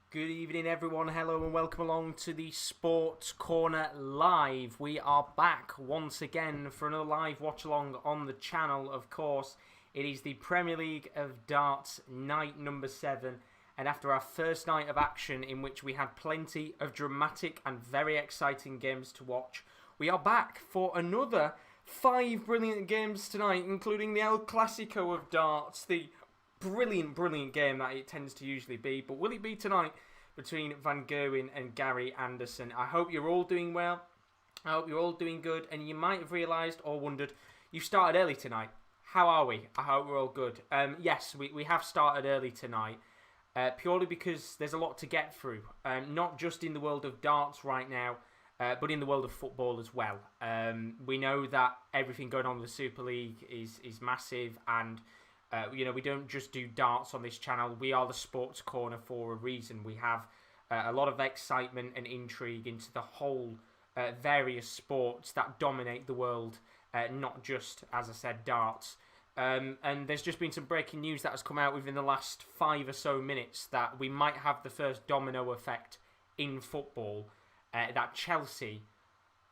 Good evening everyone, hello and welcome along to the Sports Corner Live. We are back once again for another live watch along on the channel. Of course, it is the Premier League of Darts night number 7, and after our first night of action in which we had plenty of dramatic and very exciting games to watch, we are back for another 5 brilliant games tonight, including the El Clasico of darts, the brilliant game that it tends to usually be. But will it be tonight between Van Gerwen and Gary Anderson? I hope you're all doing well. I hope you're all doing good. And you might have realised or wondered, you started early tonight. How are we? I hope we're all good. Yes, we have started early tonight. Purely because there's a lot to get through. Not just in the world of darts right now, but in the world of football as well. We know that everything going on with the Super League is massive, and we don't just do darts on this channel. We are the Sports Corner for a reason. We have a lot of excitement and intrigue into the whole various sports that dominate the world, not just, as I said, darts. And there's just been some breaking news that has come out within the last 5 or so minutes that we might have the first domino effect in football, that Chelsea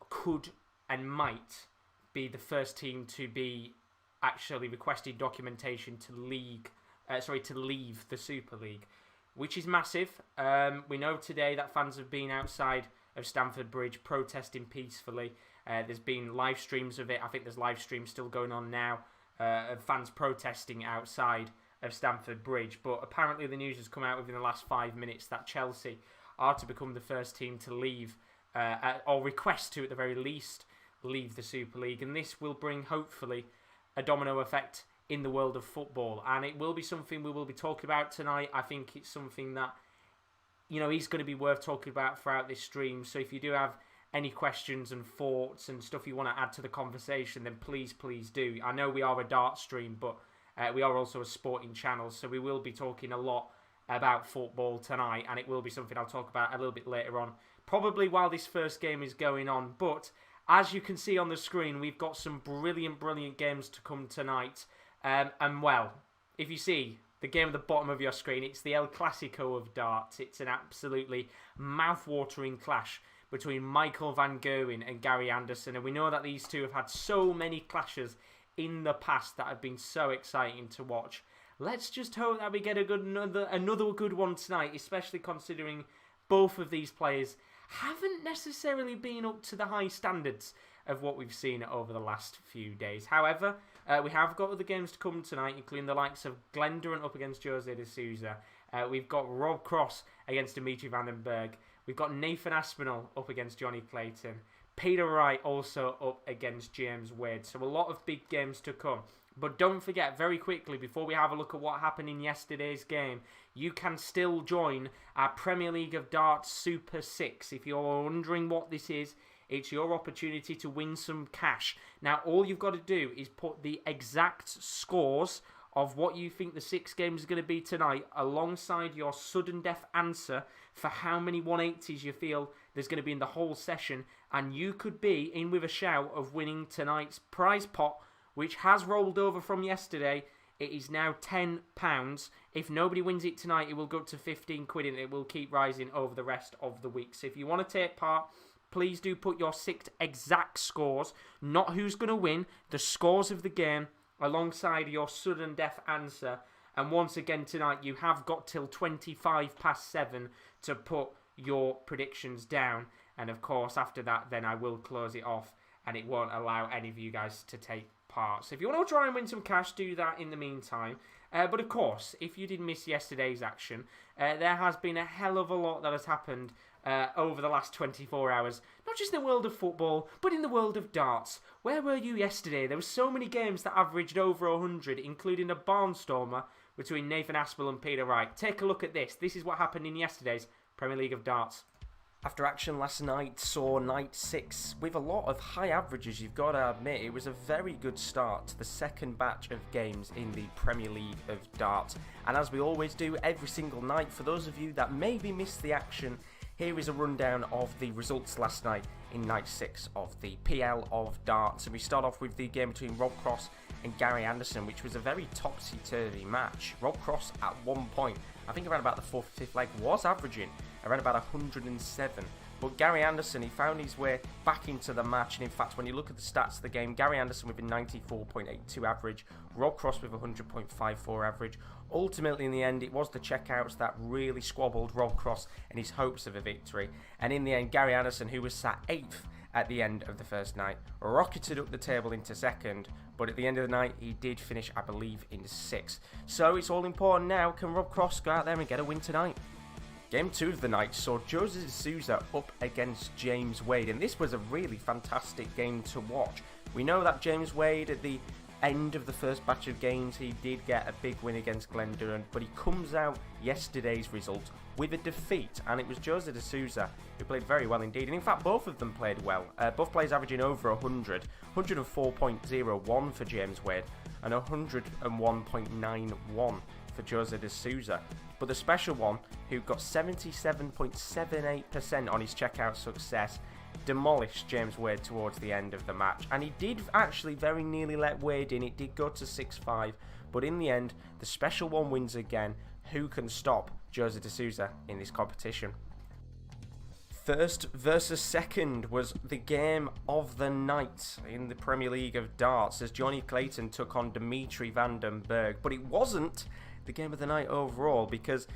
could and might be the first team to be actually requested documentation to leave the Super League, which is massive. We know today that fans have been outside of Stamford Bridge protesting peacefully. There's been live streams of it. I think there's live streams still going on now of fans protesting outside of Stamford Bridge. But apparently the news has come out within the last 5 minutes that Chelsea are to become the first team to leave, or request to at the very least leave the Super League, and this will bring hopefully a domino effect in the world of football, and it will be something we will be talking about tonight. I think it's something that is going to be worth talking about throughout this stream. So if you do have any questions and thoughts and stuff you want to add to the conversation, then please do. I know we are a dart stream, but we are also a sporting channel, so we will be talking a lot about football tonight, and it will be something I'll talk about a little bit later on, probably while this first game is going on. But as you can see on the screen, we've got some brilliant games to come tonight. And well, if you see the game at the bottom of your screen, it's the El Clasico of darts. It's an absolutely mouth-watering clash between Michael van Gerwen and Gary Anderson. And we know that these two have had so many clashes in the past that have been so exciting to watch. Let's just hope that we get another good one tonight, especially considering both of these players haven't necessarily been up to the high standards of what we've seen over the last few days. However, we have got other games to come tonight, including the likes of Glen Durrant up against Jose de Souza. We've got Rob Cross against Dimitri van den Berg. We've got Nathan Aspinall up against Jonny Clayton. Peter Wright also up against James Wade. So a lot of big games to come. But don't forget, very quickly, before we have a look at what happened in yesterday's game, you can still join our Premier League of Darts Super 6. If you're wondering what this is, it's your opportunity to win some cash. Now, all you've got to do is put the exact scores of what you think the 6 games are going to be tonight alongside your sudden death answer for how many 180s you feel there's going to be in the whole session, and you could be in with a shout of winning tonight's prize pot, which has rolled over from yesterday. It is now £10. If nobody wins it tonight, it will go up to 15 quid, and it will keep rising over the rest of the week. So if you want to take part, please do put your 6 exact scores, not who's going to win, the scores of the game, alongside your sudden death answer. And once again tonight, you have got till 7:25 to put your predictions down. And of course, after that, then I will close it off, and it won't allow any of you guys to take part. So if you want to try and win some cash, do that in the meantime. But of course, if you did miss yesterday's action, there has been a hell of a lot that has happened over the last 24 hours. Not just in the world of football, but in the world of darts. Where were you yesterday? There were so many games that averaged over 100, including a barnstormer between Nathan Aspinall and Peter Wright. Take a look at this. This is what happened in yesterday's Premier League of Darts. After action last night saw night 6 with a lot of high averages, you've got to admit. It was a very good start to the second batch of games in the Premier League of Darts. And as we always do every single night, for those of you that maybe missed the action, here is a rundown of the results last night in night 6 of the PL of Darts. And we start off with the game between Rob Cross and Gary Anderson, which was a very topsy-turvy match. Rob Cross at one point, I think around about the 4th or 5th leg, was averaging around about 107. But Gary Anderson, he found his way back into the match, and in fact, when you look at the stats of the game, Gary Anderson with a 94.82 average, Rob Cross with a 100.54 average. Ultimately, in the end, it was the checkouts that really squabbled Rob Cross and his hopes of a victory. And in the end, Gary Anderson, who was sat 8th at the end of the first night, rocketed up the table into 2nd, but at the end of the night, he did finish, I believe, in 6th. So it's all important now. Can Rob Cross go out there and get a win tonight? Game 2 of the night saw Jose Souza up against James Wade, and this was a really fantastic game to watch. We know that James Wade, at the end of the first batch of games, he did get a big win against Glen Durrant, but he comes out yesterday's result with a defeat, and it was Jose Souza who played very well indeed, and in fact both of them played well. Both players averaging over 100, 104.01 for James Wade and 101.91 for Jose Souza. But the special one, who got 77.78% on his checkout success, demolished James Wade towards the end of the match. And he did actually very nearly let Wade in. It did go to 6-5. But in the end, the special one wins again. Who can stop Jose Souza in this competition? First versus second was the game of the night in the Premier League of Darts as Jonny Clayton took on Dimitri van den Bergh. But it wasn't the game of the night overall, because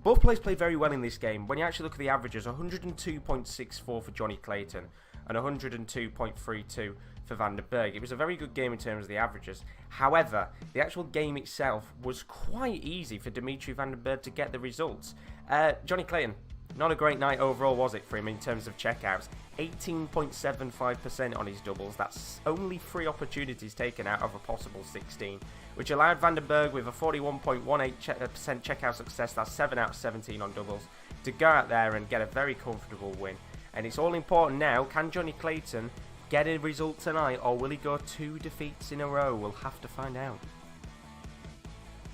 both players played very well in this game. When you actually look at the averages, 102.64 for Jonny Clayton and 102.32 for Van den Bergh. It was a very good game in terms of the averages. However, the actual game itself was quite easy for Dimitri van den Bergh to get the results. Jonny Clayton, not a great night overall, was it, for him in terms of checkouts? 18.75% on his doubles. That's only 3 opportunities taken out of a possible 16, which allowed Van den Bergh with a 41.18% checkout success, that's 7 out of 17 on doubles, to go out there and get a very comfortable win. And it's all important now, can Jonny Clayton get a result tonight, or will he go 2 defeats in a row? We'll have to find out.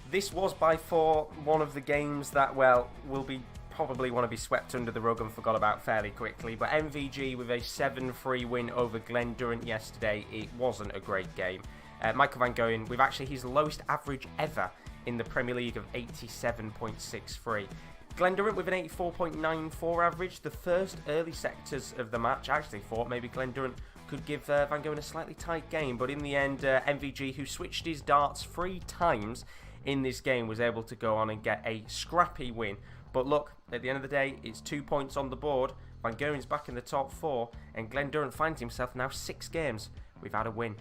This was by far one of the games that, well, will be probably want to be swept under the rug and forgot about fairly quickly, but MVG with a 7-3 win over Glen Durrant yesterday. It wasn't a great game. Michael van Gerwen with actually his lowest average ever in the Premier League of 87.63. Glen Durrant with an 84.94 average. The first early sectors of the match, I actually thought maybe Glen Durrant could give Van Gerwen a slightly tight game, but in the end, MVG, who switched his darts 3 times in this game, was able to go on and get a scrappy win. But look, at the end of the day, it's 2 points on the board. Van Gerwen's back in the top 4, and Glen Durrant finds himself now 6 games without a win.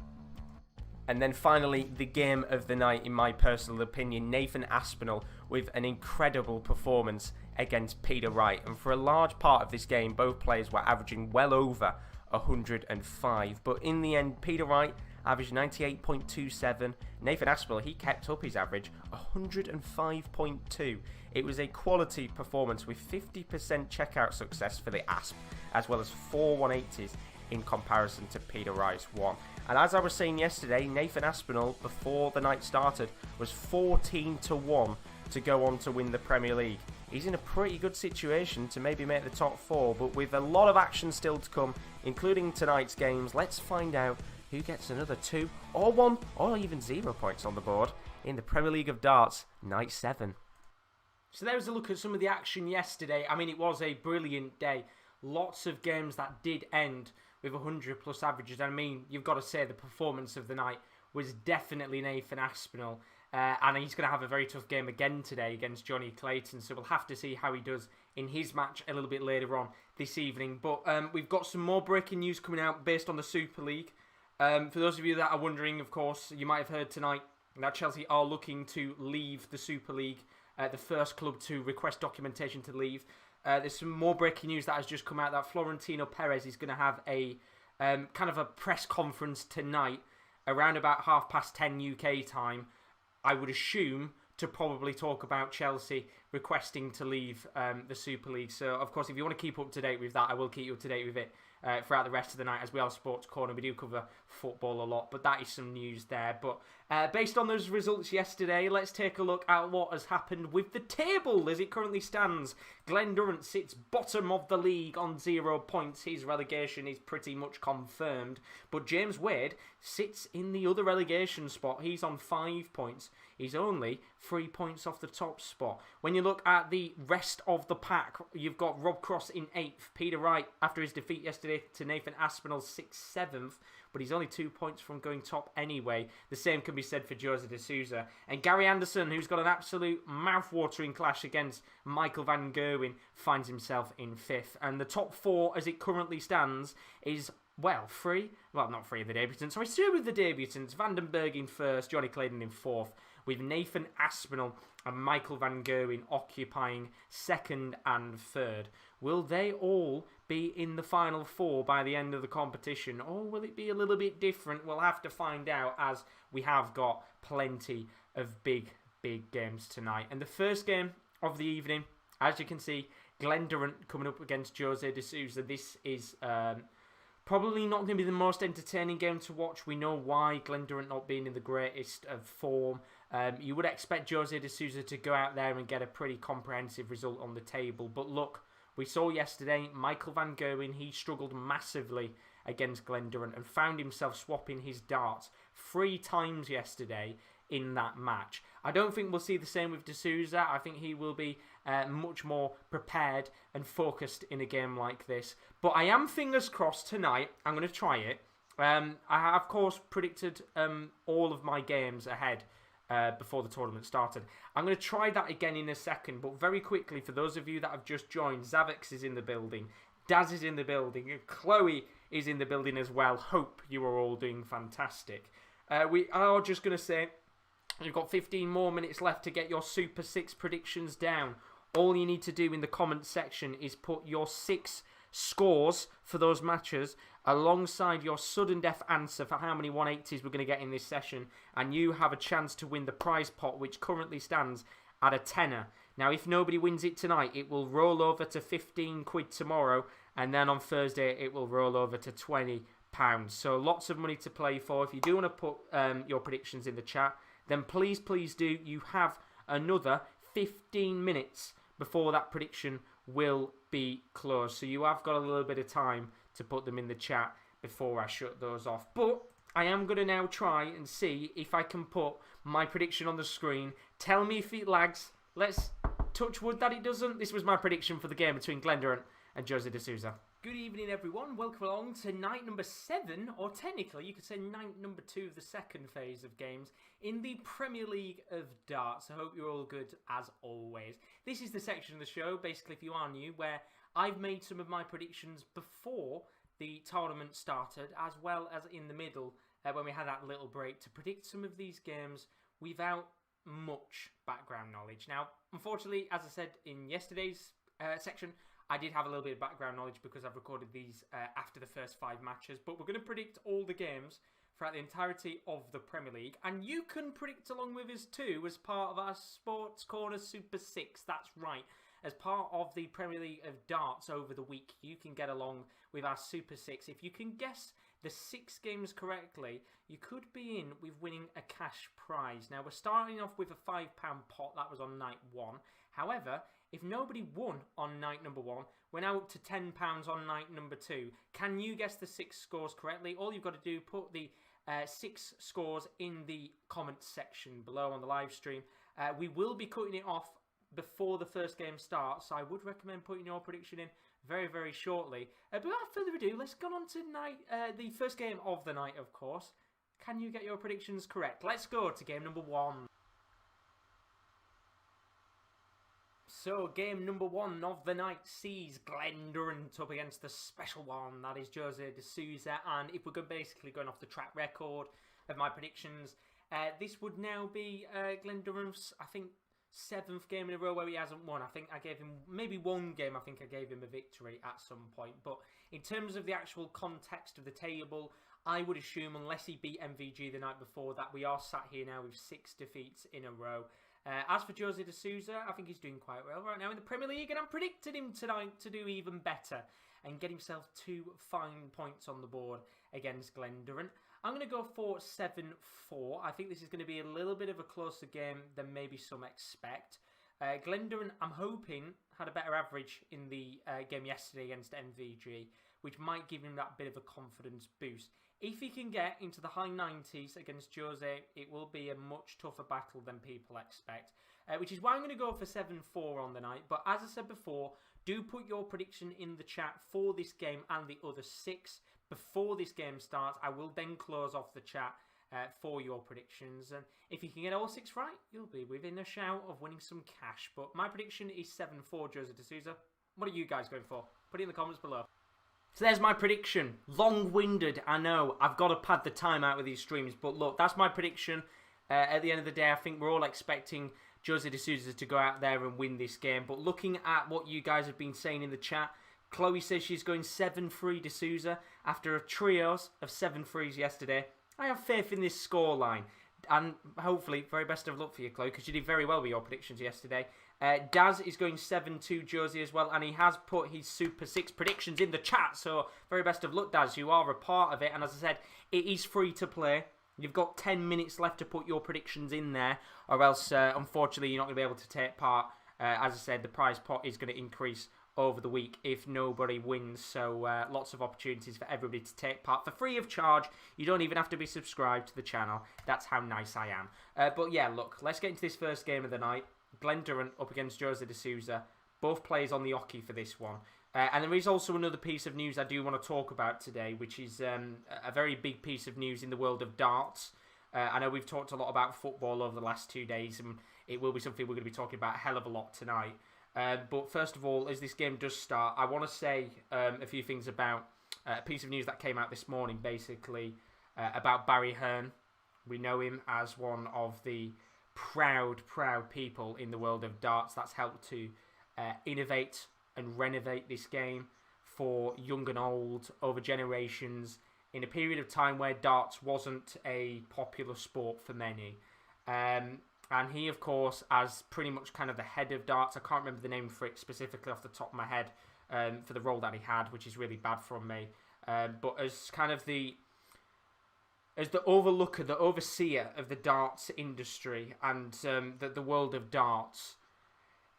And then finally, the game of the night, in my personal opinion, Nathan Aspinall with an incredible performance against Peter Wright. And for a large part of this game, both players were averaging well over 105. But in the end, Peter Wright averaged 98.27. Nathan Aspinall, he kept up his average, 105.2. It was a quality performance with 50% checkout success for the Asp, as well as 4 180s in comparison to Peter Wright's 1. And as I was saying yesterday, Nathan Aspinall, before the night started, was 14-1 to go on to win the Premier League. He's in a pretty good situation to maybe make the top 4, but with a lot of action still to come, including tonight's games, let's find out who gets another 2 or 1 or even 0 points on the board in the Premier League of Darts, Night 7. So there was a look at some of the action yesterday. I mean, it was a brilliant day. Lots of games that did end with 100 plus averages. I mean, you've got to say the performance of the night was definitely Nathan Aspinall. And he's going to have a very tough game again today against Jonny Clayton. So we'll have to see how he does in his match a little bit later on this evening. But we've got some more breaking news coming out based on the Super League. For those of you that are wondering, of course, you might have heard tonight that Chelsea are looking to leave the Super League. The first club to request documentation to leave. There's some more breaking news that has just come out that Florentino Perez is going to have a kind of a press conference tonight around about 10:30 UK time, I would assume, to probably talk about Chelsea requesting to leave the Super League. So, of course, if you want to keep up to date with that, I will keep you up to date with it throughout the rest of the night as we are Sports Corner. We do cover football a lot, but that is some news there. But based on those results yesterday, let's take a look at what has happened with the table as it currently stands. Glen Durrant sits bottom of the league on 0 points. His relegation is pretty much confirmed. But James Wade sits in the other relegation spot. He's on 5 points. He's only 3 points off the top spot. When you look at the rest of the pack, you've got Rob Cross in 8th. Peter Wright, after his defeat yesterday to Nathan Aspinall, 6th, 7th. But he's only 2 points from going top anyway. The same can be said for Jose de Souza. And Gary Anderson, who's got an absolute mouth-watering clash against Michael van Gerwen, finds himself in 5th. And the top 4, as it currently stands, is... well, 3. Well, not 3 of the debutants. So I start with the debutants. Vandenberg in 1st, Jonny Clayton in 4th, with Nathan Aspinall and Michael van Gerwen occupying 2nd and 3rd. Will they all be in the final 4 by the end of the competition, or will it be a little bit different? We'll have to find out, as we have got plenty of big games tonight. And the first game of the evening, as you can see, Glen Durrant coming up against Jose de Souza. This is... probably not going to be the most entertaining game to watch. We know why, Glen Durrant not being in the greatest of form. You would expect Jose de Souza to go out there and get a pretty comprehensive result on the table. But look, we saw yesterday, Michael van Gerwen, he struggled massively against Glen Durrant and found himself swapping his darts 3 times yesterday in that match. I don't think we'll see the same with de Souza. I think he will be much more prepared and focused in a game like this. But I am fingers crossed tonight. I'm going to try it. I have, of course, predicted all of my games ahead before the tournament started. I'm going to try that again in a second. But very quickly, for those of you that have just joined, Zavix is in the building. Daz is in the building. And Chloe is in the building as well. Hope you are all doing fantastic. We are just going to say... you've got 15 more minutes left to get your Super 6 predictions down. All you need to do in the comments section is put your 6 scores for those matches alongside your sudden death answer for how many 180s we're going to get in this session, and you have a chance to win the prize pot, which currently stands at a tenner. Now, if nobody wins it tonight, it will roll over to 15 quid tomorrow, and then on Thursday it will roll over to £20. So lots of money to play for. If you do want to put your predictions in the chat, then please do. You have another 15 minutes before that prediction will be closed. So you have got a little bit of time to put them in the chat before I shut those off. But I am going to now try and see if I can put my prediction on the screen. Tell me if it lags. Let's touch wood that it doesn't. This was my prediction for the game between Glen Durrant and Jose de Souza. Good evening, everyone. Welcome along to night number 7, or technically you could say night number 2 of the second phase of games in the Premier League of Darts. I hope you're all good as always. This is the section of the show, basically, if you are new, where I've made some of my predictions before the tournament started, as well as in the middle, when we had that little break, to predict some of these games without much background knowledge. Now, unfortunately, as I said in yesterday's section, I did have a little bit of background knowledge because I've recorded these after the first 5 matches. But we're going to predict all the games throughout the entirety of the Premier League. And you can predict along with us too as part of our Sports Corner Super 6. That's right. As part of the Premier League of Darts over the week, you can get along with our Super 6. If you can guess the 6 games correctly, you could be in with winning a cash prize. Now, we're starting off with a £5 pot. That was on night 1. However, if nobody won on night number 1, we're now up to £10 on night number 2. Can you guess the 6 scores correctly? All you've got to do, put the 6 scores in the comments section below on the live stream. We will be cutting it off before the first game starts, so I would recommend putting your prediction in very shortly. But without further ado, let's go on to the first game of the night, of course. Can you get your predictions correct? Let's go to game number 1. So, game number 1 of the night sees Glen Durrant up against the special one, that is Jose de Souza. And if we're basically going off the track record of my predictions, this would now be Glen Durrant's, I think, 7th game in a row where he hasn't won. I think I gave him, maybe one game, I think I gave him a victory at some point. But in terms of the actual context of the table, I would assume, unless he beat MVG the night before, that we are sat here now with 6 defeats in a row. As for Jose de Souza, I think he's doing quite well right now in the Premier League, and I'm predicting him tonight to do even better and get himself 2 fine points on the board against Glen Durrant. I'm going to go for 7-4. I think this is going to be a little bit of a closer game than maybe some expect. Glen Durrant, I'm hoping, had a better average in the game yesterday against MVG, which might give him that bit of a confidence boost. If he can get into the high 90s against Jose, it will be a much tougher battle than people expect, which is why I'm going to go for 7-4 on the night. But as I said before, do put your prediction in the chat for this game and the other 6 before this game starts. I will then close off the chat for your predictions, and if you can get all 6 right, you'll be within a shout of winning some cash. But my prediction is 7-4 Jose de Souza. What are you guys going for? Put it in the comments below. So there's my prediction. Long-winded, I know. I've got to pad the time out with these streams, but look, that's my prediction. At the end of the day, I think we're all expecting Jose de Souza to go out there and win this game. But looking at what you guys have been saying in the chat, Chloe says she's going 7-3 de Souza after a trios of 7-3s yesterday. I have faith in this scoreline. And hopefully, very best of luck for you, Chloe, because you did very well with your predictions yesterday. Daz is going 7-2 Josie as well, and he has put his Super 6 predictions in the chat, so very best of luck, Daz. You are a part of it, and as I said, it is free to play. You've got 10 minutes left to put your predictions in there, or else, unfortunately, you're not going to be able to take part. As I said, the prize pot is going to increase over the week if nobody wins, so lots of opportunities for everybody to take part for free of charge. You don't even have to be subscribed to the channel. That's how nice I am. But yeah, look, let's get into this first game of the night. Glen Durrant up against Jose de Souza. Both players on the hockey for this one. And there is also another piece of news I do want to talk about today, which is a very big piece of news in the world of darts. I know we've talked a lot about football over the last 2 days, and it will be something we're going to be talking about a hell of a lot tonight. But first of all, as this game does start, I want to say a few things about a piece of news that came out this morning, basically, about Barry Hearn. We know him as one of the proud people in the world of darts that's helped to innovate and renovate this game for young and old over generations in a period of time where darts wasn't a popular sport for many. And he, of course, as pretty much kind of the head of darts, I can't remember the name for it specifically off the top of my head, for the role that he had, which is really bad from me. But as kind of the overlooker, the overseer of the darts industry and the world of darts,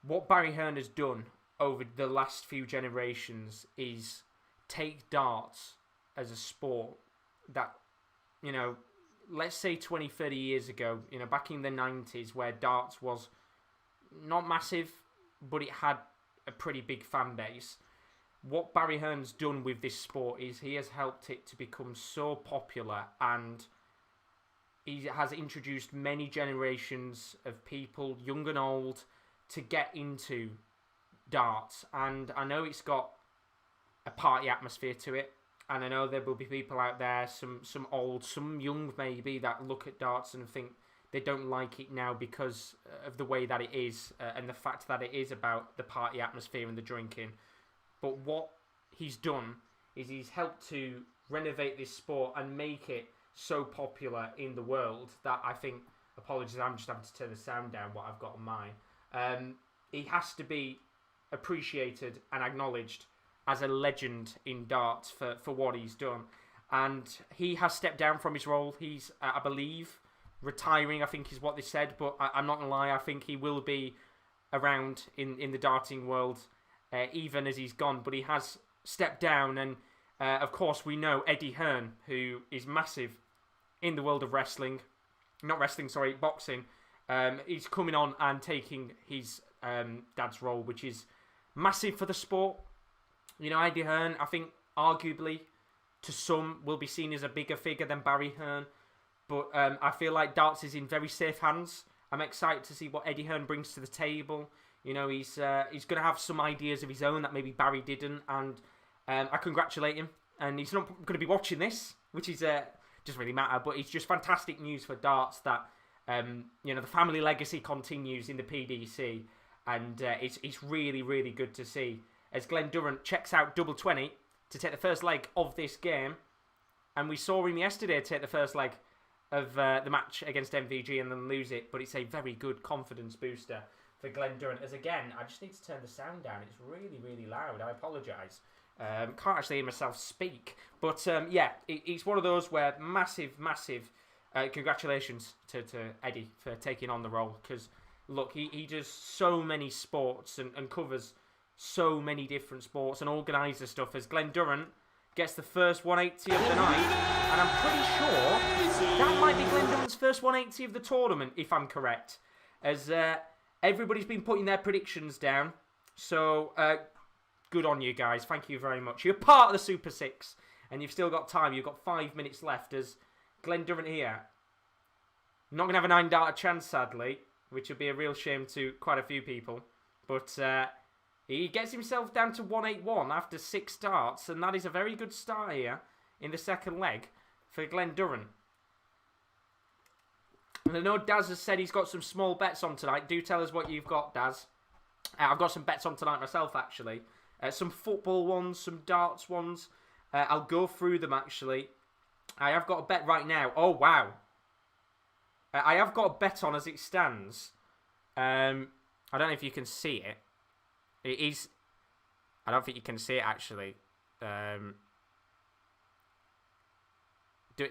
what Barry Hearn has done over the last few generations is take darts as a sport that, you know, let's say 20, 30 years ago, you know, back in the 90s, where darts was not massive, but it had a pretty big fan base. What Barry Hearn's done with this sport is he has helped it to become so popular, and he has introduced many generations of people, young and old, to get into darts. And I know it's got a party atmosphere to it. And I know there will be people out there, some old, some young maybe, that look at darts and think they don't like it now because of the way that it is and the fact that it is about the party atmosphere and the drinking. But what he's done is he's helped to renovate this sport and make it so popular in the world that I think, apologies, I'm just having to turn the sound down, what I've got on mine. He has to be appreciated and acknowledged as a legend in darts for what he's done. And he has stepped down from his role. He's, I believe, retiring, I think is what they said. But I'm not going to lie, I think he will be around in the darting world even as he's gone. But he has stepped down. And, of course, we know Eddie Hearn, who is massive in the world of wrestling. Not wrestling, sorry, boxing. He's coming on and taking his dad's role, which is massive for the sport. You know, Eddie Hearn, I think, arguably, to some, will be seen as a bigger figure than Barry Hearn. But I feel like darts is in very safe hands. I'm excited to see what Eddie Hearn brings to the table. You know, he's going to have some ideas of his own that maybe Barry didn't. And I congratulate him. And he's not going to be watching this, which is doesn't really matter. But it's just fantastic news for darts that, you know, the family legacy continues in the PDC. And it's really, really good to see. As Glen Durrant checks out double 20 to take the first leg of this game. And we saw him yesterday take the first leg of the match against MVG and then lose it. But it's a very good confidence booster for Glen Durrant. As again, I just need to turn the sound down. It's really, really loud. I apologise. Can't actually hear myself speak. But yeah, it's one of those where massive congratulations to Eddie for taking on the role. Because, look, he does so many sports and covers so many different sports and organises stuff. As Glen Durrant, gets the first 180 of the night. And I'm pretty sure that might be Glen Durrant's first 180 of the tournament, if I'm correct. As everybody's been putting their predictions down. So, good on you guys. Thank you very much. You're part of the Super 6. And you've still got time. You've got 5 minutes left as Glen Durrant here. Not going to have a 9-darter chance, sadly. Which would be a real shame to quite a few people. But he gets himself down to 181 after 6 starts. And that is a very good start here in the second leg for Glen Durrant. And I know Daz has said he's got some small bets on tonight. Do tell us what you've got, Daz. I've got some bets on tonight myself, actually. Some football ones, some darts ones. I'll go through them, actually. I have got a bet right now. Oh, wow. I have got a bet on as it stands. I don't know if you can see it. It is... I don't think you can see it, actually.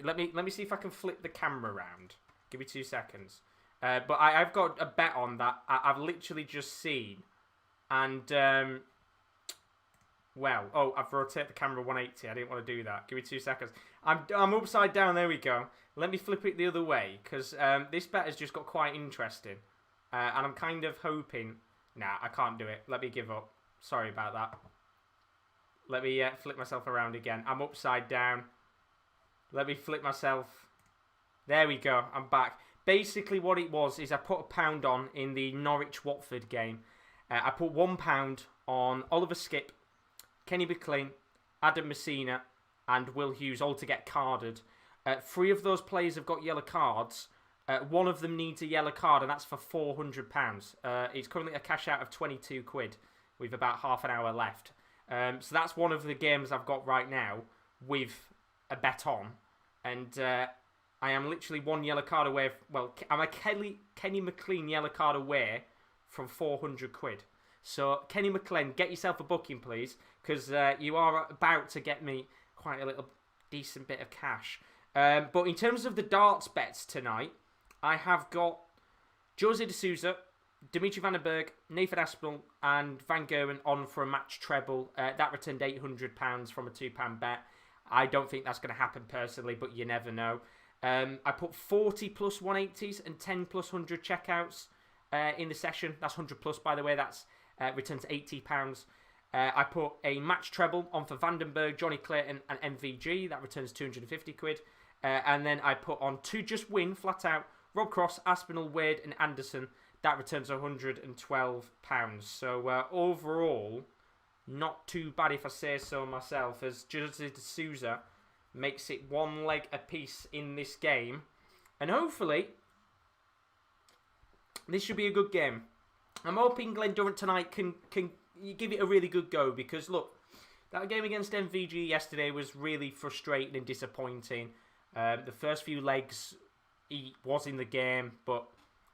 Let me see if I can flip the camera around. Give me 2 seconds. But I've got a bet on that I've literally just seen. And... well, I've rotated the camera 180. I didn't want to do that. Give me 2 seconds. I'm upside down. There we go. Let me flip it the other way because this bet has just got quite interesting, and I'm kind of hoping. Nah, I can't do it. Let me give up. Sorry about that. Let me flip myself around again. I'm upside down. Let me flip myself. There we go. I'm back. Basically, what it was is I put £1 on in the Norwich-Watford game. I put £1 on Oliver Skipp, Kenny McLean, Adam Messina, and Will Hughes all to get carded. 3 of those players have got yellow cards. One of them needs a yellow card, and that's for £400. It's currently a cash out of 22 quid with about half an hour left. So that's one of the games I've got right now with a bet on. And I am literally 1 yellow card away. Well, I'm a Kenny McLean yellow card away from 400 quid. So, Kenny McLean, get yourself a booking, please, because you are about to get me quite a little decent bit of cash. But in terms of the darts bets tonight, I have got Jose de Souza, Dimitri van den Berg, Nathan Aspinall, and Van Gerwen on for a match treble. That returned £800 from a £2 bet. I don't think that's going to happen personally, but you never know. I put 40 plus 180s and 10 plus 100 checkouts in the session. That's 100 plus, by the way. That's returns £80. I put a match treble on for Van den Berg, Jonny Clayton, and MVG. That returns 250 quid. And then I put on to just win, flat out, Rob Cross, Aspinall, Wade, and Anderson. That returns £112. So overall, not too bad if I say so myself, as Jose de Souza makes it 1 leg apiece in this game. And hopefully, this should be a good game. I'm hoping Glen Durrant tonight can give it a really good go, because look, that game against MVG yesterday was really frustrating and disappointing. The first few legs he was in the game, but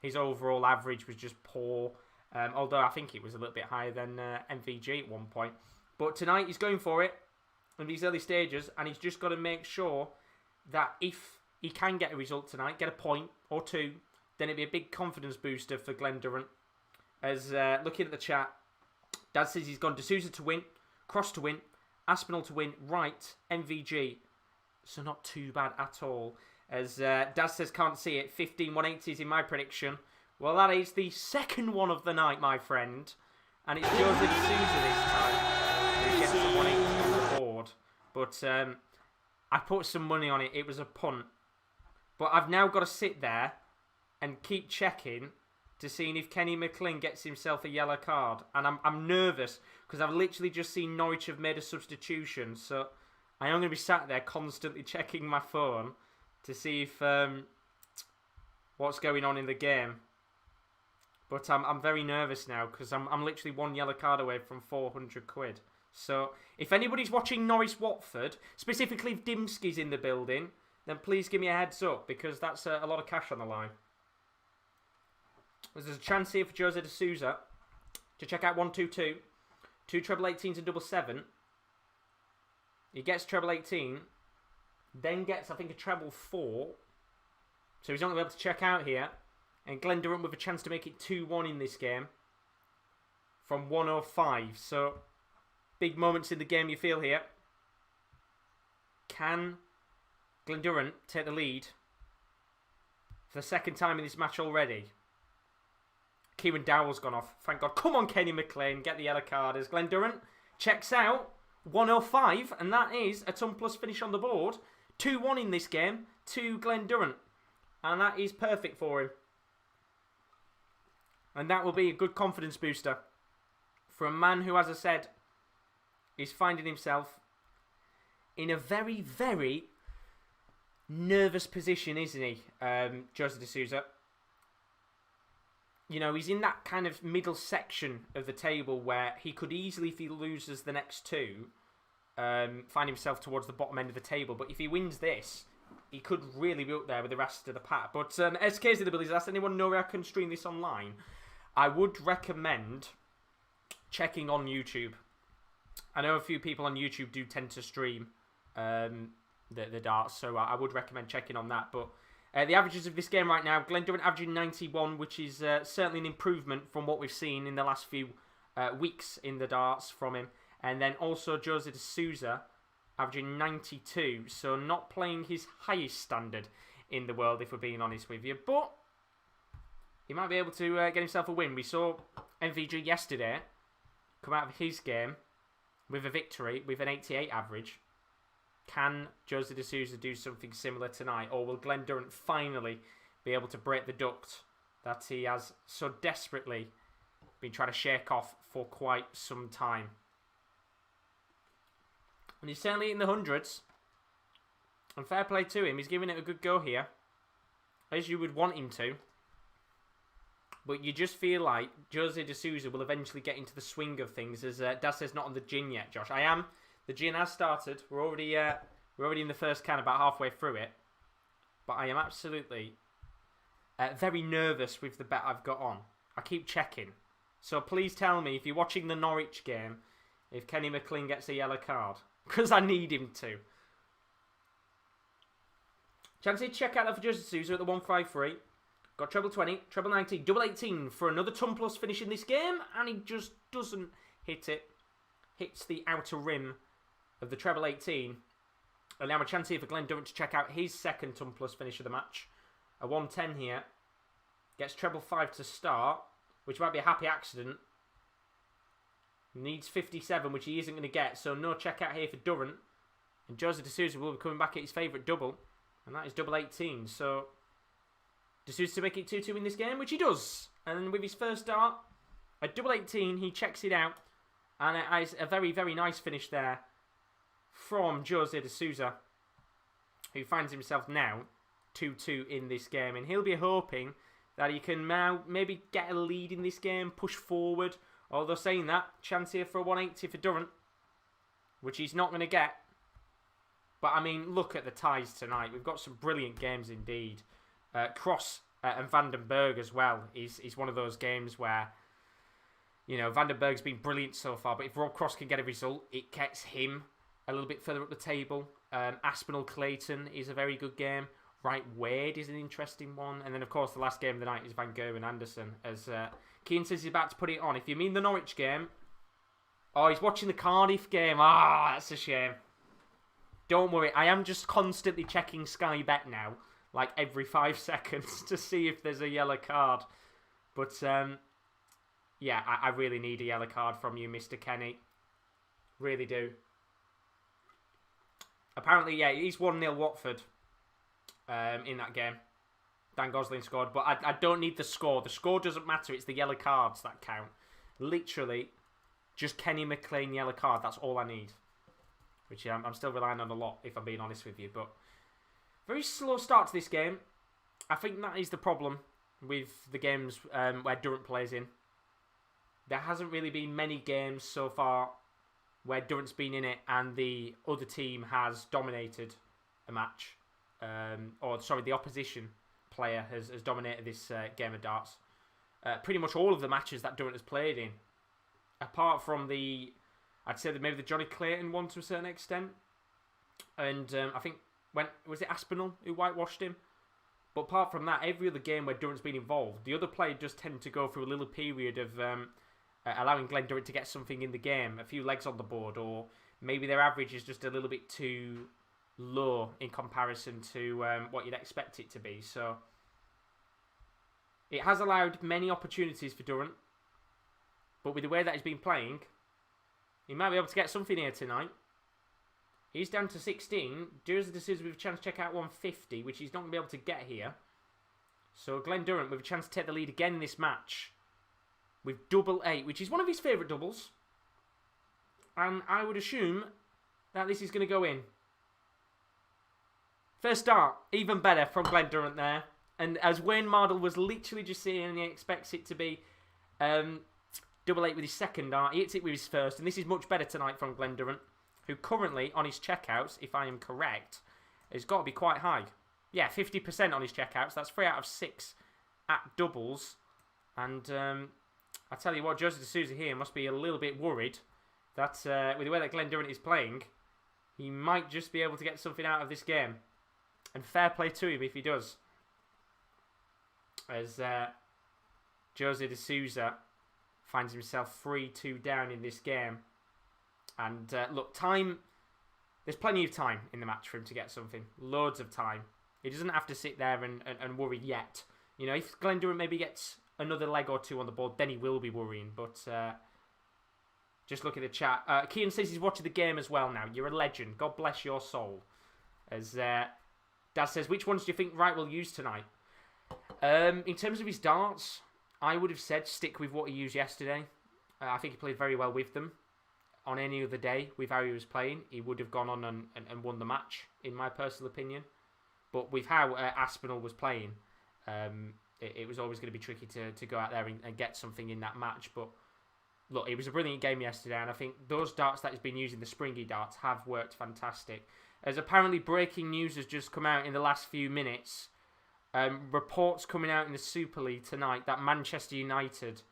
his overall average was just poor. Although I think it was a little bit higher than MVG at one point. But tonight he's going for it in these early stages, and he's just got to make sure that if he can get a result tonight, get a point or 2, then it'd be a big confidence booster for Glen Durrant. As looking at the chat, Dad says he's gone de Souza to win, Cross to win, Aspinall to win, Wright, MVG. So not too bad at all. As Dad says can't see it, 15 180s in my prediction. Well, that is the second one of the night, my friend. And it's Jose de Souza this time who gets the 180 on the board. But I put some money on it. It was a punt. But I've now got to sit there and keep checking to see if Kenny McLean gets himself a yellow card. And I'm nervous because I've literally just seen Norwich have made a substitution. So I am going to be sat there constantly checking my phone to see if what's going on in the game. But I'm very nervous now because I'm literally 1 yellow card away from 400 quid. So if anybody's watching Norwich-Watford, specifically if Dimski's in the building, then please give me a heads up because that's a lot of cash on the line. There's a chance here for Jose de Souza to check out 1-2-2. 2 treble 18s and double 7. He gets treble 18, then gets, I think, a treble 4. So he's not going to be able to check out here. And Glen Durrant with a chance to make it 2-1 in this game from 105. So big moments in the game you feel here. Can Glen Durrant take the lead for the second time in this match already? Kieran Dowell's gone off. Thank God. Come on, Kenny McLean. Get the yellow card as Glen Durrant checks out. 105, and that is a ton plus finish on the board. 2-1 in this game to Glen Durrant. And that is perfect for him. And that will be a good confidence booster for a man who, as I said, is finding himself in a very, very nervous position, isn't he, Jose de Souza? You know, he's in that kind of middle section of the table where he could easily, if he loses the next two, find himself towards the bottom end of the table. But if he wins this, he could really be up there with the rest of the pack. But SK's of the Billies, does anyone know where I can stream this online? I would recommend checking on YouTube. I know a few people on YouTube do tend to stream the darts, so I would recommend checking on that. But the averages of this game right now, Glen Durrant averaging 91, which is certainly an improvement from what we've seen in the last few weeks in the darts from him. And then also Jose de Souza averaging 92, so not playing his highest standard in the world, if we're being honest with you. But he might be able to get himself a win. We saw MVG yesterday come out of his game with a victory with an 88 average. Can Jose de Souza do something similar tonight? Or will Glen Durrant finally be able to break the duct that he has so desperately been trying to shake off for quite some time? And he's certainly in the hundreds. And fair play to him. He's giving it a good go here, as you would want him to. But you just feel like Jose de Souza will eventually get into the swing of things. As Daz says, not on the gin yet, Josh. I am. The gin has started. We're already in the first can, about halfway through it. But I am absolutely very nervous with the bet I've got on. I keep checking. So please tell me, if you're watching the Norwich game, if Kenny McLean gets a yellow card. Because I need him to. Chance to check out that for Jose de Souza at the 153. Got treble 20, treble 19, double 18 for another ton plus finish in this game. And he just doesn't hit it. Hits the outer rim of the treble 18. And now a chance here for Glen Durrant to check out his second ton plus finish of the match. A 110 here. Gets treble 5 to start, which might be a happy accident. Needs 57, which he isn't going to get. So no check out here for Durant. And Jose de Souza will be coming back at his favourite double. And that is double 18. So de Souza to make it 2-2 in this game, which he does. And with his first dart, a double 18, he checks it out. And it is a very, very nice finish there from Jose de Souza, who finds himself now 2-2 in this game. And he'll be hoping that he can now maybe get a lead in this game, push forward. Although saying that, chance here for a 180 for Durant, which he's not going to get. But I mean, look at the ties tonight. We've got some brilliant games indeed. Cross and Vandenberg as well is one of those games where, you know, Vandenberg's been brilliant so far. But if Rob Cross can get a result, it gets him a little bit further up the table. Aspinall Clayton is a very good game. Wright Wade is an interesting one. And then, of course, the last game of the night is Van Gerwen Anderson. As Keane says he's about to put it on. If you mean the Norwich game... Oh, he's watching the Cardiff game. Ah, that's a shame. Don't worry. I am just constantly checking Sky Bet now. Like every 5 seconds to see if there's a yellow card. But, yeah, I really need a yellow card from you, Mr. Kenny. Really do. Apparently, yeah, he's 1-0 Watford in that game. Dan Gosling scored, but I don't need the score. The score doesn't matter. It's the yellow cards that count. Literally, just Kenny McLean yellow card. That's all I need. Which I'm still relying on a lot, if I'm being honest with you. But very slow start to this game. I think that is the problem with the games where Durant plays in. There hasn't really been many games so far where Durant's been in it and the other team has dominated a match. The opposition player has dominated this game of darts. Pretty much all of the matches that Durant has played in, apart from I'd say that maybe the Jonny Clayton one to a certain extent, and I think was it Aspinall who whitewashed him. But apart from that, every other game where Durant's been involved, the other player does tend to go through a little period of allowing Glen Durrant to get something in the game, a few legs on the board, or maybe their average is just a little bit too low in comparison to what you'd expect it to be. So it has allowed many opportunities for Durant, but with the way that he's been playing, he might be able to get something here tonight. He's down to 16. Jersey D'Souza with a chance to check out 150, which he's not going to be able to get here. So Glen Durrant with a chance to take the lead again in this match with double 8, which is one of his favourite doubles. And I would assume that this is going to go in. First start, even better from Glen Durrant there. And as Wayne Mardle was literally just saying, he expects it to be double 8 with his second dart. He hits it with his first, and this is much better tonight from Glen Durrant, who currently, on his checkouts, if I am correct, has got to be quite high. Yeah, 50% on his checkouts. That's 3 out of 6 at doubles. And I tell you what, Joseph D'Souza here must be a little bit worried that with the way that Glen Durrant is playing, he might just be able to get something out of this game. And fair play to him if he does. As Jose D'Souza finds himself 3-2 down in this game. And look, there's plenty of time in the match for him to get something. Loads of time. He doesn't have to sit there and worry yet. You know, if Glen Durrant maybe gets another leg or two on the board, then he will be worrying. But just look at the chat. Kean says he's watching the game as well now. You're a legend. God bless your soul. As Dad says, which ones do you think Wright will use tonight? In terms of his darts, I would have said stick with what he used yesterday. I think he played very well with them. On any other day, with how he was playing, he would have gone on and won the match, in my personal opinion. But with how Aspinall was playing, it was always going to be tricky to go out there and get something in that match. But look, it was a brilliant game yesterday, and I think those darts that he's been using, the springy darts, have worked fantastic. As apparently breaking news has just come out in the last few minutes, reports coming out in the Super League tonight that Manchester United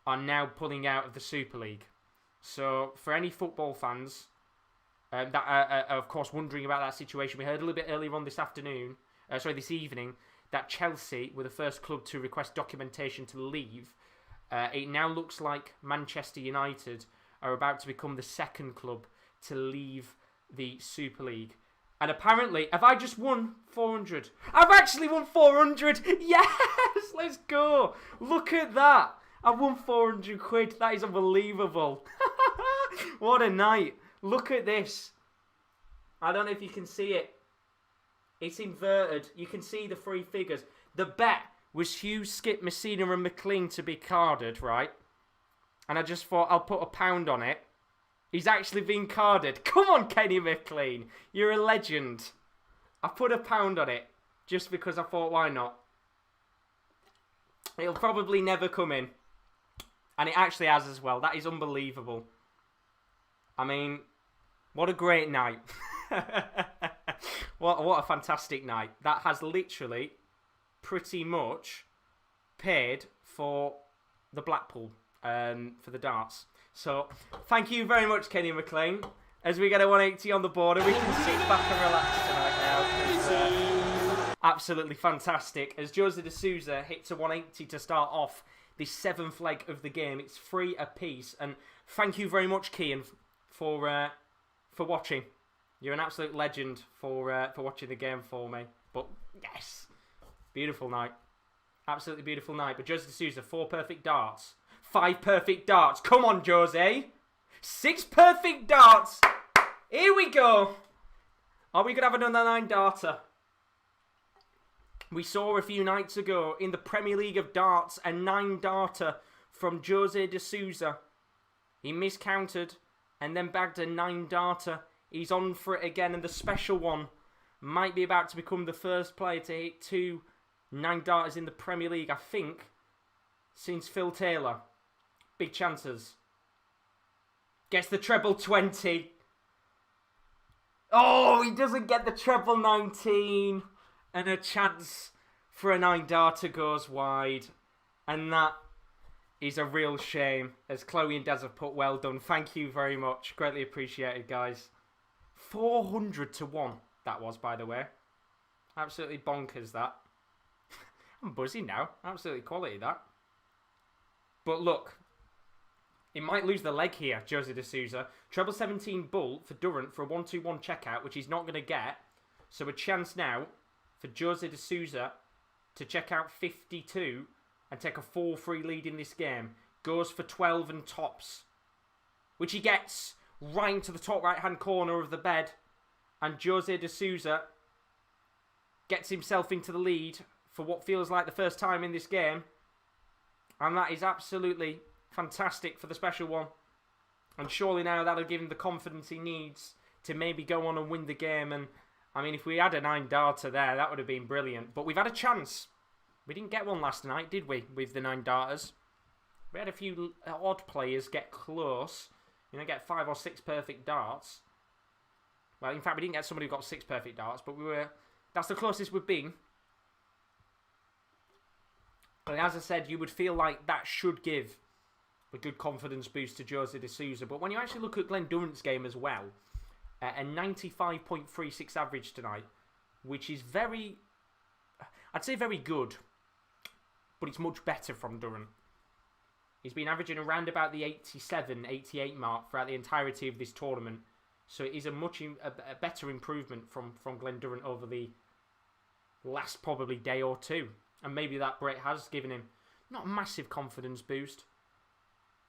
are now pulling out of the Super League. So, for any football fans that are, of course, wondering about that situation, we heard a little bit earlier on this evening, that Chelsea were the first club to request documentation to leave. It now looks like Manchester United are about to become the second club to leave the Super League. And apparently, have I just won 400? I've actually won 400! Yes! Let's go! Look at that! I've won 400 quid. That is unbelievable. What a night. Look at this. I don't know if you can see it. It's inverted. You can see the 3 figures. The bet was Hughes, Skip, Messina and McLean to be carded, right? And I just thought I'll put £1 on it. He's actually been carded. Come on, Kenny McLean. You're a legend. I put £1 on it just because I thought, why not? It'll probably never come in. And it actually has as well. That is unbelievable. I mean, what a great night. What a fantastic night. That has literally pretty much paid for the Blackpool for the darts. So, thank you very much, Kenny McLean. As we get a 180 on the board and we can sit back and relax tonight now. Absolutely fantastic. As Jose D'Souza hits a 180 to start off the 7th leg of the game. It's 3 apiece. And thank you very much, Kean, for watching. You're an absolute legend for watching the game for me. But, yes. Beautiful night. Absolutely beautiful night. But Jose D'Souza, 4 perfect darts. 5 perfect darts. Come on, Jose. 6 perfect darts. Here we go. Are we going to have another 9-darter? We saw a few nights ago in the Premier League of Darts a 9-darter from Jose D'Souza. He miscounted and then bagged a 9-darter. He's on for it again, and the special one might be about to become the first player to hit 2 9-darters in the Premier League, I think, since Phil Taylor. Big chances. Gets the treble 20. Oh, he doesn't get the treble 19. And a chance for a 9-darter goes wide. And that is a real shame. As Chloe and Des have put, well done. Thank you very much. Greatly appreciated, guys. 400 to 1, that was, by the way. Absolutely bonkers, that. I'm buzzing now. Absolutely quality, that. But look, It might lose the leg here, Jose de Souza. Treble 17 bull for Durant for a 1-2-1 checkout, which he's not going to get. So a chance now for Jose de Souza to check out 52 and take a 4-3 lead in this game. Goes for 12 and tops, which he gets right into the top right-hand corner of the bed. And Jose de Souza gets himself into the lead for what feels like the first time in this game. And that is absolutely fantastic for the special one. And surely now that'll give him the confidence he needs to maybe go on and win the game. And I mean, if we had a 9-darter there, that would have been brilliant. But we've had a chance. We didn't get one last night, did we, with the 9-darters? We had a few odd players get close. You know, get 5 or 6 perfect darts. Well, in fact, we didn't get somebody who got 6 perfect darts, but that's the closest we've been. And as I said, you would feel like that should give a good confidence boost to Jose de Souza. But when you actually look at Glen Durrant's game as well, a 95.36 average tonight, which is very, I'd say very good, but it's much better from Durant. He's been averaging around about the 87, 88 mark throughout the entirety of this tournament. So it is a better improvement from Glen Durrant over the last probably day or two. And maybe that break has given him not a massive confidence boost,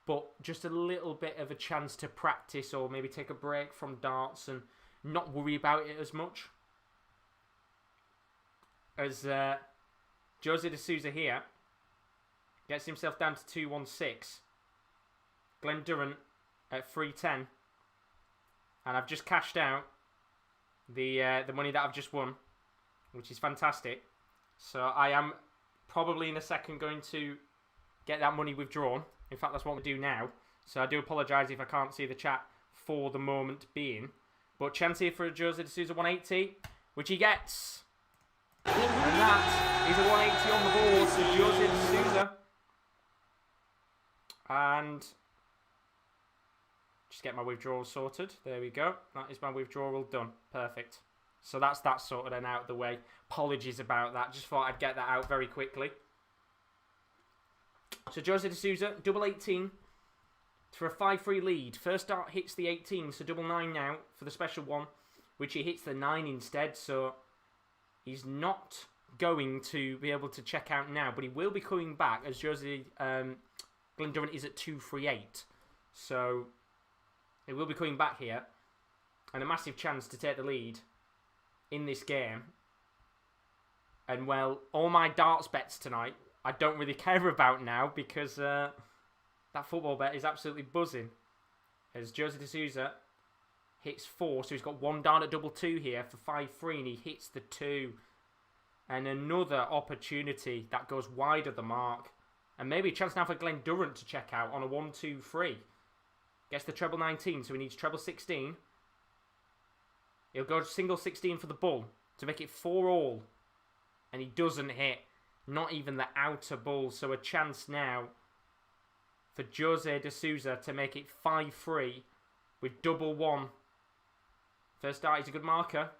but just a little bit of a chance to practice or maybe take a break from darts and not worry about it as much. As Jose de Souza here gets himself down to 216. Glen Durrant at 310. And I've just cashed out the money that I've just won, which is fantastic. So I am probably in a second going to get that money withdrawn. In fact, that's what we do now. So I do apologise if I can't see the chat for the moment being. But chance here for Jose de Souza 180, which he gets. And that is a 180 on the board for Jose de Souza. And just get my withdrawal sorted. There we go. That is my withdrawal done. Perfect. So that's that sorted and out of the way. Apologies about that. Just thought I'd get that out very quickly. So Jose de Souza, double 18 for a 5-3 lead. First dart hits the 18, so double 9 now for the special one, which he hits the 9 instead. So he's not going to be able to check out now, but he will be coming back as Glen Durrant is at 238. So he will be coming back here, and a massive chance to take the lead in this game. And well, all my darts bets tonight I don't really care about now because that football bet is absolutely buzzing. As Jose de Souza hits 4, so he's got 1 dart at double 2 here for 5-3, and he hits the 2. And another opportunity that goes wide of the mark. And maybe a chance now for Glen Durrant to check out on a 1-2-3. Gets the treble 19, so he needs treble 16. He'll go single 16 for the bull to make it 4 all. And he doesn't hit. Not even the outer bull. So a chance now for Jose de Souza to make it 5-3 with double 1. First dart is a good marker.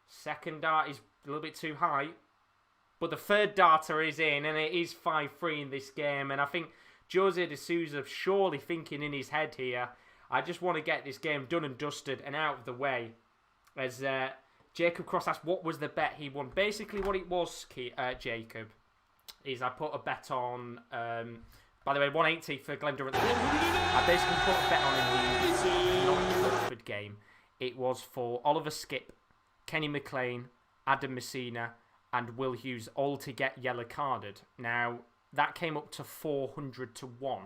Second dart is a little bit too high. But the third darter is in, and it is 5-3 in this game. And I think Jose de Souza surely thinking in his head here, I just want to get this game done and dusted and out of the way. As Jacob Cross asked what was the bet he won. Basically what it was, Jacob, is I put a bet on, by the way, 180 for Glen Durrant. I basically put a bet on in the non-Woodward game. It was for Oliver Skipp, Kenny McLean, Adam Messina, and Will Hughes all to get yellow carded. Now, that came up to 400 to 1.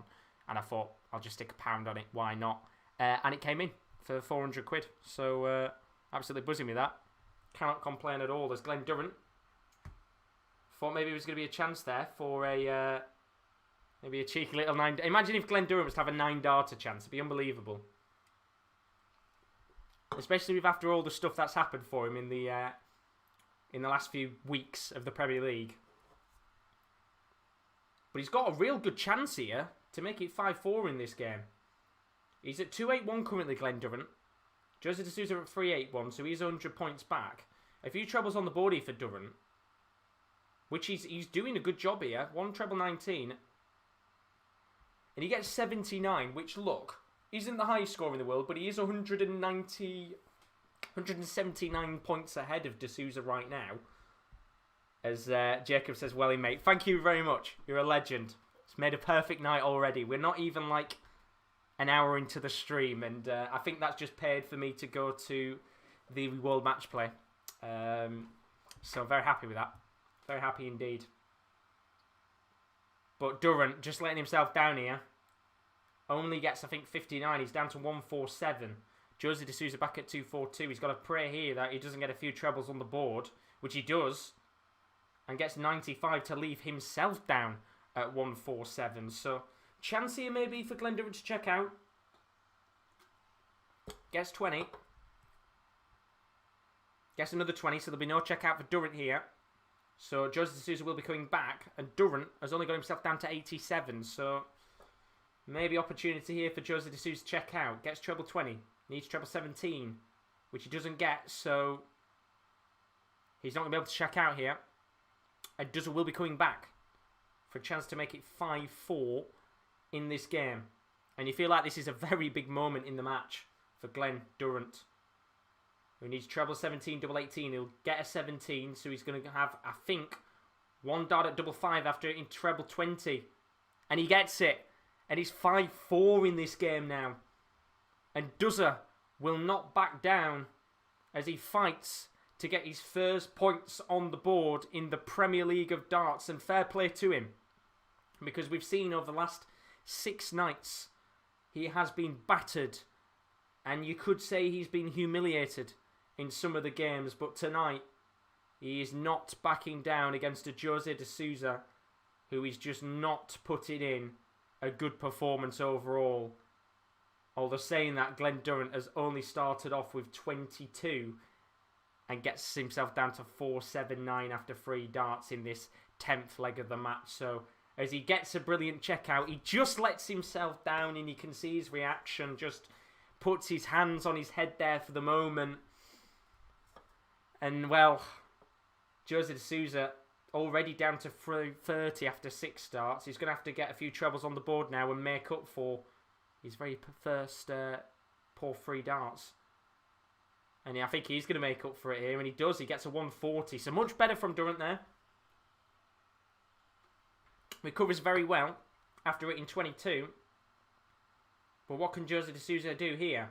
And I thought, I'll just stick £1 on it. Why not? And it came in for 400 quid. So, absolutely buzzing with that. Cannot complain at all. There's Glen Durrant. Thought maybe there was going to be a chance there for a maybe a cheeky little 9. Imagine if Glen Durrant was to have a 9-darter chance. It'd be unbelievable. Especially with after all the stuff that's happened for him in the last few weeks of the Premier League. But he's got a real good chance here to make it 5-4 in this game. He's at 281 currently, Glen Durrant. Jose de Souza at 381, so he's 100 points back. A few trebles on the board here for Durant, which he's doing a good job here. 1 treble 19. And he gets 79, which, look, isn't the highest score in the world, but he is 179 points ahead of Souza right now. As Jacob says, well, mate, thank you very much. You're a legend. It's made a perfect night already. We're not even like an hour into the stream, and I think that's just paid for me to go to the World Match Play. So I'm very happy with that. Very happy indeed. But Durant, just letting himself down here, only gets, I think, 59. He's down to 147. Jose de Souza back at 242. He's got to pray here that he doesn't get a few trebles on the board, which he does, and gets 95 to leave himself down at 147. So, chance here maybe for Glen Durrant to check out. Gets 20. Gets another 20, so there'll be no check out for Durant here. So, Jose de Souza will be coming back, and Durant has only got himself down to 87, so maybe opportunity here for Jose de Souza to check out. Gets treble 20, needs treble 17, which he doesn't get, so he's not going to be able to check out here. And Duzza will be coming back for a chance to make it 5-4 in this game. And you feel like this is a very big moment in the match for Glen Durrant, who needs treble 17, double 18. He'll get a 17, so he's going to have, I think, one dart at double 5 after in treble 20. And he gets it. And he's 5-4 in this game now. And Duzza will not back down as he fights to get his first points on the board in the Premier League of darts. And fair play to him, because we've seen over the last 6 nights he has been battered, and you could say he's been humiliated in some of the games, but tonight he is not backing down against a Jose de Souza who is just not putting in a good performance overall. Although saying that, Glen Durrant has only started off with 22 and gets himself down to 479 after 3 darts in this 10th leg of the match. So as he gets a brilliant check out, he just lets himself down, and you can see his reaction, just puts his hands on his head there for the moment. And well, Jose de Souza already down to 30 after 6 starts. He's going to have to get a few trebles on the board now and make up for his very first poor 3 darts. And yeah, I think he's going to make up for it here, and he does. He gets a 140, so much better from Durant there. Recovers very well after hitting 22. But what can Jose de Souza do here?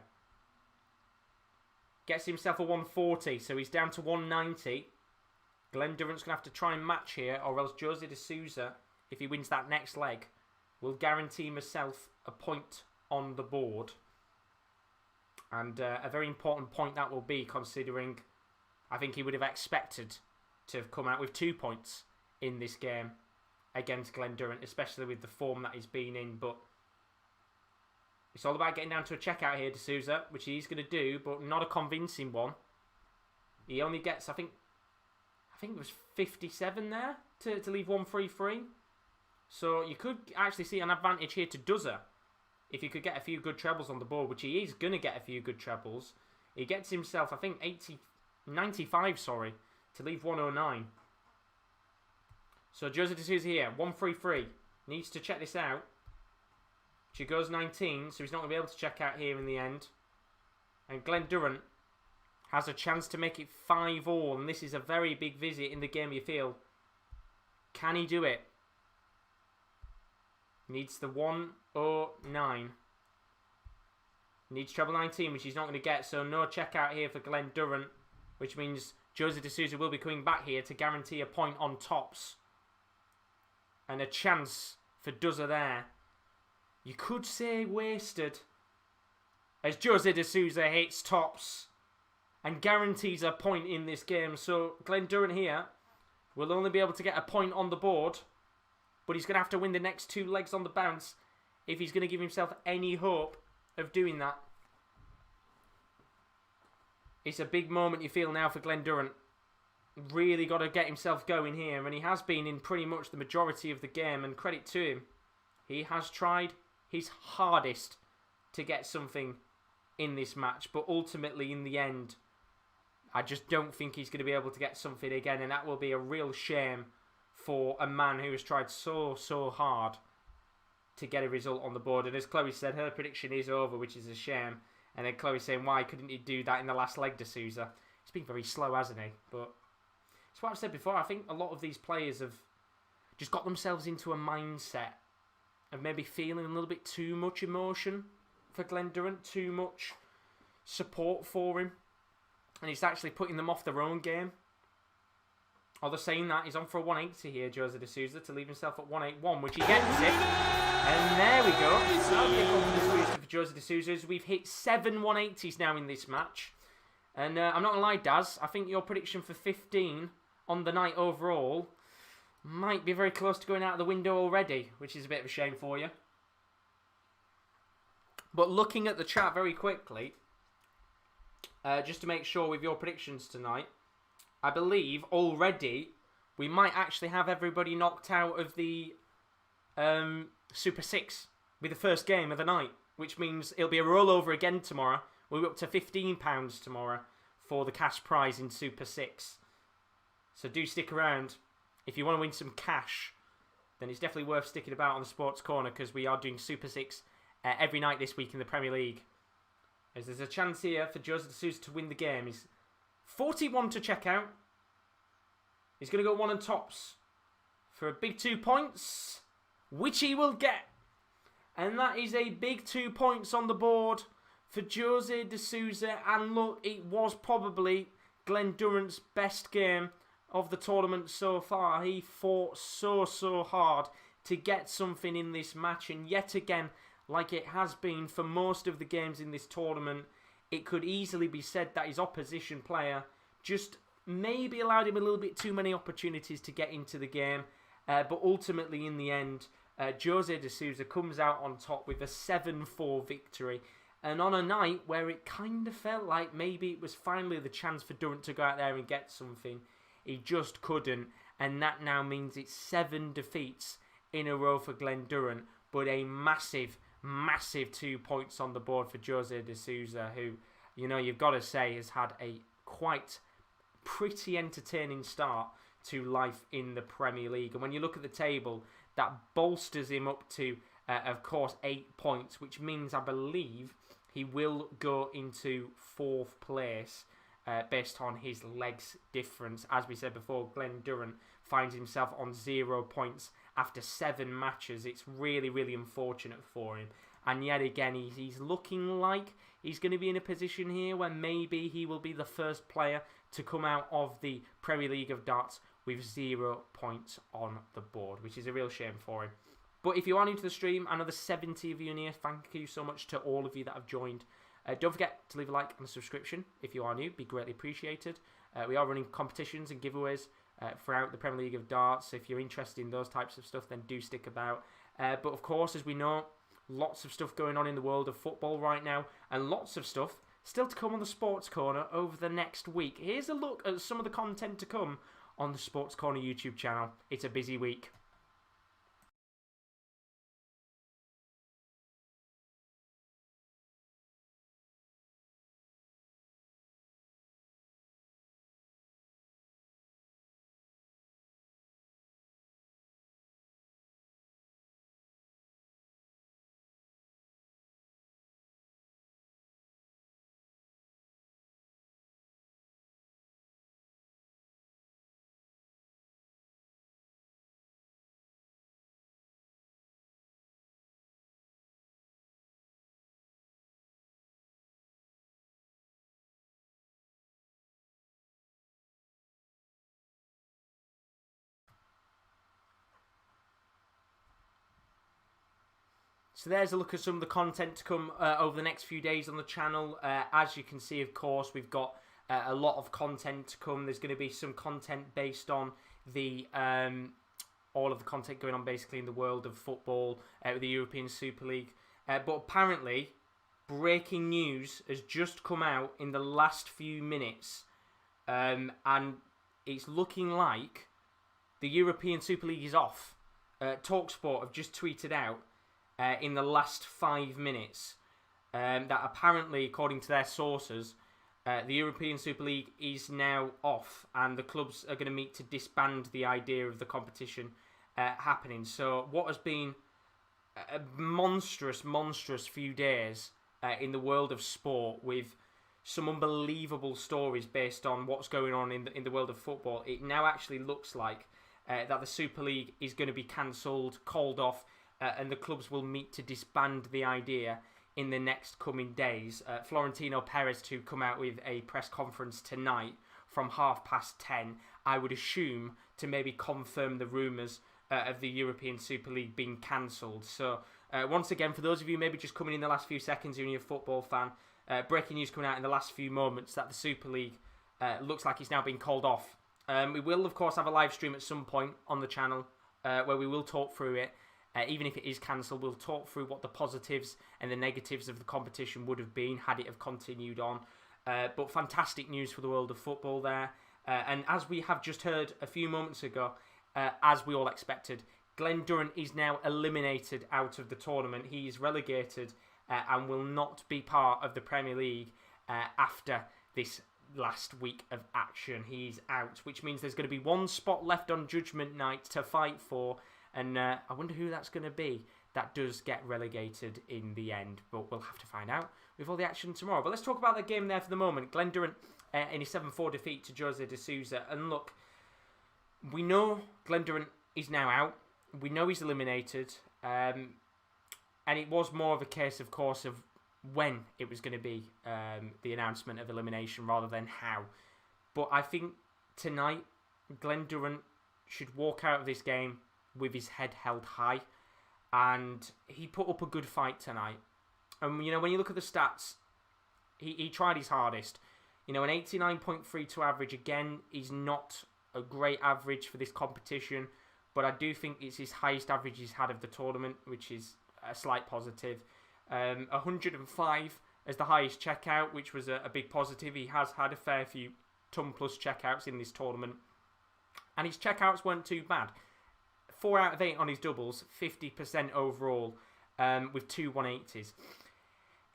Gets himself a 140, so he's down to 190. Glen Durrant's going to have to try and match here, or else Jose de Souza, if he wins that next leg, will guarantee himself a point on the board. And a very important point that will be, considering I think he would have expected to have come out with 2 points in this game against Glen Durrant, especially with the form that he's been in. But it's all about getting down to a checkout here, de Souza, which he's going to do, but not a convincing one. He only gets, I think it was 57 there to leave 133. So you could actually see an advantage here to Duzza if he could get a few good trebles on the board, which he is going to get a few good trebles. He gets himself, I think, 95, sorry, to leave 109. So Jose de Souza here, 133. Needs to check this out. She goes 19, so he's not going to be able to check out here in the end. And Glen Durrant has a chance to make it 5-all, and this is a very big visit in the game, you feel. Can he do it? Needs the 109. Needs treble 19, which he's not going to get, so no check out here for Glen Durrant, which means Jose de Souza will be coming back here to guarantee a point on tops. And a chance for Duzza there. You could say wasted, as Jose de Souza hits tops and guarantees a point in this game. So Glen Durrant here will only be able to get a point on the board, but he's going to have to win the next 2 legs on the bounce if he's going to give himself any hope of doing that. It's a big moment, you feel, now for Glen Durrant. Really got to get himself going here, and he has been in pretty much the majority of the game, and credit to him. He has tried his hardest to get something in this match, but ultimately in the end, I just don't think he's going to be able to get something again, and that will be a real shame for a man who has tried so hard to get a result on the board. And as Chloe said, her prediction is over, which is a shame. And then Chloe saying, why couldn't he do that in the last leg to Souza? He's been very slow, hasn't he? But it's what I've said before. I think a lot of these players have just got themselves into a mindset of maybe feeling a little bit too much emotion for Glen Durrant, too much support for him. And he's actually putting them off their own game. Although saying that, he's on for a 180 here, Jose de Souza, to leave himself at 181, which he gets it. And there we go. So big confidence booster for Jose de Souza, as we've hit 7 180s now in this match. And I'm not going to lie, Daz, I think your prediction for 15 on the night overall might be very close to going out of the window already, which is a bit of a shame for you. But looking at the chat very quickly, just to make sure with your predictions tonight, I believe already we might actually have everybody knocked out of the Super 6 with the first game of the night, which means it'll be a rollover again tomorrow. We'll be up to £15 tomorrow for the cash prize in Super 6. So do stick around. If you want to win some cash, then it's definitely worth sticking about on the Sports Corner, because we are doing Super 6 every night this week in the Premier League. As there's a chance here for Jose de Souza to win the game. He's 41 to check out. He's going to go 1 and tops for a big 2 points, which he will get. And that is a big 2 points on the board for Jose de Souza. And look, it was probably Glen Durrant's best game of the tournament so far. He fought so hard to get something in this match. And yet again, like it has been for most of the games in this tournament, it could easily be said that his opposition player just maybe allowed him a little bit too many opportunities to get into the game. But ultimately, in the end, Jose de Souza comes out on top with a 7-4 victory. And on a night where it kind of felt like maybe it was finally the chance for Durant to go out there and get something, he just couldn't. And that now means it's 7 defeats in a row for Glen Durrant, but a massive 2 points on the board for Jose de Souza, who, you know, you've got to say has had a quite pretty entertaining start to life in the Premier League. And when you look at the table, that bolsters him up to, of course, 8 points, which means I believe he will go into 4th place based on his legs difference. As we said before, Glen Durrant finds himself on 0 points after 7 matches. It's really unfortunate for him. And yet again, he's looking like he's going to be in a position here where maybe he will be the first player to come out of the Premier League of Darts with 0 points on the board, which is a real shame for him. But if you are new to the stream, another 70 of you in here, thank you so much to all of you that have joined. Don't forget to leave a like and a subscription if you are new, be greatly appreciated. We are running competitions and giveaways throughout the Premier League of Darts. So if you're interested in those types of stuff, then do stick about. But of course, as we know, lots of stuff going on in the world of football right now, and lots of stuff still to come on the Sports Corner over the next week. Here's a look at some of the content to come on the Sports Corner YouTube channel. It's a busy week. So there's a look at some of the content to come over the next few days on the channel. As you can see, of course, we've got a lot of content to come. There's going to be some content based on the all of the content going on basically in the world of football with the European Super League. But apparently, breaking news has just come out in the last few minutes. And it's looking like the European Super League is off. TalkSport have just tweeted out in the last 5 minutes that apparently, according to their sources, the European Super League is now off and the clubs are going to meet to disband the idea of the competition happening. So what has been a monstrous few days in the world of sport with some unbelievable stories based on what's going on in the world of football. It now actually looks like that the Super League is going to be cancelled, called off, and the clubs will meet to disband the idea in the next coming days. Florentino Perez to come out with a press conference tonight from 10:30, I would assume, to maybe confirm the rumours of the European Super League being cancelled. So once again, for those of you maybe just coming in the last few seconds, you're a football fan, breaking news coming out in the last few moments that the Super League looks like it's now being called off. We will, of course, have a live stream at some point on the channel where we will talk through it. Even if it is cancelled, we'll talk through what the positives and the negatives of the competition would have been had it have continued on. But fantastic news for the world of football there. And as we have just heard a few moments ago, as we all expected, Glen Durrant is now eliminated out of the tournament. He is relegated and will not be part of the Premier League after this last week of action. He's out, which means there's going to be one spot left on Judgment Night to fight for. And I wonder who that's going to be that does get relegated in the end. But we'll have to find out with all the action tomorrow. But let's talk about the game there for the moment. Glen Durrant in his 7-4 defeat to Jose de Souza. And look, we know Glen Durrant is now out. We know he's eliminated. And it was more of a case, of course, of when it was going to be the announcement of elimination rather than how. But I think tonight, Glen Durrant should walk out of this game with his head held high, and he put up a good fight tonight. And you know, when you look at the stats, he tried his hardest. You know, an 89.32 average again is not a great average for this competition, but I do think it's his highest average he's had of the tournament, which is a slight positive. 105 as the highest checkout, which was a big positive. He has had a fair few ton plus checkouts in this tournament, and his checkouts weren't too bad. 4 out of 8 on his doubles, 50% overall, with 2 180s.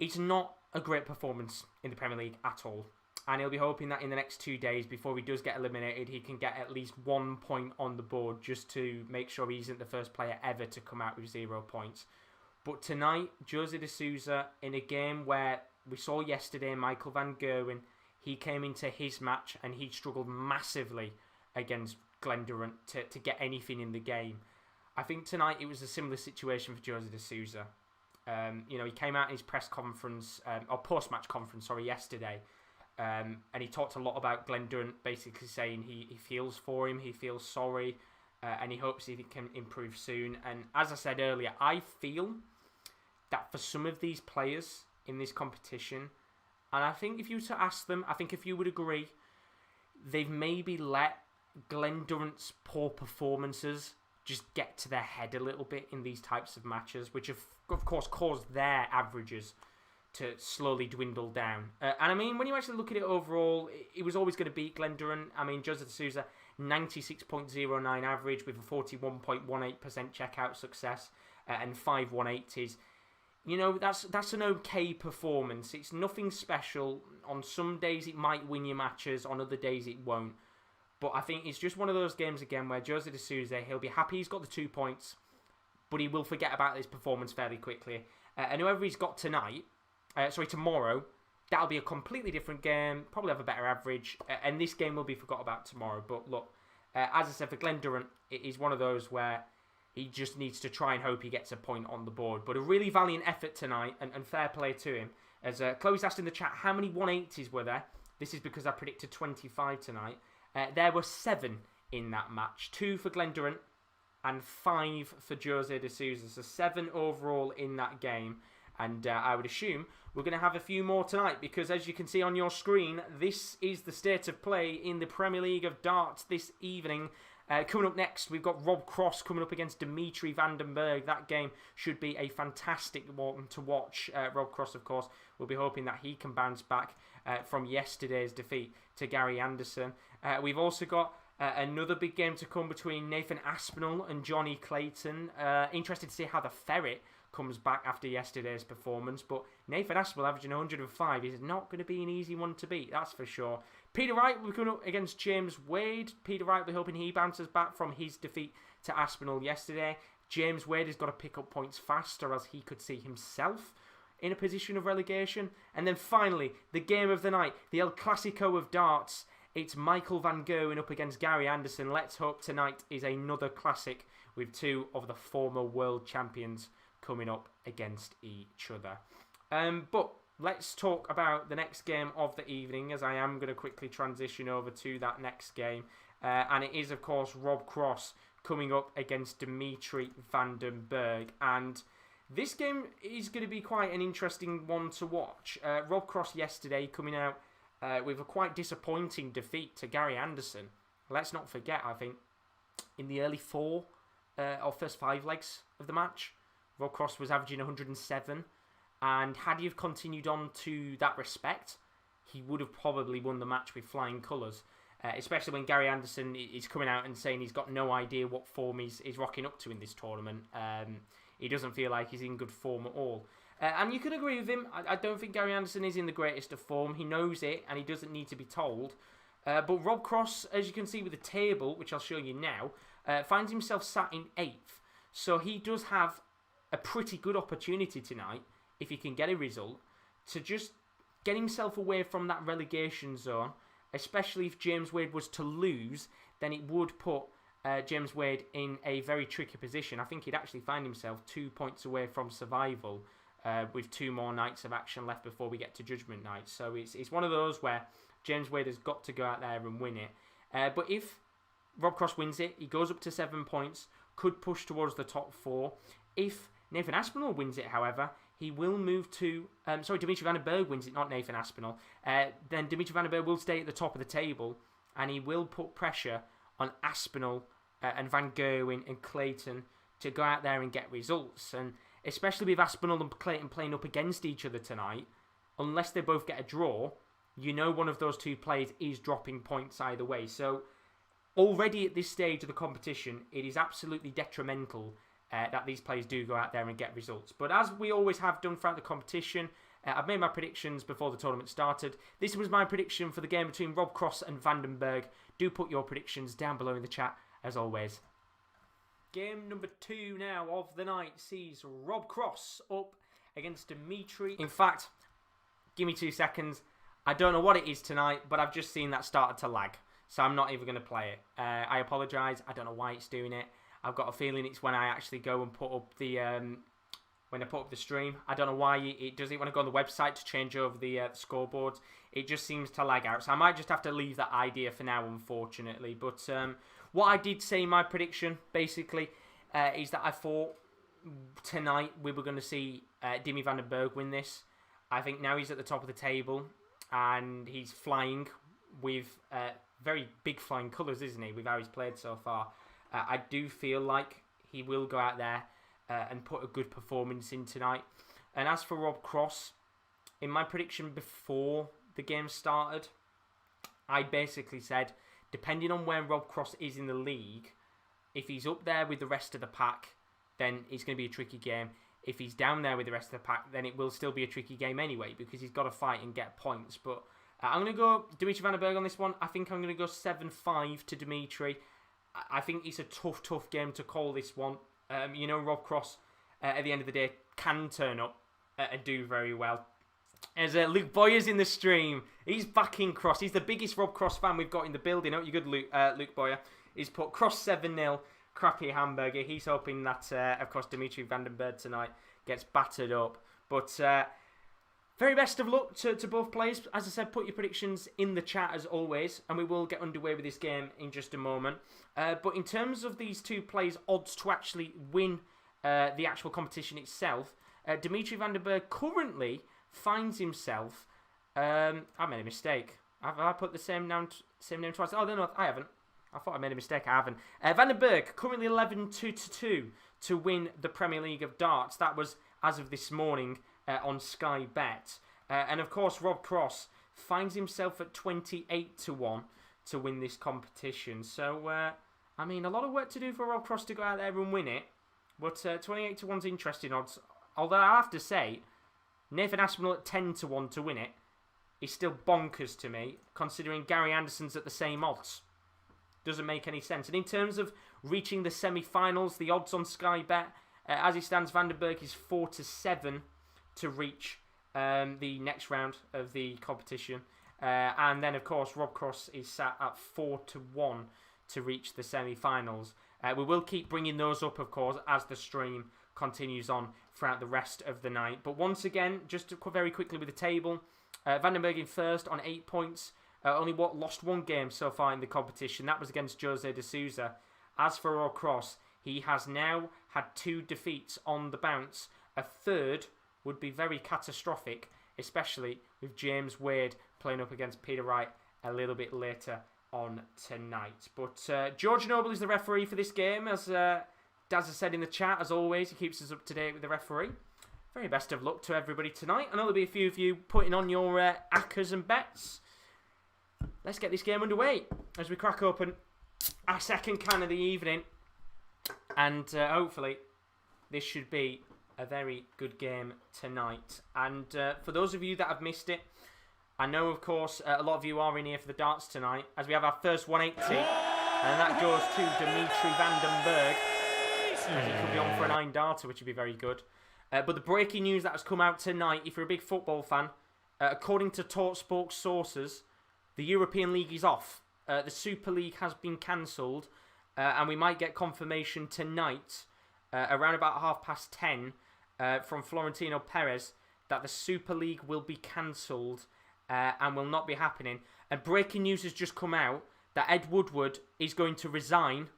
It's not a great performance in the Premier League at all. And he'll be hoping that in the next 2 days, before he does get eliminated, he can get at least 1 point on the board just to make sure he isn't the first player ever to come out with 0 points. But tonight, Jose de Souza, in a game where we saw yesterday Michael van Gerwen, he came into his match and he struggled massively against Glen Durrant to get anything in the game. I think tonight it was a similar situation for Jose de Souza. You know, he came out in his press conference, or post-match conference, yesterday, and he talked a lot about Glen Durrant, basically saying he feels for him, he feels sorry, and he hopes he can improve soon. And as I said earlier, I feel that for some of these players in this competition, and I think if you were to ask them, I think if you would agree, they've maybe let Glen Durrant's poor performances just get to their head a little bit in these types of matches, which have, of course, caused their averages to slowly dwindle down. And I mean, when you actually look at it overall, it was always going to beat Glen Durrant. I mean, Jose de Souza, 96.09 average with a 41.18% checkout success and 5 180s. You know, that's an okay performance. It's nothing special. On some days it might win you matches, on other days it won't. But I think it's just one of those games again where Jose de Souza, he'll be happy he's got the 2 points, but he will forget about his performance fairly quickly. And whoever he's got tomorrow, that'll be a completely different game, probably have a better average, and this game will be forgot about tomorrow. But look, as I said, for Glen Durrant, it is one of those where he just needs to try and hope he gets a point on the board. But a really valiant effort tonight, and fair play to him. As Chloe's asked in the chat, how many 180s were there? This is because I predicted 25 tonight. There were 7 in that match. 2 for Glen Durrant and 5 for Jose de Souza. So 7 overall in that game. And I would assume we're going to have a few more tonight, because as you can see on your screen, this is the state of play in the Premier League of darts this evening. Coming up next, we've got Rob Cross coming up against Dimitri Vandenberg. That game should be a fantastic one to watch. Rob Cross, of course, will be hoping that he can bounce back from yesterday's defeat to Gary Anderson. We've also got another big game to come between Nathan Aspinall and Jonny Clayton. Interested to see how the Ferret comes back after yesterday's performance, but Nathan Aspinall averaging 105 is not going to be an easy one to beat, that's for sure. Peter Wright will be coming up against James Wade. Peter Wright will be hoping he bounces back from his defeat to Aspinall yesterday. James Wade has got to pick up points fast, or else he could see himself in a position of relegation. And then finally, the game of the night, the El Clasico of darts. It's Michael van Gerwen up against Gary Anderson. Let's hope tonight is another classic with two of the former world champions coming up against each other. But let's talk about the next game of the evening, as I am going to quickly transition over to that next game. And it is, of course, Rob Cross coming up against Dimitri van den Bergh. And this game is going to be quite an interesting one to watch. Rob Cross yesterday coming out with a quite disappointing defeat to Gary Anderson. Let's not forget, I think, in the early four or first five legs of the match, Rob Cross was averaging 107. And had he have continued on to that respect, he would have probably won the match with flying colours. Especially when Gary Anderson is coming out and saying he's got no idea what form he's rocking up to in this tournament. He doesn't feel like he's in good form at all. And you could agree with him. I don't think Gary Anderson is in the greatest of form. He knows it, and he doesn't need to be told. But Rob Cross, as you can see with the table, which I'll show you now, finds himself sat in 8th. So he does have a pretty good opportunity tonight, if he can get a result, to just get himself away from that relegation zone. Especially if James Wade was to lose, then it would put James Wade in a very tricky position. I think he'd actually find himself 2 points away from survival with 2 more nights of action left before we get to Judgment Night. So it's one of those where James Wade has got to go out there and win it. But if Rob Cross wins it, he goes up to 7 points, could push towards the top 4. If Nathan Aspinall wins it, however, he will move to... Dimitri van den Bergh wins it, not Nathan Aspinall. Then Dimitri van den Bergh will stay at the top of the table, and he will put pressure on Aspinall and Van Gerwen and Clayton to go out there and get results. And especially with Aspinall and Clayton playing up against each other tonight, unless they both get a draw, you know one of those two players is dropping points either way. So already at this stage of the competition, it is absolutely detrimental that these players do go out there and get results. But as we always have done throughout the competition, I've made my predictions before the tournament started. This was my prediction for the game between Rob Cross and Van den Bergh. Do put your predictions down below in the chat, as always. Game number 2 now of the night sees Rob Cross up against Dimitri. In fact, give me 2 seconds. I don't know what it is tonight, but I've just seen that started to lag. So I'm not even going to play it. I apologise. I don't know why it's doing it. I've got a feeling it's when I actually go and put up the stream. I don't know why it does it when I go on the website to change over the scoreboards. It just seems to lag out. So I might just have to leave that idea for now, unfortunately. But what I did say in my prediction, basically, is that I thought tonight we were going to see Dimi van den Bergh win this. I think now he's at the top of the table and he's flying with very big flying colours, isn't he, with how he's played so far. I do feel like he will go out there and put a good performance in tonight. And as for Rob Cross, in my prediction before the game started, I basically said, depending on where Rob Cross is in the league, if he's up there with the rest of the pack, then it's going to be a tricky game. If he's down there with the rest of the pack, then it will still be a tricky game anyway, because he's got to fight and get points. But I'm going to go Dimitri van den Bergh on this one. I think I'm going to go 7-5 to Dimitri. I think it's a tough game to call this one. Rob Cross, at the end of the day, can turn up and do very well. As Luke Boyer's in the stream, he's backing Cross. He's the biggest Rob Cross fan we've got in the building. Oh, you good, Luke Boyer. He's put Cross 7-0, crappy hamburger. He's hoping that, of course, Dimitri van den Bergh tonight gets battered up. But very best of luck to both players. As I said, put your predictions in the chat as always, and we will get underway with this game in just a moment. But in terms of these two players' odds to actually win the actual competition itself, Dimitri van den Bergh currently finds himself... I made a mistake. Have I put the same name twice? Oh, no, I haven't. I thought I made a mistake. I haven't. Van den Bergh currently 11-2 to win the Premier League of Darts. That was as of this morning on Sky Bet. And of course, Rob Cross finds himself at 28-1 to win this competition. So, a lot of work to do for Rob Cross to go out there and win it. But 28-1's interesting odds. Although I have to say, Nathan Aspinall at 10-1 to win it is still bonkers to me, considering Gary Anderson's at the same odds. Doesn't make any sense. And in terms of reaching the semi-finals. The odds on Sky Bet, as it stands, Vandenberg is 4-7 to reach the next round of the competition. And then, of course, Rob Cross is sat at 4-1 to reach the semi-finals. We will keep bringing those up, of course, as the stream continues on throughout the rest of the night. But once again, just very quickly with the table, Vandenberg in first on 8 points. Only lost one game so far in the competition. That was against Jose de Souza. As for Rob Cross, he has now had 2 defeats on the bounce. A third would be very catastrophic, especially with James Wade playing up against Peter Wright a little bit later on tonight. But George Noble is the referee for this game, as Daz has said in the chat. As always, he keeps us up to date with the referee. Very best of luck to everybody tonight. I know there'll be a few of you putting on your ACCAs and bets. Let's get this game underway as we crack open our second can of the evening. And hopefully this should be a very good game tonight. And for those of you that have missed it, I know, of course, a lot of you are in here for the darts tonight, as we have our first 180, and that goes to Dimitri Vandenberg, as he could be on for a 9-darter, which would be very good. But the breaking news that has come out tonight, if you're a big football fan, according to TalkSport sources, the European League is off. The Super League has been cancelled, and we might get confirmation tonight, around about 10:30, from Florentino Perez, that the Super League will be cancelled and will not be happening. And breaking news has just come out that Ed Woodward is going to resign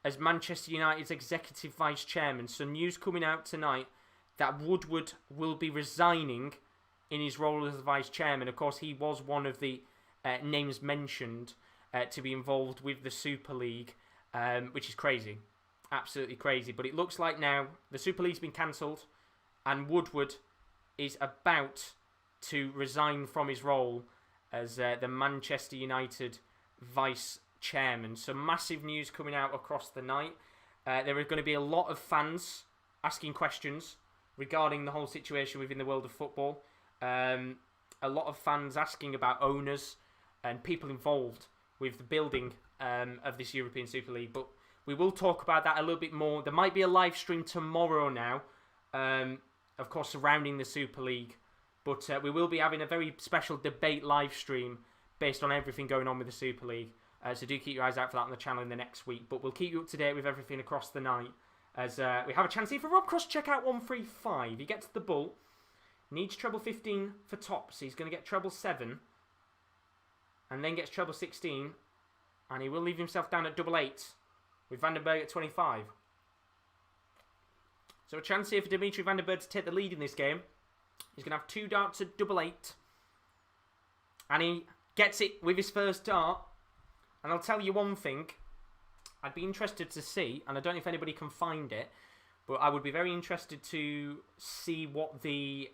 as Manchester United's executive vice chairman. So news coming out tonight that Woodward will be resigning in his role as the vice chairman. Of course, he was one of the names mentioned to be involved with the Super League, which is crazy. Absolutely crazy. But it looks like now the Super League's been cancelled and Woodward is about to resign from his role as the Manchester United vice chairman. So massive news coming out across the night. There are going to be a lot of fans asking questions regarding the whole situation within the world of football. A lot of fans asking about owners and people involved with the building of this European Super League. But we will talk about that a little bit more. There might be a live stream tomorrow now, of course, surrounding the Super League. But we will be having a very special debate live stream based on everything going on with the Super League. So do keep your eyes out for that on the channel in the next week. But we'll keep you up to date with everything across the night, as we have a chance here for Rob Cross. Check out 135. He gets the bull. Needs treble 15 for tops. So he's going to get treble 7. And then gets treble 16. And he will leave himself down at double 8. With Vandenberg at 25. So a chance here for Dimitri Vandenberg to take the lead in this game. He's going to have 2 darts at double 8. And he gets it with his first dart. And I'll tell you one thing. I'd be interested to see, and I don't know if anybody can find it, but I would be very interested to see what the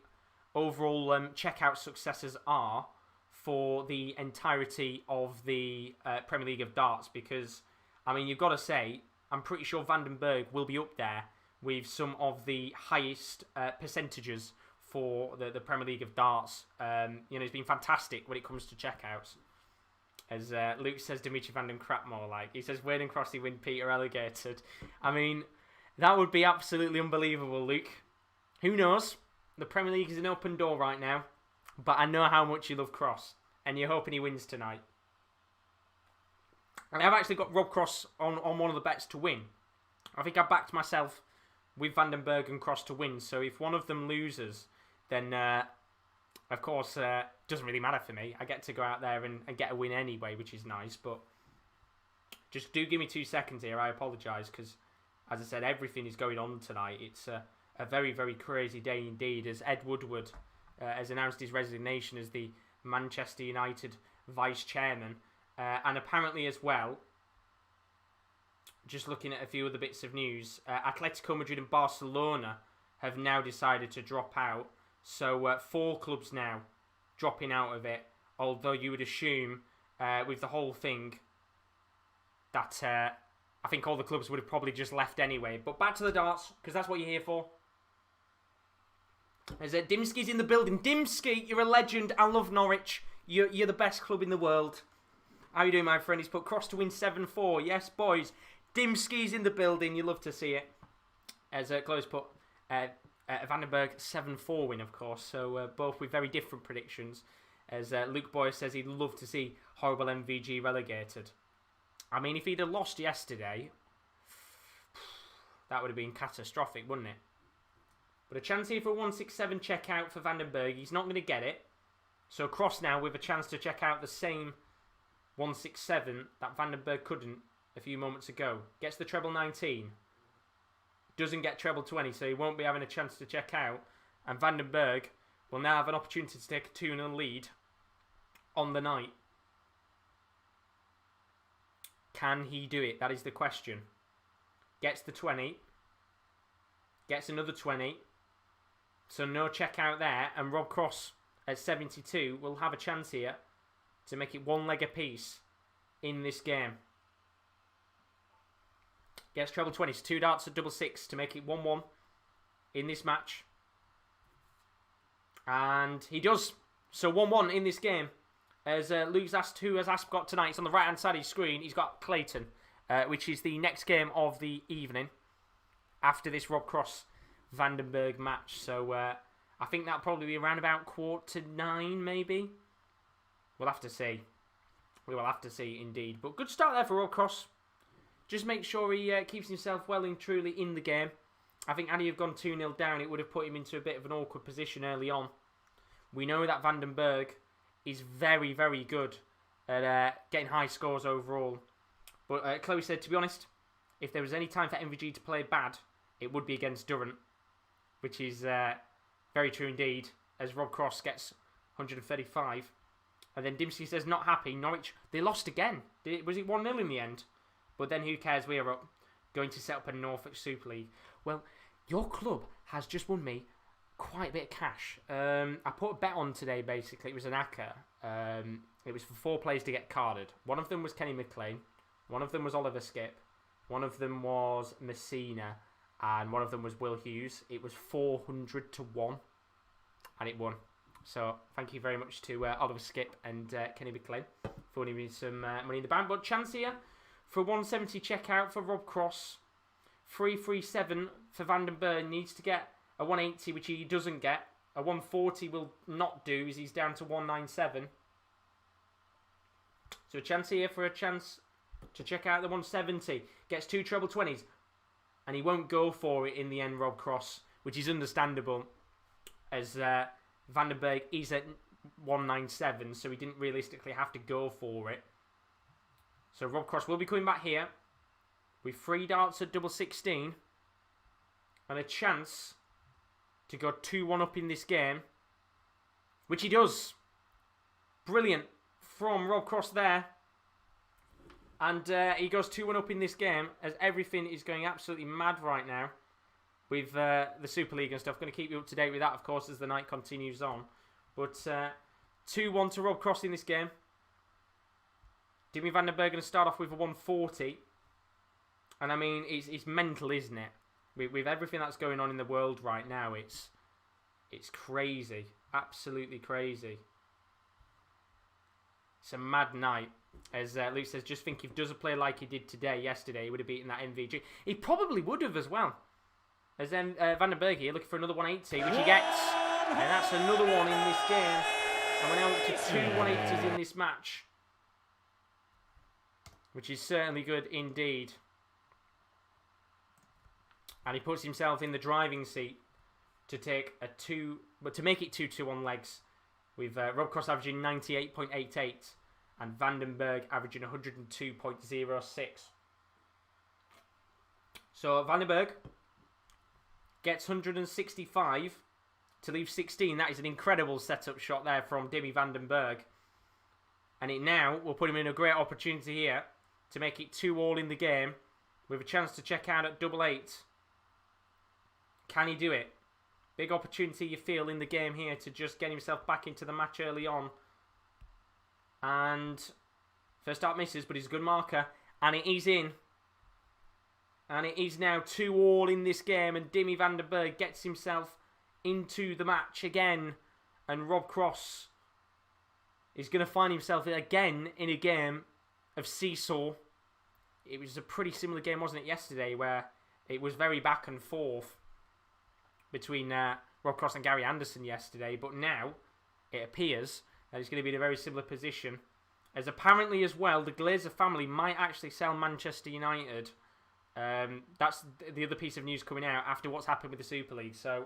overall checkout successes are for the entirety of the Premier League of darts. Because, I mean, you've got to say, I'm pretty sure Vandenberg will be up there with some of the highest percentages for the Premier League of darts. He's been fantastic when it comes to checkouts. As Luke says, Dimitri Vanden Crapmore, like. He says, Wade and Crossy win Peter relegated. I mean, that would be absolutely unbelievable, Luke. Who knows? The Premier League is an open door right now. But I know how much you love Cross. And you're hoping he wins tonight. And I've actually got Rob Cross on one of the bets to win. I think I backed myself with Vandenberg and Cross to win. So if one of them loses, then, of course, doesn't really matter for me. I get to go out there and get a win anyway, which is nice. But just do give me 2 seconds here. I apologise because, as I said, everything is going on tonight. It's a very, very crazy day indeed, as Ed Woodward has announced his resignation as the Manchester United vice chairman. And apparently as well, just looking at a few other bits of news, Atletico Madrid and Barcelona have now decided to drop out. So 4 clubs now dropping out of it. Although you would assume with the whole thing that I think all the clubs would have probably just left anyway. But back to the darts, because that's what you're here for. As Dimski's in the building. Dimski, you're a legend. I love Norwich. You're the best club in the world. How you doing, my friend? He's put Cross to win 7-4. Yes, boys. Dimski's in the building. You love to see it. As Chloe's put Vandenberg 7-4 win, of course. So both with very different predictions. As Luke Boyer says he'd love to see horrible MVG relegated. I mean, if he'd have lost yesterday, that would have been catastrophic, wouldn't it? But a chance here for a 167 checkout for Vandenberg. He's not going to get it. So across now with a chance to check out the same 167 that Vandenberg couldn't a few moments ago. Gets the treble 19. Doesn't get treble 20, so he won't be having a chance to check out. And Vandenberg will now have an opportunity to take a 2-0 lead on the night. Can he do it? That is the question. Gets the 20. Gets another 20. So no check out there. And Rob Cross at 72 will have a chance here to make it one leg apiece in this game. Gets treble 20. So 2 darts at double 6 to make it 1-1 in this match. And he does. So 1-1 in this game. As Luke's asked who has Asp got tonight. It's on the right hand side of his screen. He's got Clayton, which is the next game of the evening after this Rob Cross Vandenberg match. So I think that'll probably be around about 8:45 maybe. We'll have to see. We will have to see indeed. But good start there for Rob Cross. Just make sure he keeps himself well and truly in the game. I think had he have gone 2-0 down, it would have put him into a bit of an awkward position early on. We know that Vandenberg is very, very good at getting high scores overall. But Chloe said, to be honest, if there was any time for MVG to play bad, it would be against Durant, which is very true indeed, as Rob Cross gets 135. And then Dimsky says, not happy. Norwich, they lost again. Was it 1-0 in the end? But then who cares? We are up, going to set up a Norfolk Super League. Well, your club has just won me quite a bit of cash. I put a bet on today, basically. It was an ACCA. It was for 4 players to get carded. One of them was Kenny McLean. One of them was Oliver Skip. One of them was Messina. And one of them was Will Hughes. It was 400-1. And it won. So, thank you very much to Oliver Skip and Kenny McLean for winning me some money in the bank. But chance here for a 170 checkout for Rob Cross. 337 for Vandenberg. Needs to get a 180, which he doesn't get. A 140 will not do, as he's down to 197. So a chance here for a chance to check out the 170. Gets 2 treble 20s. And he won't go for it in the end, Rob Cross, which is understandable, as Vandenberg is at 197, so he didn't realistically have to go for it. So Rob Cross will be coming back here with 3 darts at double 16 and a chance to go 2-1 up in this game, which he does. Brilliant from Rob Cross there. And he goes 2-1 up in this game, as everything is going absolutely mad right now with the Super League and stuff. Going to keep you up to date with that, of course, as the night continues on. But 2-1 to Rob Cross in this game. Jimmy Vandenberg going to start off with a 140. And I mean, it's mental, isn't it? With everything that's going on in the world right now, it's crazy. Absolutely crazy. It's a mad night. As Luke says, just think if he does a play like he did yesterday, he would have beaten that MVG. He probably would have as well. As then Vandenberg here looking for another 180, which he gets. And that's another one in this game. And we're now up to 2 180s in this match, which is certainly good indeed. And he puts himself in the driving seat to take to make it 2-2 on legs, with Rob Cross averaging 98.88 and Vandenberg averaging 102.06. So Vandenberg gets 165 to leave 16. That is an incredible setup shot there from Dimmy Vandenberg. And it now will put him in a great opportunity here to make it 2-2 in the game, with a chance to check out at double 8. Can he do it? Big opportunity, you feel, in the game here to just get himself back into the match early on. And first start misses, but he's a good marker. And it is in. And it is now 2-2 in this game. And Dimmy Vandenberg gets himself into the match again. And Rob Cross is going to find himself again in a game of seesaw. it was a pretty similar game, wasn't it, yesterday, where it was very back and forth between Rob Cross and Gary Anderson yesterday, but now it appears that it's going to be in a very similar position, as apparently as well the Glazer family might actually sell Manchester United. That's the other piece of news coming out after what's happened with the Super League, so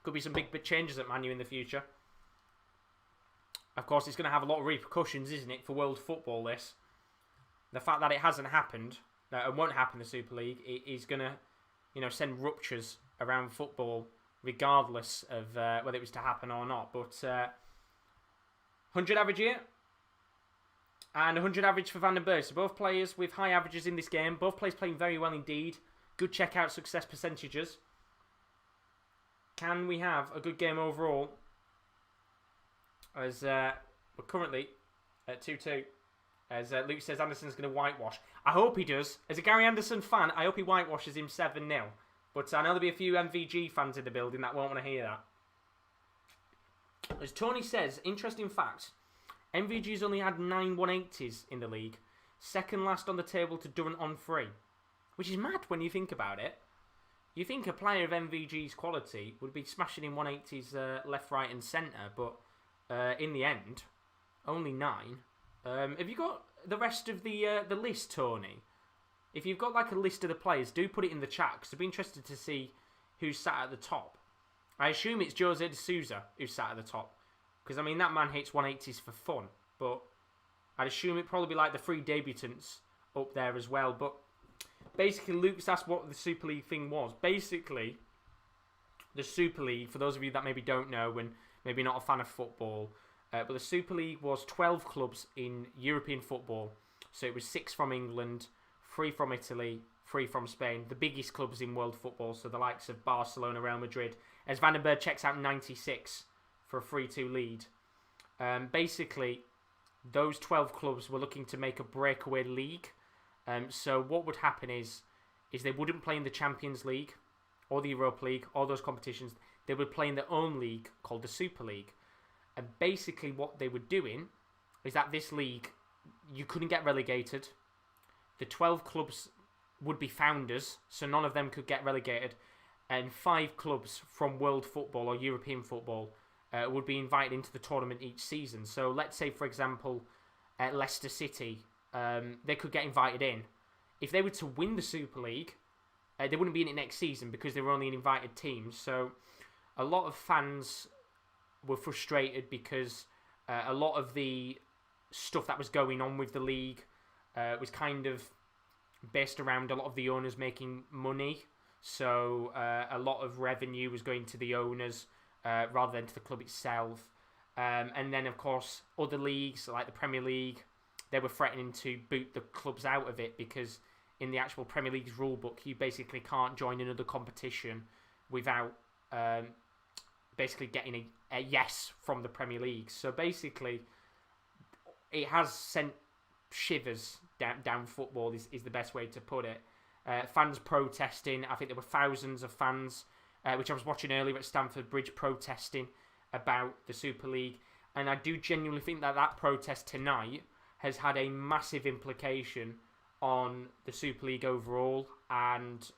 could be some big changes at Man U in the future. Of course, it's going to have a lot of repercussions, isn't it, for world football, this. The fact that it hasn't happened, and won't happen in the Super League, it is going to, send ruptures around football, regardless of whether it was to happen or not. But 100 average here, and 100 average for Van den Berg. So both players with high averages in this game. Both players playing very well indeed. Good checkout success percentages. Can we have a good game overall? As we're currently at 2-2. As Luke says, Anderson's going to whitewash. I hope he does. As a Gary Anderson fan, I hope he whitewashes him 7-0. But I know there'll be a few MVG fans in the building that won't want to hear that. As Tony says, interesting fact, MVG's only had 9 180s in the league. Second last on the table to Durant on 3. Which is mad when you think about it. You think a player of MVG's quality would be smashing in 180s left, right and centre, but in the end, only 9. Have you got the rest of the list, Tony? If you've got like a list of the players, do put it in the chat, because I'd be interested to see who's sat at the top. I assume it's Jose de Souza who's sat at the top, because I mean that man hits 180s for fun, but I'd assume it'd probably be like the 3 debutants up there as well. But basically, Luke's asked what the Super League thing was. Basically, the Super League, for those of you that maybe don't know and maybe not a fan of football, but the Super League was 12 clubs in European football. So it was 6 from England, 3 from Italy, 3 from Spain. The biggest clubs in world football, so the likes of Barcelona, Real Madrid. As Van den Berg checks out 96 for a 3-2 lead. Basically, those 12 clubs were looking to make a breakaway league. So what would happen is they wouldn't play in the Champions League or the Europa League or those competitions. They would play in their own league called the Super League. And basically what they were doing is that this league, you couldn't get relegated. The 12 clubs would be founders, so none of them could get relegated. And 5 clubs from world football or European football would be invited into the tournament each season. So let's say, for example, Leicester City, they could get invited in. If they were to win the Super League, they wouldn't be in it next season because they were only an invited team. So a lot of fans were frustrated because a lot of the stuff that was going on with the league was kind of based around a lot of the owners making money. So a lot of revenue was going to the owners rather than to the club itself. And then, of course, other leagues like the Premier League, they were threatening to boot the clubs out of it because in the actual Premier League's rulebook, you basically can't join another competition without basically getting a yes from the Premier League. So basically, it has sent shivers down football is the best way to put it. Fans protesting. I think there were thousands of fans, which I was watching earlier at Stamford Bridge, protesting about the Super League. And I do genuinely think that protest tonight has had a massive implication on the Super League overall and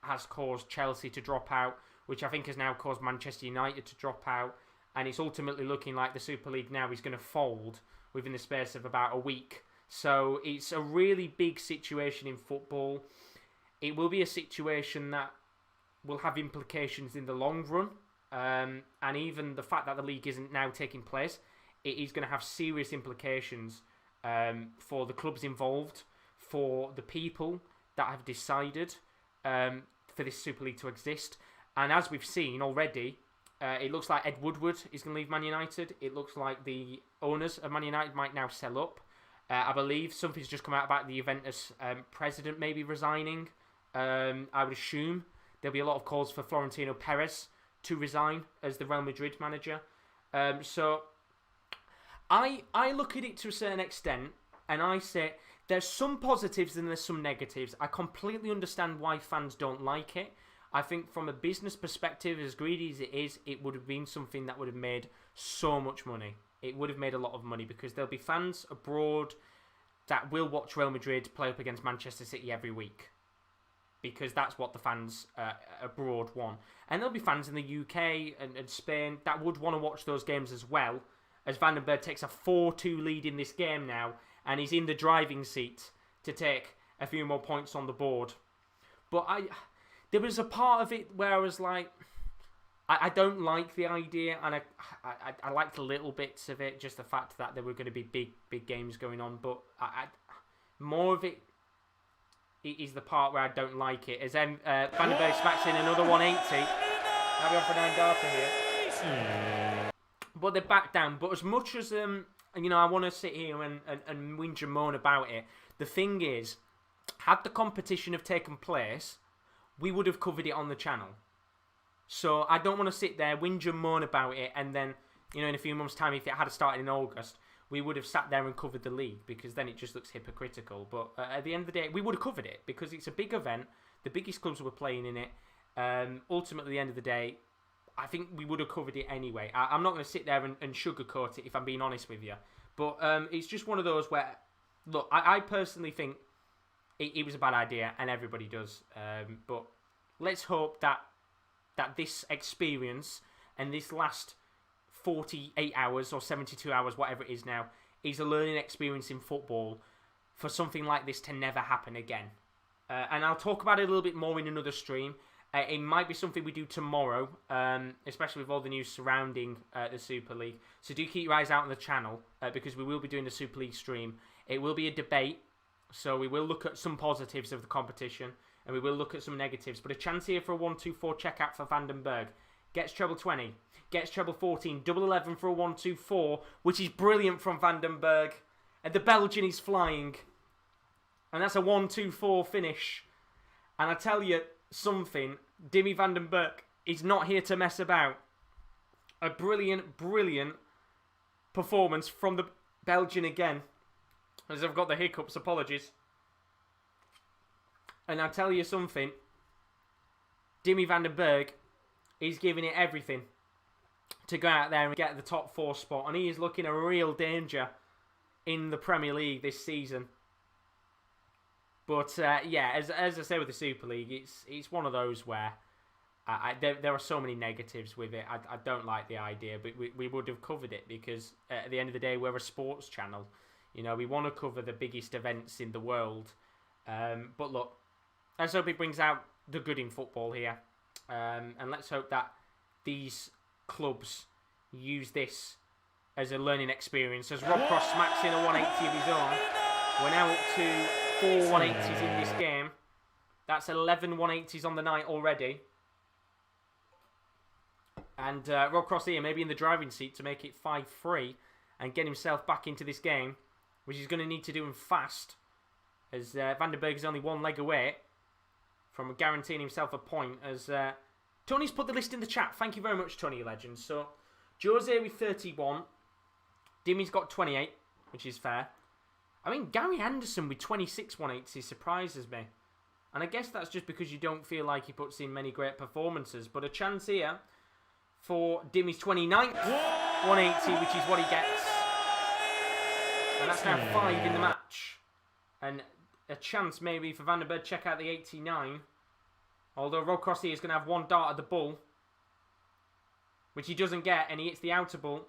has caused Chelsea to drop out, which I think has now caused Manchester United to drop out. And it's ultimately looking like the Super League now is going to fold within the space of about a week. So it's a really big situation in football. It will be a situation that will have implications in the long run. And even the fact that the league isn't now taking place, it is going to have serious implications for the clubs involved, for the people that have decided for this Super League to exist. And as we've seen already, it looks like Ed Woodward is going to leave Man United. It looks like the owners of Man United might now sell up. I believe something's just come out about the Juventus president maybe resigning. I would assume there'll be a lot of calls for Florentino Perez to resign as the Real Madrid manager. So I look at it to a certain extent and I say there's some positives and there's some negatives. I completely understand why fans don't like it. I think from a business perspective, as greedy as it is, it would have been something that would have made so much money. It would have made a lot of money because there'll be fans abroad that will watch Real Madrid play up against Manchester City every week, because that's what the fans abroad want. And there'll be fans in the UK and Spain that would want to watch those games as well, as Van den Berg takes a 4-2 lead in this game now, and he's in the driving seat to take a few more points on the board. But there was a part of it where I was like, I don't like the idea, and I liked little bits of it, just the fact that there were going to be big games going on, but more of it is the part where I don't like it. As Van den Berg smacks in another 180. Now we're on for 9 data here. But they're back down. But as much as I want to sit here and whinge and moan about it, the thing is, had the competition have taken place, we would have covered it on the channel. So I don't want to sit there, whinge and moan about it, and then, in a few months' time, if it had started in August, we would have sat there and covered the league, because then it just looks hypocritical. But at the end of the day, we would have covered it, because it's a big event. The biggest clubs were playing in it. Ultimately, at the end of the day, I think we would have covered it anyway. I'm not going to sit there and sugarcoat it, if I'm being honest with you. But it's just one of those where, look, I personally think it was a bad idea, and everybody does. But let's hope that this experience and this last 48 hours or 72 hours, whatever it is now, is a learning experience in football for something like this to never happen again. And I'll talk about it a little bit more in another stream. It might be something we do tomorrow, especially with all the news surrounding the Super League. So do keep your eyes out on the channel, because we will be doing the Super League stream. It will be a debate, so we will look at some positives of the competition, and we will look at some negatives. But a chance here for a 1-2-4 checkout for Van den Berg. Gets treble 20. Gets treble 14. Double 11 for a 1-2-4, which is brilliant from Van den Berg. And the Belgian is flying. And that's a 1-2-4 finish. And I tell you something, Dimmy Van den Berg is not here to mess about. A brilliant, brilliant performance from the Belgian again. As I've got the hiccups, apologies. And I tell you something, Dimmy Van den Berg is giving it everything to go out there and get the top 4 spot. And he is looking a real danger in the Premier League this season. But yeah, as I say with the Super League, it's one of those where there are so many negatives with it. I don't like the idea, but we would have covered it, because at the end of the day, we're a sports channel. We want to cover the biggest events in the world. But look, let's hope it brings out the good in football here. And let's hope that these clubs use this as a learning experience. As Rob Cross smacks in a 180 of his own, we're now up to 4 180s in this game. That's 11 180s on the night already. And Rob Cross here maybe in the driving seat to make it 5-3 and get himself back into this game, which he's going to need to do him fast, as Van den Berg is only 1 leg away from guaranteeing himself a point. As Tony's put the list in the chat. Thank you very much, Tony Legend. So Jose with 31. Dimmy's got 28, which is fair. I mean, Gary Anderson with 26 180s surprises me. And I guess that's just because you don't feel like he puts in many great performances. But a chance here for Dimmy's 29th 180, which is what he gets. And that's now 5 in the match. And a chance maybe for Van den Berg to check out the 89. Although Rob Crossy is going to have 1 dart at the bull, which he doesn't get, and he hits the outer bull.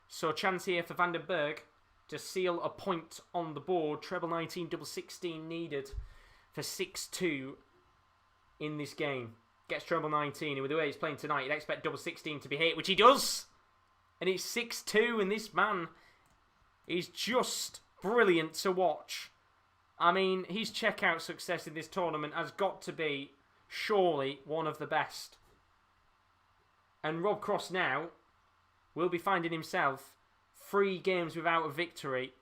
So a chance here for Van den Berg to seal a point on the board. Treble 19, double 16 needed for 6-2 in this game. Gets treble 19, and with the way he's playing tonight, you'd expect double 16 to be hit, which he does. And it's 6-2, and this man is just brilliant to watch. I mean, his checkout success in this tournament has got to be surely one of the best. And Rob Cross now will be finding himself 3 games without a victory.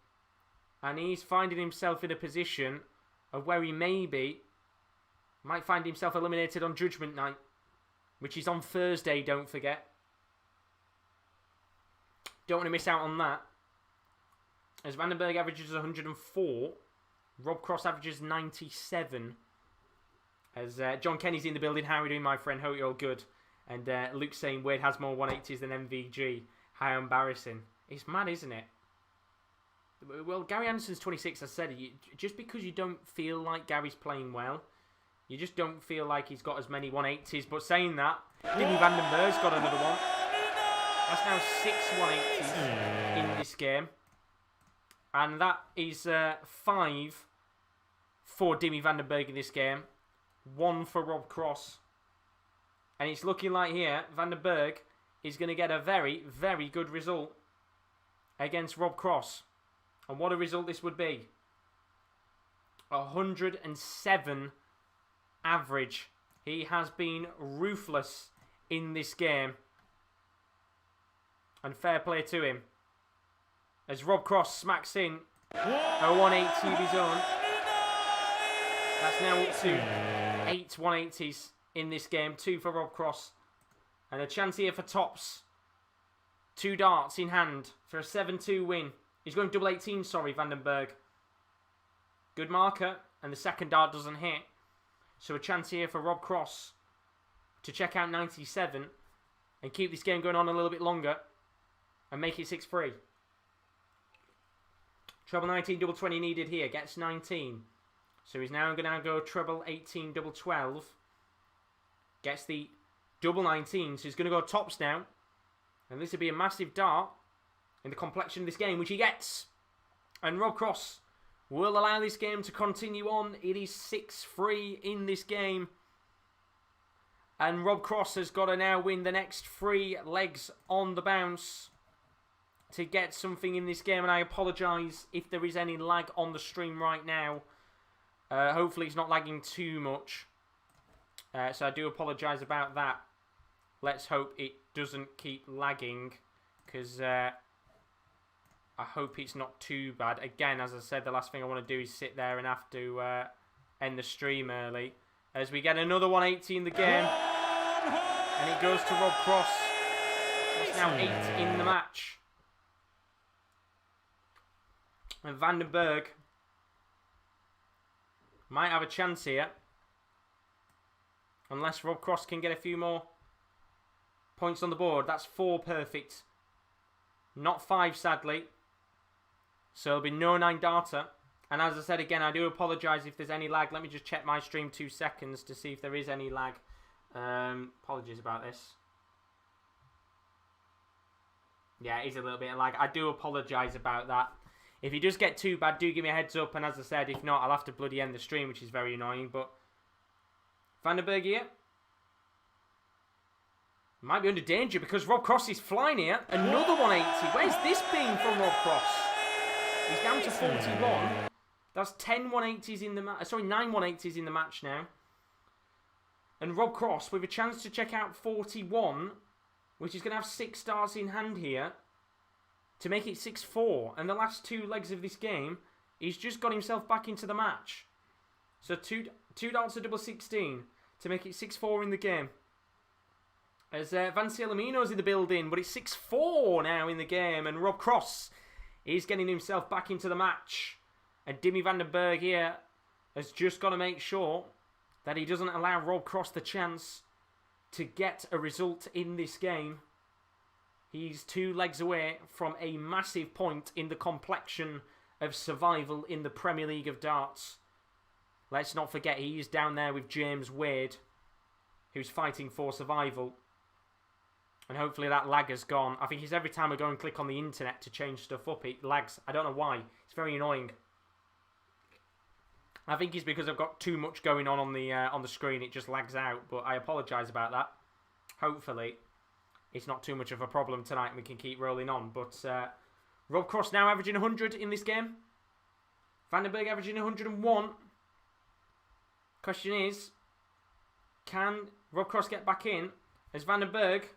And he's finding himself in a position of where he might find himself eliminated on Judgment Night, which is on Thursday, don't forget. Don't want to miss out on that. As Van den Berg averages 104, Rob Cross averages 97. As John Kenny's in the building. How are you doing, my friend? Hope you're all good. And Luke saying Wade has more 180s than MVG. How embarrassing. It's mad, isn't it? Well, Gary Anderson's 26, as I said, just because you don't feel like Gary's playing well, you just don't feel like he's got as many 180s. But saying that, Dimi van den Berg's got another one. That's now 6 180s in this game. And that is 5 for Dimi van den Berg in this game. 1 for Rob Cross. And it's looking like here, Van den Berg is going to get a very, very good result against Rob Cross. And what a result this would be. 107 average. He has been ruthless in this game. And fair play to him. As Rob Cross smacks in a 180 of his own. That's now up to 8 180s in this game. 2 for Rob Cross. And a chance here for tops. 2 darts in hand for a 7-2 win. He's going double 18, sorry, Van den Berg. Good marker. And the second dart doesn't hit. So a chance here for Rob Cross to check out 97 and keep this game going on a little bit longer and make it 6-3. Treble 19, double 20 needed here. Gets 19. So he's now going to go treble 18, double 12. Gets the double 19. So he's going to go tops now. And this will be a massive dart in the complexion of this game, which he gets. And Rob Cross will allow this game to continue on. It is 6-3 in this game. And Rob Cross has got to now win the next 3 legs on the bounce to get something in this game. And I apologise if there is any lag on the stream right now. Hopefully it's not lagging too much. So I do apologise about that. Let's hope it doesn't keep lagging, because I hope it's not too bad. Again, as I said, the last thing I want to do is sit there and have to end the stream early. As we get another 180 in the game. And it goes to Rob Cross. It's now 8 in the match. And Van den Berg might have a chance here. Unless Rob Cross can get a few more points on the board. That's 4 perfect. Not 5, sadly. So there'll be no 9 darter. And as I said again, I do apologise if there's any lag. Let me just check my stream 2 seconds to see if there is any lag. Apologies about this. Yeah, it is a little bit of lag. I do apologise about that. If you just get too bad, do give me a heads up. And as I said, if not, I'll have to bloody end the stream, which is very annoying. But Van den Berg here might be under danger because Rob Cross is flying here. Another 180. Where's this been from Rob Cross? He's down to 41. That's 10 180s in the match. Sorry, 9 180s in the match now. And Rob Cross with a chance to check out 41, which is going to have 6 stars in hand here to make it 6-4. And the last 2 legs of this game, he's just got himself back into the match. So 2 darts of double 16 to make it 6-4 in the game. As Van Cialamino's in the building, but it's 6-4 now in the game. And Rob Cross is getting himself back into the match. And Dimi van den Berg here has just got to make sure that he doesn't allow Rob Cross the chance to get a result in this game. He's 2 legs away from a massive point in the complexion of survival in the Premier League of darts. Let's not forget he is down there with James Wade, who's fighting for survival. And hopefully that lag has gone. I think it's every time I go and click on the internet to change stuff up, it lags. I don't know why. It's very annoying. I think it's because I've got too much going on the screen. It just lags out. But I apologise about that. Hopefully it's not too much of a problem tonight and we can keep rolling on. But Rob Cross now averaging 100 in this game. Van den Berg averaging 101. Question is, can Rob Cross get back in? As Van den Berg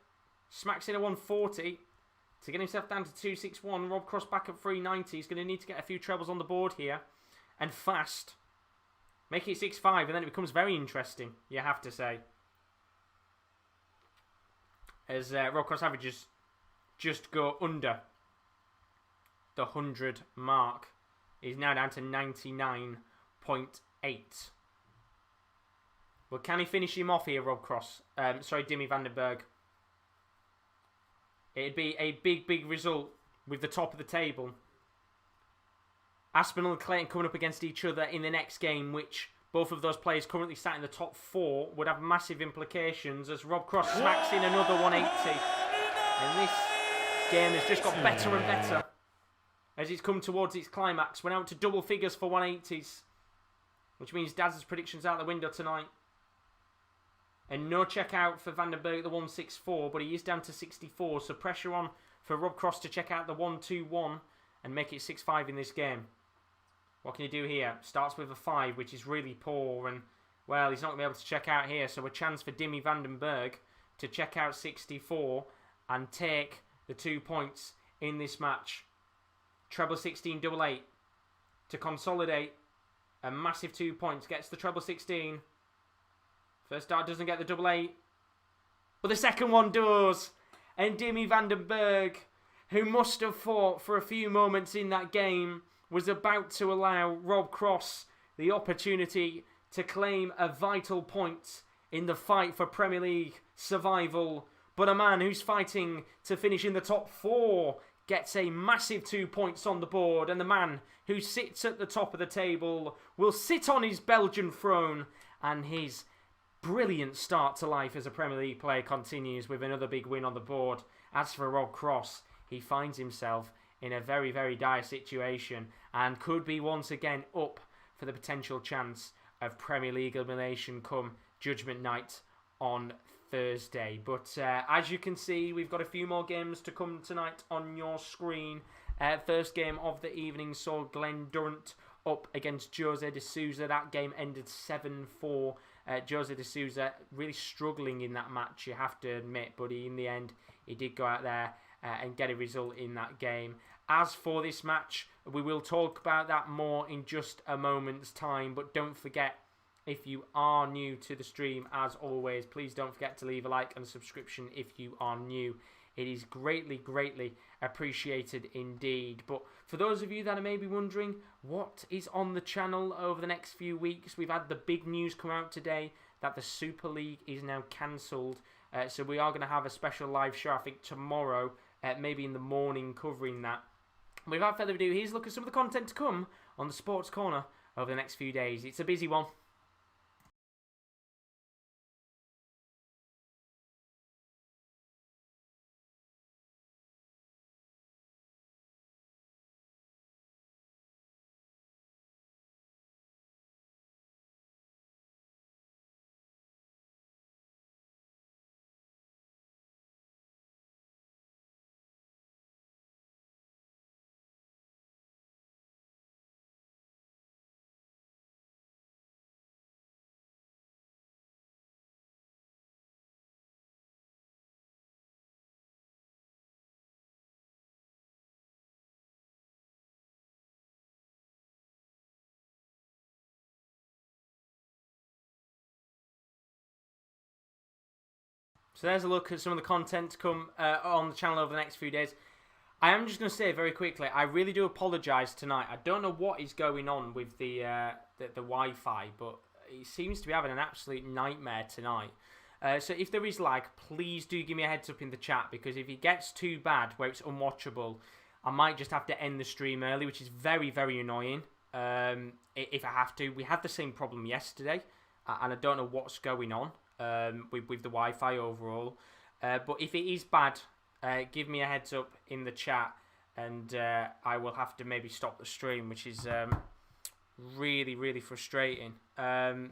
smacks in a 140 to get himself down to 261. Rob Cross back at 390. He's going to need to get a few trebles on the board here. And fast. Make it 6-5 and then it becomes very interesting, you have to say. As Rob Cross averages just go under the 100 mark. He's now down to 99.8. Well, can he finish him off here, Rob Cross? Sorry, Dimi van den Berg. It'd be a big, big result with the top of the table. Aspinall and Clayton coming up against each other in the next game, which both of those players currently sat in the top 4 would have massive implications as Rob Cross smacks in another 180. And this game has just got better and better as it's come towards its climax. Went out to double figures for 180s, which means Daz's predictions out the window tonight. And no check out for Vandenberg at the 164, but he is down to 64, so pressure on for Rob Cross to check out the 121 and make it 6-5 in this game. What can he do here? Starts with a 5, which is really poor, and, well, he's not going to be able to check out here, so a chance for Dimmy Vandenberg to check out 64 and take the 2 points in this match. Treble 16, double 8 to consolidate a massive 2 points. Gets the treble 16. First dart doesn't get the double 8, but the second one does. And Dimmy Vandenberg, who must have fought for a few moments in that game, was about to allow Rob Cross the opportunity to claim a vital point in the fight for Premier League survival. But a man who's fighting to finish in the top 4 gets a massive 2 points on the board, and the man who sits at the top of the table will sit on his Belgian throne, and his brilliant start to life as a Premier League player continues with another big win on the board. As for Rob Cross, he finds himself in a very, very dire situation and could be once again up for the potential chance of Premier League elimination come Judgment Night on Thursday. But as you can see, we've got a few more games to come tonight on your screen. First game of the evening saw Glen Durrant up against Jose de Souza. That game ended 7-4. Jose de Souza really struggling in that match, you have to admit, but in the end, he did go out there and get a result in that game. As for this match, we will talk about that more in just a moment's time, but don't forget, if you are new to the stream, as always, please don't forget to leave a like and a subscription if you are new. It is greatly, greatly appreciated indeed. But for those of you that are maybe wondering what is on the channel over the next few weeks, we've had the big news come out today that the Super League is now cancelled. So we are going to have a special live show, I think, tomorrow, maybe in the morning, covering that. Without further ado, here's a look at some of the content to come on the Sports Corner over the next few days. It's a busy one. So there's a look at some of the content to come on the channel over the next few days. I am just going to say very quickly, I really do apologise tonight. I don't know what is going on with the Wi-Fi, but it seems to be having an absolute nightmare tonight. So if there is lag, please do give me a heads up in the chat, because if it gets too bad where it's unwatchable, I might just have to end the stream early, which is very, very annoying if I have to. We had the same problem yesterday, and I don't know what's going on with the Wi-Fi overall. But if it is bad, give me a heads up in the chat, and I will have to maybe stop the stream, which is really, really frustrating. Give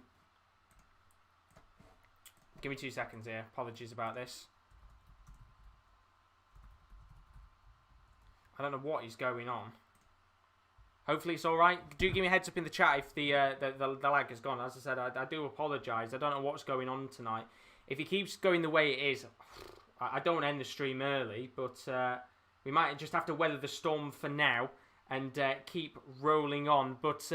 me 2 seconds here. Apologies about this. I don't know what is going on. Hopefully it's alright. Do give me a heads up in the chat if the lag is gone. As I said, I do apologise. I don't know what's going on tonight. If it keeps going the way it is, I don't want to end the stream early, but we might just have to weather the storm for now and keep rolling on. But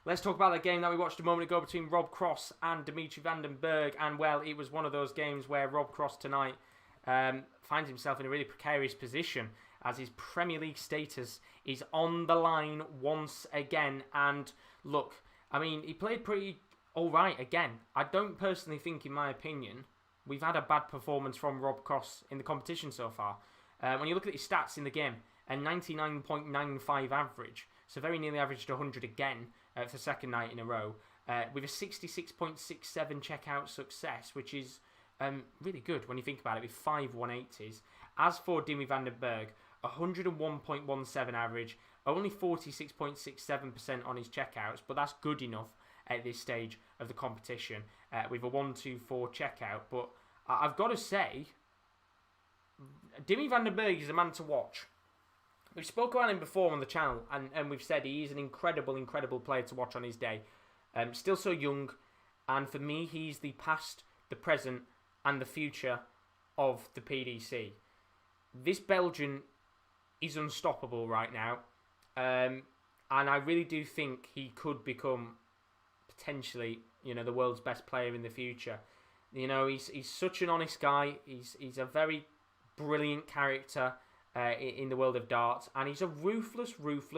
let's talk about the game that we watched a moment ago between Rob Cross and Dimitri Vandenberg. And, well, it was one of those games where Rob Cross tonight finds himself in a really precarious position, as his Premier League status is on the line once again. And look, I mean, he played pretty alright again. I don't personally think, in my opinion, we've had a bad performance from Rob Cross in the competition so far. When you look at his stats in the game, a 99.95 average, so very nearly averaged 100 again for the second night in a row, with a 66.67 checkout success, which is really good when you think about it, with 5 180s. As for Dimmy van den Berg, 101.17 average, only 46.67% on his checkouts, but that's good enough at this stage of the competition with a 1-2-4 checkout. But I've got to say, Dimmy van den Berg is a man to watch. We've spoken about him before on the channel, and we've said he is an incredible, incredible player to watch on his day. Still so young, and for me, he's the past, the present, and the future of the PDC. This Belgian is unstoppable right now, and I really do think he could become potentially, the world's best player in the future. He's such an honest guy. He's a very brilliant character in the world of darts, and he's a ruthless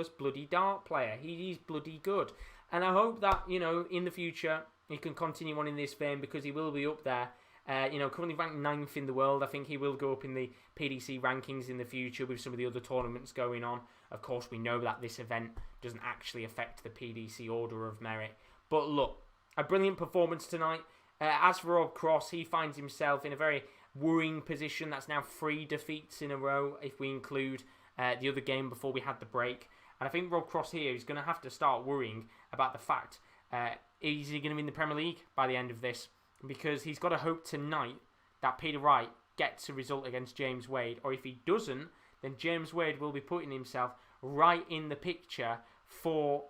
bloody dart player. He's bloody good, and I hope that in the future he can continue on in this vein, because he will be up there. Currently ranked 9th in the world. I think he will go up in the PDC rankings in the future with some of the other tournaments going on. Of course, we know that this event doesn't actually affect the PDC order of merit. But look, a brilliant performance tonight. As for Rob Cross, he finds himself in a very worrying position. That's now 3 defeats in a row, if we include the other game before we had the break. And I think Rob Cross here is going to have to start worrying about the fact, is he going to win the Premier League by the end of this? Because he's got to hope tonight that Peter Wright gets a result against James Wade. Or if he doesn't, then James Wade will be putting himself right in the picture for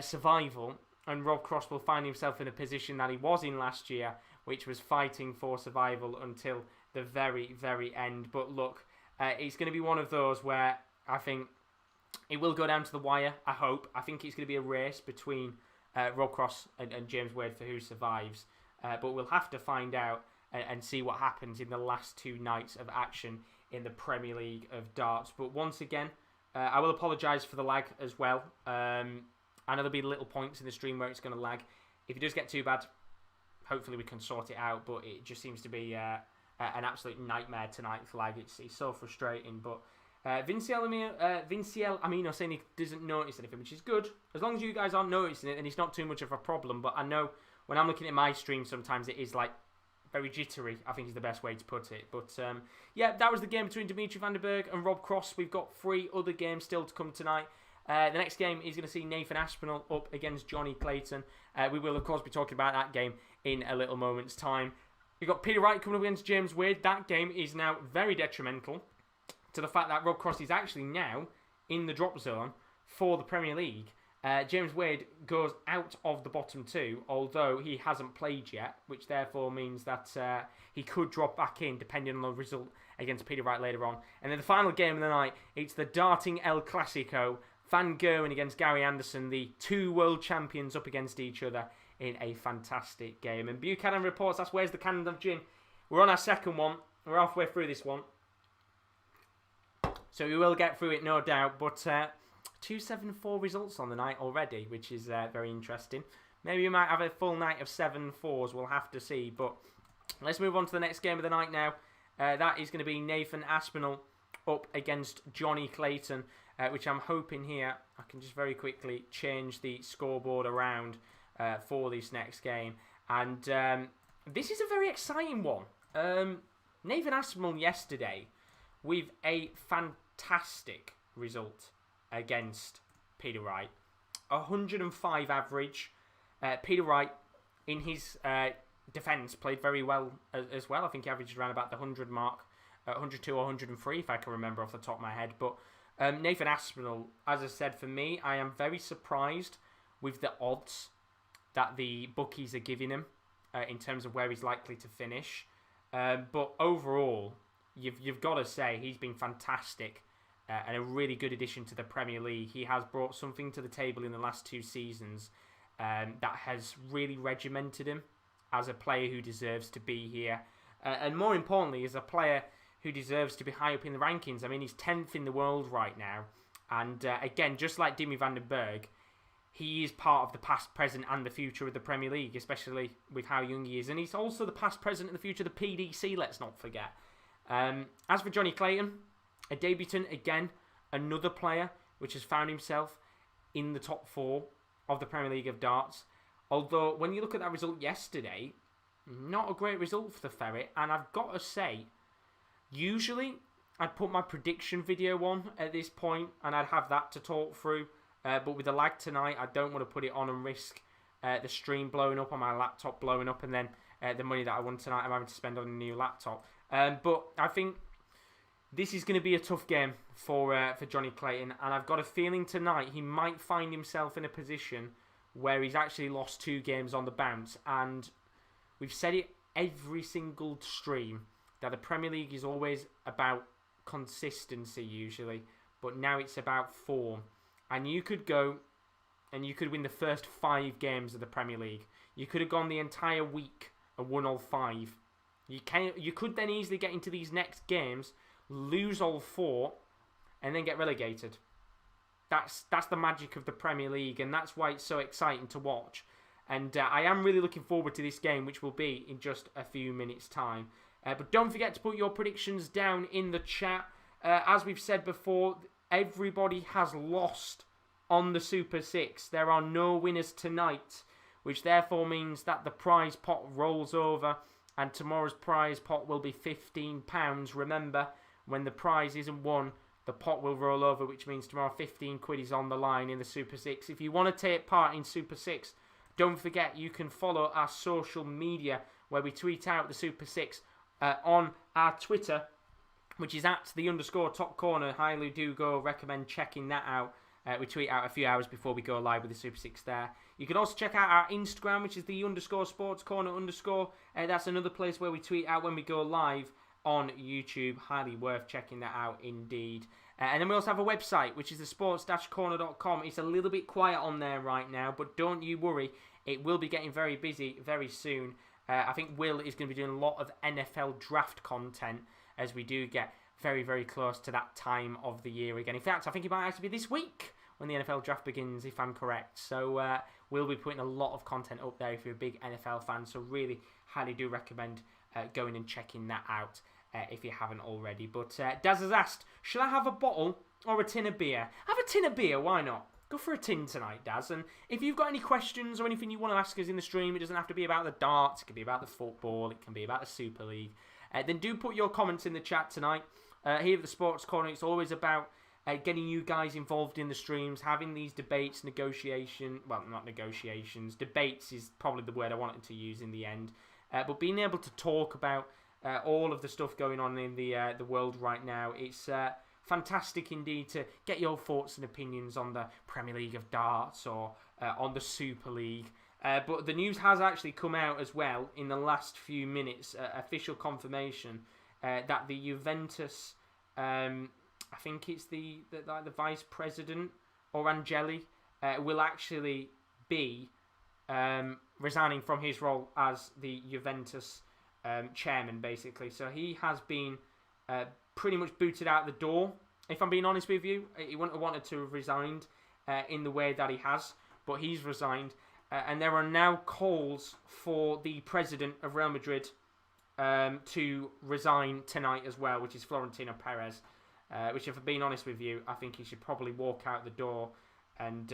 survival. And Rob Cross will find himself in a position that he was in last year, which was fighting for survival until the very, very end. But look, it's going to be one of those where I think it will go down to the wire, I hope. I think it's going to be a race between Rob Cross and James Wade for who survives. But we'll have to find out and see what happens in the last 2 nights of action in the Premier League of darts. But once again, I will apologise for the lag as well. I know there'll be little points in the stream where it's going to lag. If it does get too bad, hopefully we can sort it out. But it just seems to be an absolute nightmare tonight for lag. It's so frustrating. But Vinciel Amino saying he doesn't notice anything, which is good. As long as you guys aren't noticing it, then it's not too much of a problem. But I know when I'm looking at my stream, sometimes it is like very jittery, I think is the best way to put it. But yeah, that was the game between Dimitri van den Berg and Rob Cross. We've got 3 other games still to come tonight. The next game is going to see Nathan Aspinall up against Jonny Clayton. We will, of course, be talking about that game in a little moment's time. We've got Peter Wright coming up against James Wade. That game is now very detrimental to the fact that Rob Cross is actually now in the drop zone for the Premier League. James Wade goes out of the bottom 2, although he hasn't played yet, which therefore means that he could drop back in depending on the result against Peter Wright later on. And then the final game of the night, it's the darting El Clasico, Van Gerwen against Gary Anderson, the 2 world champions up against each other in a fantastic game. And Buchanan reports that's where's the can of gin. We're on our second one. We're halfway through this one, so we will get through it, no doubt. But 2-7-4 results on the night already, which is very interesting. Maybe we might have a full night of 7-4s. We'll have to see. But let's move on to the next game of the night now. That is going to be Nathan Aspinall up against Jonny Clayton, which I'm hoping here I can just very quickly change the scoreboard around for this next game. And this is a very exciting one. Nathan Aspinall yesterday with a fantastic result against Peter Wright. 105 average. Peter Wright, in his defence, played very well as well. I think he averaged around about the 100 mark, 102 or 103 if I can remember off the top of my head. But Nathan Aspinall, as I said, for me, I am very surprised with the odds that the bookies are giving him in terms of where he's likely to finish. But overall, you've got to say he's been fantastic and a really good addition to the Premier League. He has brought something to the table in the last 2 seasons that has really regimented him as a player who deserves to be here. And more importantly, as a player who deserves to be high up in the rankings. I mean, he's 10th in the world right now. And again, just like Dimmy van den Berg, he is part of the past, present and the future of the Premier League, especially with how young he is. And he's also the past, present and the future of the PDC, let's not forget. As for Jonny Clayton, a debutant again, another player which has found himself in the top 4 of the Premier League of darts. Although, when you look at that result yesterday, not a great result for the Ferret. And I've got to say, usually I'd put my prediction video on at this point and I'd have that to talk through. But with the lag tonight, I don't want to put it on and risk the stream blowing up, on my laptop blowing up, and then the money that I won tonight I'm having to spend on a new laptop. But I think this is going to be a tough game for Jonny Clayton, and I've got a feeling tonight he might find himself in a position where he's actually lost 2 games on the bounce. And we've said it every single stream that the Premier League is always about consistency usually, but now it's about form. And you could go and you could win the first 5 games of the Premier League. You could have gone the entire week and won all 5. You could then easily get into these next games, lose all 4, and then get relegated. That's the magic of the Premier League, and that's why it's so exciting to watch. And I am really looking forward to this game, which will be in just a few minutes' time. But don't forget to put your predictions down in the chat. As we've said before, everybody has lost on the Super 6. There are no winners tonight, which therefore means that the prize pot rolls over, and tomorrow's prize pot will be £15. Remember, when the prize isn't won, the pot will roll over, which means tomorrow 15 quid is on the line in the Super 6. If you want to take part in Super 6, don't forget you can follow our social media where we tweet out the Super 6 on our Twitter, which is at @_top corner. Highly do go recommend checking that out. We tweet out a few hours before we go live with the Super 6 there. You can also check out our Instagram, which is _sports corner_. That's another place where we tweet out when we go live on YouTube. Highly worth checking that out indeed. And then we also have a website, which is the sports-corner.com. It's a little bit quiet on there right now, but don't you worry. It will be getting very busy very soon. I think Will is going to be doing a lot of NFL draft content as we do get very, very close to that time of the year again. In fact, I think it might actually be this week when the NFL draft begins, if I'm correct. So we'll be putting a lot of content up there if you're a big NFL fan. So really, highly do recommend going and checking that out if you haven't already. But Daz has asked, should I have a bottle or a tin of beer? Have a tin of beer, why not? Go for a tin tonight, Daz. And if you've got any questions or anything you want to ask us in the stream, it doesn't have to be about the darts. It can be about the football. It can be about the Super League. Then do put your comments in the chat tonight. Here at the Sports Corner, it's always about getting you guys involved in the streams, having these debates, debates is probably the word I wanted to use in the end, but being able to talk about all of the stuff going on in the world right now, it's fantastic indeed to get your thoughts and opinions on the Premier League of darts or on the Super League. But the news has actually come out as well in the last few minutes, official confirmation that the Juventus, I think it's the vice president or Angeli, will actually be resigning from his role as the Juventus chairman, basically. So he has been pretty much booted out the door. If I'm being honest with you, he wouldn't have wanted to have resigned in the way that he has, but he's resigned. And there are now calls for the president of Real Madrid to resign tonight as well, which is Florentino Perez. Which, if I'm being honest with you, I think he should probably walk out the door and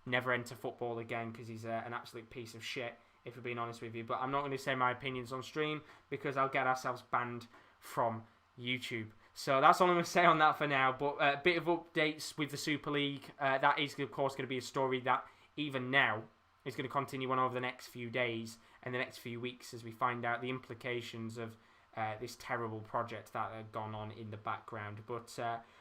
never enter football again because he's an absolute piece of shit, if I'm being honest with you. But I'm not going to say my opinions on stream because I'll get ourselves banned from YouTube. So that's all I'm going to say on that for now. But a bit of updates with the Super League. That is, of course, going to be a story that even now is going to continue on over the next few days and the next few weeks as we find out the implications of this terrible project that had gone on in the background. But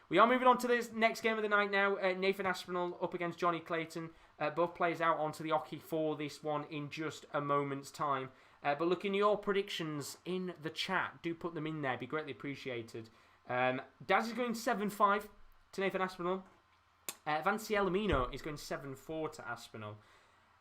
we are moving on to this next game of the night now. Nathan Aspinall up against Jonny Clayton. Both players out onto the hockey for this one in just a moment's time. But look, in your predictions in the chat, do put them in there. Be greatly appreciated. Daz is going 7-5 to Nathan Aspinall. Van Cielmino is going 7-4 to Aspinall.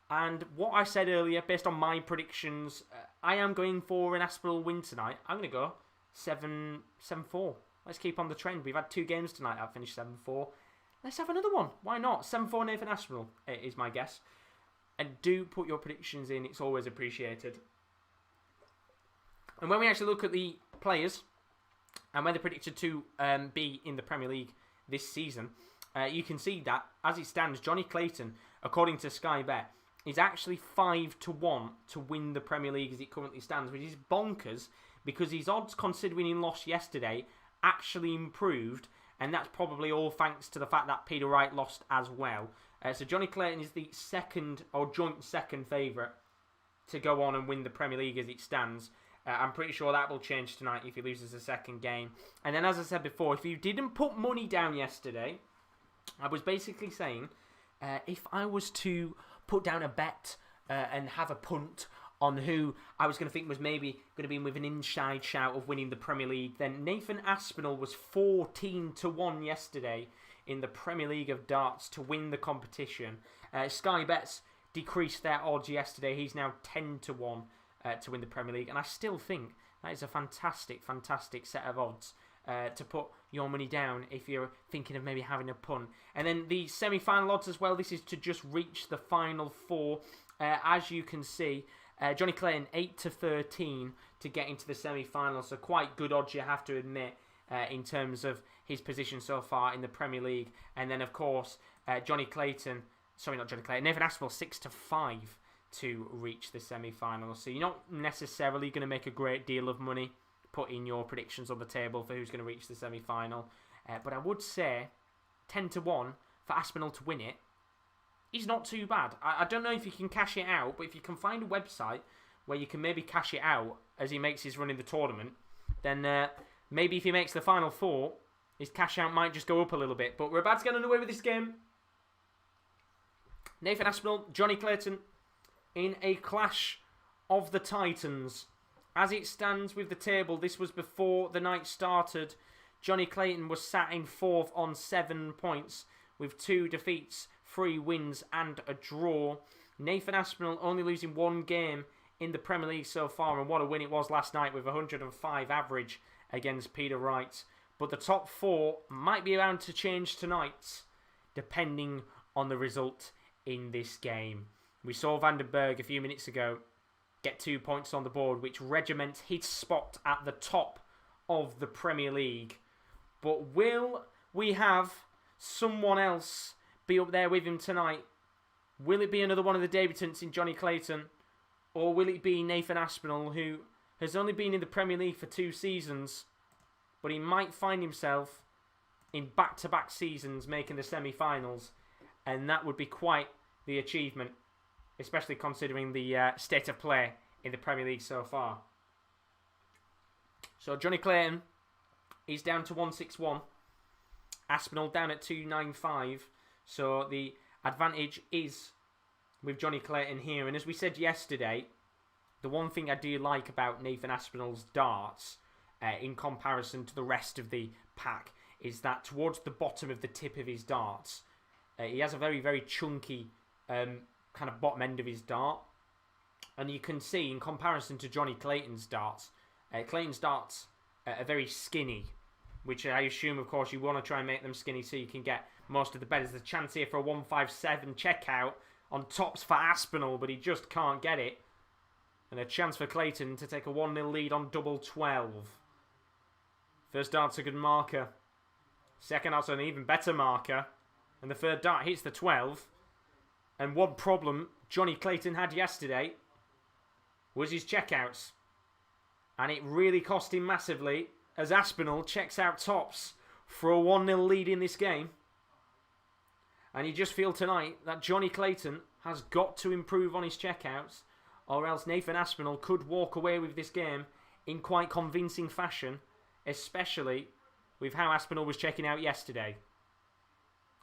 And what I said earlier, based on my predictions, I am going for an Aspinall win tonight. I'm going to go 7-4. Let's keep on the trend. We've had 2 games tonight that finished 7-4. Let's have another one. Why not? 7-4 Nathan Aspinall is my guess. And do put your predictions in. It's always appreciated. And when we actually look at the players and where they're predicted to be in the Premier League this season, you can see that, as it stands, Jonny Clayton, according to Sky Bet, is actually 5-1 to win the Premier League as it currently stands, which is bonkers because his odds, considering he lost yesterday, actually improved, and that's probably all thanks to the fact that Peter Wright lost as well. So Jonny Clayton is the second, or joint second favourite to go on and win the Premier League as it stands. I'm pretty sure that will change tonight if he loses the second game. And then, as I said before, if you didn't put money down yesterday, I was basically saying, if I was to put down a bet and have a punt on who I was going to think was maybe going to be with an inside shout of winning the Premier League, then Nathan Aspinall was 14-1 yesterday in the Premier League of darts to win the competition. Sky Bets decreased their odds yesterday. He's now 10-1 to win the Premier League, and I still think that is a fantastic set of odds to put your money down if you're thinking of maybe having a punt. And then the semi-final odds as well. This is to just reach the final four. As you can see, Jonny Clayton 8-13 to get into the semi-finals, so quite good odds, you have to admit, in terms of his position so far in the Premier League. And then, of course, Nathan Aspinall 6-5 to reach the semi-finals. So you're not necessarily going to make a great deal of money putting your predictions on the table for who's going to reach the semi-final. But I would say 10-1 for Aspinall to win it is not too bad. I don't know if you can cash it out, but if you can find a website where you can maybe cash it out as he makes his run in the tournament, then maybe if he makes the final four, his cash out might just go up a little bit. But we're about to get underway with this game. Nathan Aspinall, Jonny Clayton in a clash of the Titans. As it stands with the table, this was before the night started. Jonny Clayton was sat in 4th on 7 points with 2 defeats, 3 wins and a draw. Nathan Aspinall only losing 1 game in the Premier League so far, and what a win it was last night with 105 average against Peter Wright. But the top 4 might be around to change tonight, depending on the result in this game. We saw Van den Berg a few minutes ago get 2 points on the board, which regiments his spot at the top of the Premier League. But will we have someone else be up there with him tonight? Will it be another one of the debutants in Jonny Clayton? Or will it be Nathan Aspinall, who has only been in the Premier League for 2 seasons, but he might find himself in back-to-back seasons making the semi-finals, and that would be quite the achievement, especially considering the state of play in the Premier League so far. So Jonny Clayton is down to 161. Aspinall down at 295. So the advantage is with Jonny Clayton here. And as we said yesterday, the one thing I do like about Nathan Aspinall's darts in comparison to the rest of the pack is that towards the bottom of the tip of his darts, he has a very, very chunky kind of bottom end of his dart. And you can see in comparison to Jonny Clayton's darts, Clayton's darts are very skinny, which I assume, of course, you want to try and make them skinny so you can get most of the betters. There's a chance here for a 157 checkout on tops for Aspinall, but he just can't get it. And a chance for Clayton to take a 1-0 lead on double 12. First dart's a good marker. Second dart's an even better marker. And the third dart hits the 12. And one problem Jonny Clayton had yesterday was his checkouts. And it really cost him massively as Aspinall checks out tops for a 1-0 lead in this game. And you just feel tonight that Jonny Clayton has got to improve on his checkouts, or else Nathan Aspinall could walk away with this game in quite convincing fashion, especially with how Aspinall was checking out yesterday.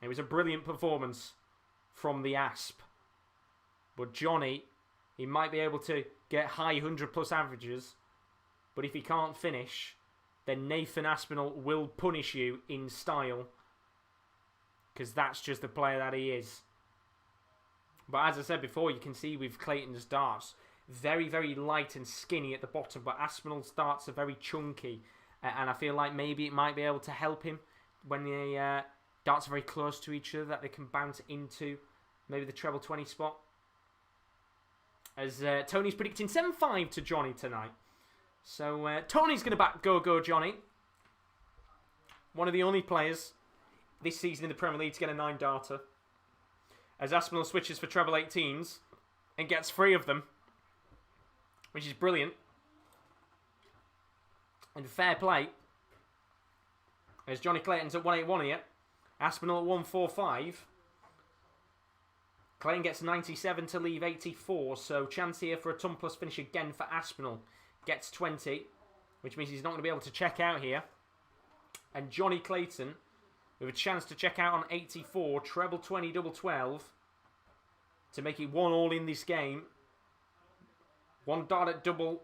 It was a brilliant performance from the Asp. But Jonny, he might be able to get high 100+ averages, but if he can't finish, then Nathan Aspinall will punish you in style, because that's just the player that he is. But as I said before, you can see with Clayton's darts, very, very light and skinny at the bottom, but Aspinall's darts are very chunky, and I feel like maybe it might be able to help him when the darts are very close to each other, that they can bounce into maybe the treble 20 spot. As Tony's predicting 7-5 to Jonny tonight. So Tony's going to back go Jonny. One of the only players this season in the Premier League to get a 9-darter. As Aspinall switches for treble 18s and gets 3 of them, which is brilliant. And fair play. As Jonny Clayton's at 181 here. Aspinall at 145. Clayton gets 97 to leave 84. So chance here for a ton plus finish again for Aspinall. Gets 20. Which means he's not going to be able to check out here. And Jonny Clayton with a chance to check out on 84. Treble 20, double 12. To make it 1-all in this game. 1 dart at double.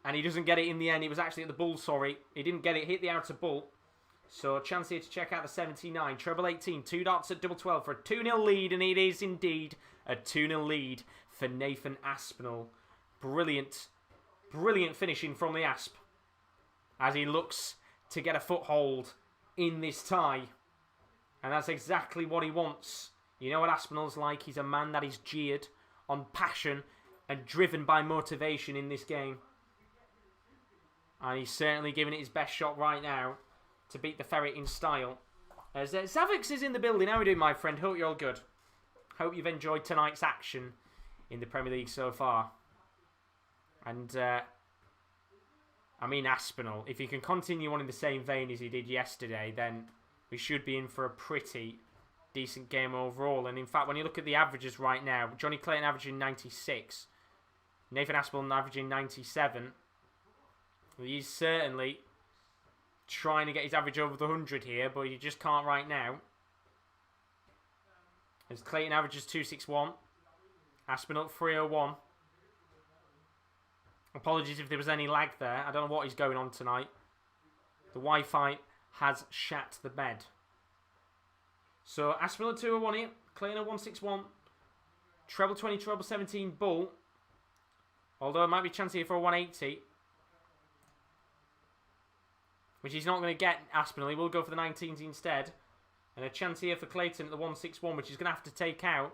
And he doesn't get it in the end. It was actually at the bull, sorry. He didn't get it, hit the outer bull. So a chance here to check out the 79. Treble 18, 2 darts at double 12 for a 2-0 lead. And it is indeed a 2-0 lead for Nathan Aspinall. Brilliant, brilliant finishing from the Asp. As he looks to get a foothold in this tie. And that's exactly what he wants. You know what Aspinall's like? He's a man that is geared on passion and driven by motivation in this game. And he's certainly giving it his best shot right now to beat the Ferret in style. As Zavix is in the building. How are we doing, my friend? Hope you're all good. Hope you've enjoyed tonight's action in the Premier League so far. And, I mean, Aspinall, if he can continue on in the same vein as he did yesterday, then we should be in for a pretty decent game overall. And in fact, when you look at the averages right now, Jonny Clayton averaging 96. Nathan Aspinall averaging 97. He's certainly trying to get his average over the 100 here, but he just can't right now. As Clayton averages 261. Aspinall 301. Apologies if there was any lag there. I don't know what is going on tonight. The Wi-Fi has shat the bed. So Aspinall 201 here. Clayton 161. Treble 20, treble 17 bull. Although it might be a chance here for a 180. Which he's not going to get, Aspinall. He will go for the 19s instead. And a chance here for Clayton at the 161, which he's going to have to take out.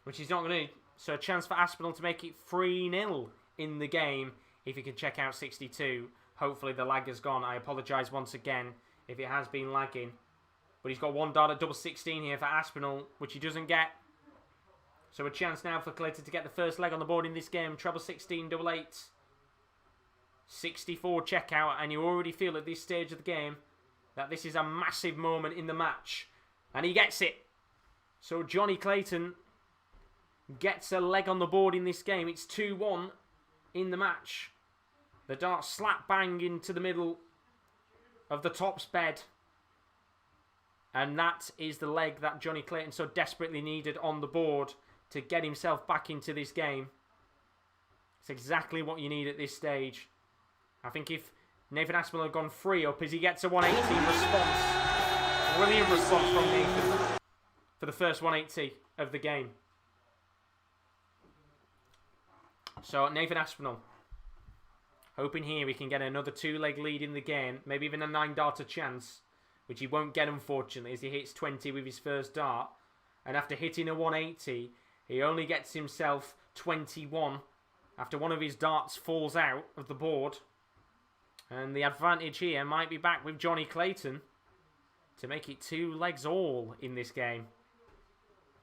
Which he's not going to. So a chance for Aspinall to make it 3-0 in the game if he can check out 62. Hopefully the lag has gone. I apologise once again if it has been lagging. But he's got 1 dart at double 16 here for Aspinall, which he doesn't get. So a chance now for Clayton to get the first leg on the board in this game. Treble 16, double 8. 64 checkout, and you already feel at this stage of the game that this is a massive moment in the match. And he gets it. So Jonny Clayton gets a leg on the board in this game. It's 2-1 in the match. The dart slap bang into the middle of the top's bed. And that is the leg that Jonny Clayton so desperately needed on the board to get himself back into this game. It's exactly what you need at this stage. I think if Nathan Aspinall had gone 3 up as he gets a 180 response. Brilliant response from Nathan for the first 180 of the game. So Nathan Aspinall, hoping here he can get another 2-leg lead in the game. Maybe even a 9-darter chance, which he won't get unfortunately as he hits 20 with his first dart. And after hitting a 180, he only gets himself 21 after one of his darts falls out of the board. And the advantage here might be back with Jonny Clayton to make it 2 legs all in this game.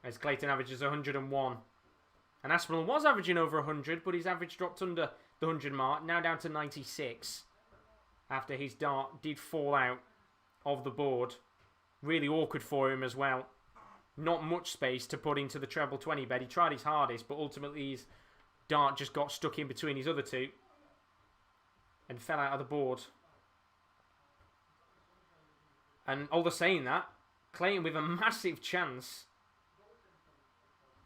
As Clayton averages 101. And Aspinall was averaging over 100, but his average dropped under the 100 mark. Now down to 96. After his dart did fall out of the board. Really awkward for him as well. Not much space to put into the treble 20 bed. He tried his hardest, but ultimately his dart just got stuck in between his other two. And fell out of the board. And although saying that, Clayton with a massive chance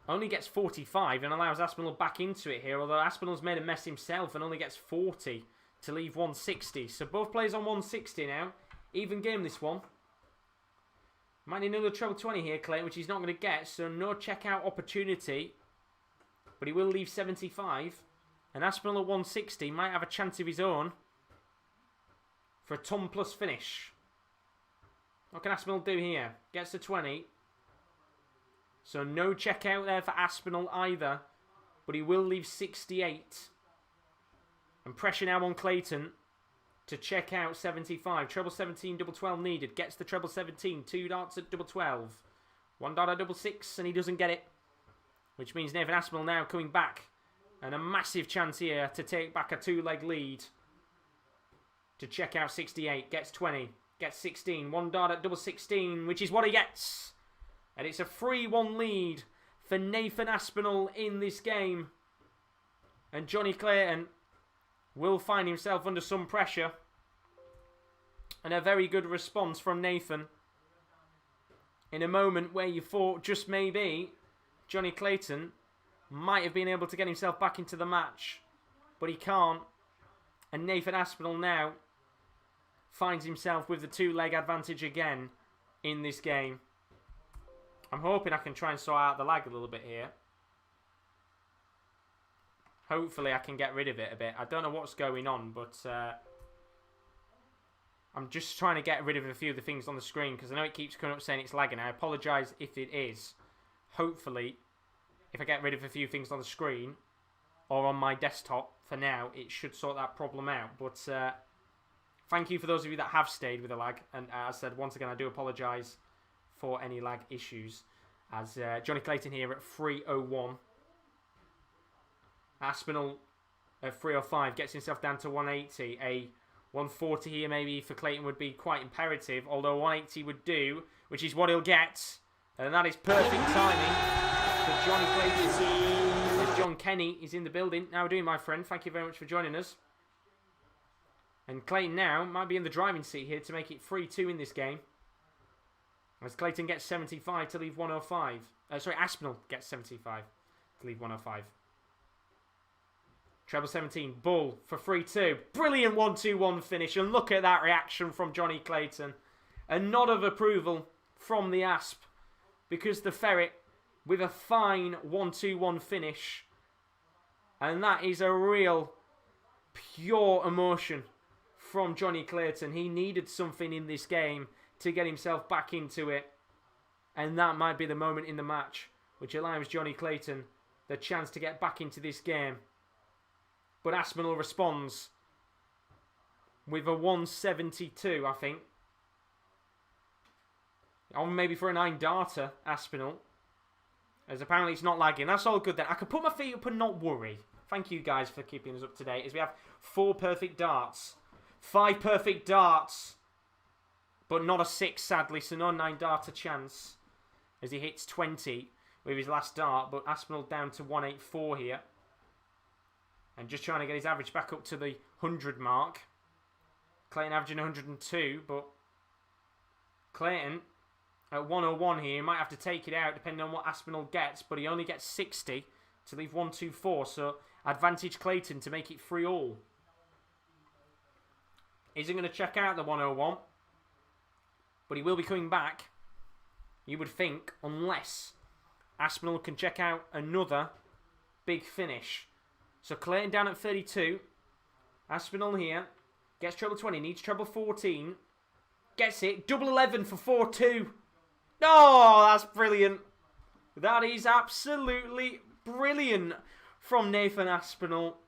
only gets 45 and allows Aspinall back into it here. Although Aspinall's made a mess himself and only gets 40 to leave 160. So both players on 160 now. Even game this one. Might need another treble 20 here, Clayton, which he's not going to get. So no checkout opportunity. But he will leave 75. And Aspinall at 160 might have a chance of his own for a ton plus finish. What can Aspinall do here? Gets to 20. So no checkout there for Aspinall either. But he will leave 68. And pressure now on Clayton to check out 75. Treble 17, double 12 needed. Gets the treble 17. 2 darts at double 12. 1 dart at double 6, and he doesn't get it. Which means Nathan Aspinall now coming back. And a massive chance here to take back a 2-leg lead. To check out 68. Gets 20. Gets 16. 1 dart at double 16, which is what he gets. And it's a 3-1 lead for Nathan Aspinall in this game. And Jonny Clayton will find himself under some pressure. And a very good response from Nathan. In a moment where you thought just maybe Jonny Clayton might have been able to get himself back into the match. But he can't. And Nathan Aspinall now finds himself with the 2-leg advantage again in this game. I'm hoping I can try and sort out the lag a little bit here. Hopefully I can get rid of it a bit. I don't know what's going on, but I'm just trying to get rid of a few of the things on the screen because I know it keeps coming up saying it's lagging. I apologise if it is. Hopefully, if I get rid of a few things on the screen or on my desktop for now, it should sort that problem out. But thank you for those of you that have stayed with the lag. And as I said, once again, I do apologise for any lag issues. As Jonny Clayton here at 3:01. Aspinall at 3:05 gets himself down to 180. A 140 here maybe for Clayton would be quite imperative, although 180 would do, which is what he'll get. And that is perfect timing for Jonny Clayton. As John Kenny is in the building. How are you doing, my friend? Thank you very much for joining us. And Clayton now might be in the driving seat here to make it 3-2 in this game. As Clayton gets 75 to leave 105. Sorry, Aspinall gets 75 to leave 105. Treble 17, Bull for 3-2. Brilliant 1-2-1 finish. And look at that reaction from Jonny Clayton. A nod of approval from the Asp. Because the Ferret with a fine 1-2-1 finish. And that is a real pure emotion from Jonny Clayton. He needed something in this game to get himself back into it. And that might be the moment in the match which allows Jonny Clayton the chance to get back into this game. But Aspinall responds with a 172, I think. Or maybe for a 9-darter, Aspinall. As apparently it's not lagging. That's all good then. I can put my feet up and not worry. Thank you guys for keeping us up to date. As we have 4 perfect darts. 5 perfect darts. But not a 6, sadly. So no 9-darter chance. As he hits 20 with his last dart. But Aspinall down to 184 here. And just trying to get his average back up to the 100 mark. Clayton averaging 102, but Clayton at 101 here. He might have to take it out depending on what Aspinall gets, but he only gets 60 to leave 124. So advantage Clayton to make it 3-all. Isn't going to check out the 101, but he will be coming back, you would think, unless Aspinall can check out another big finish. So Clayton down at 32. Aspinall here. Gets treble 20. Needs treble 14. Gets it. Double 11 for 4-2. Oh, that's brilliant. That is absolutely brilliant from Nathan Aspinall.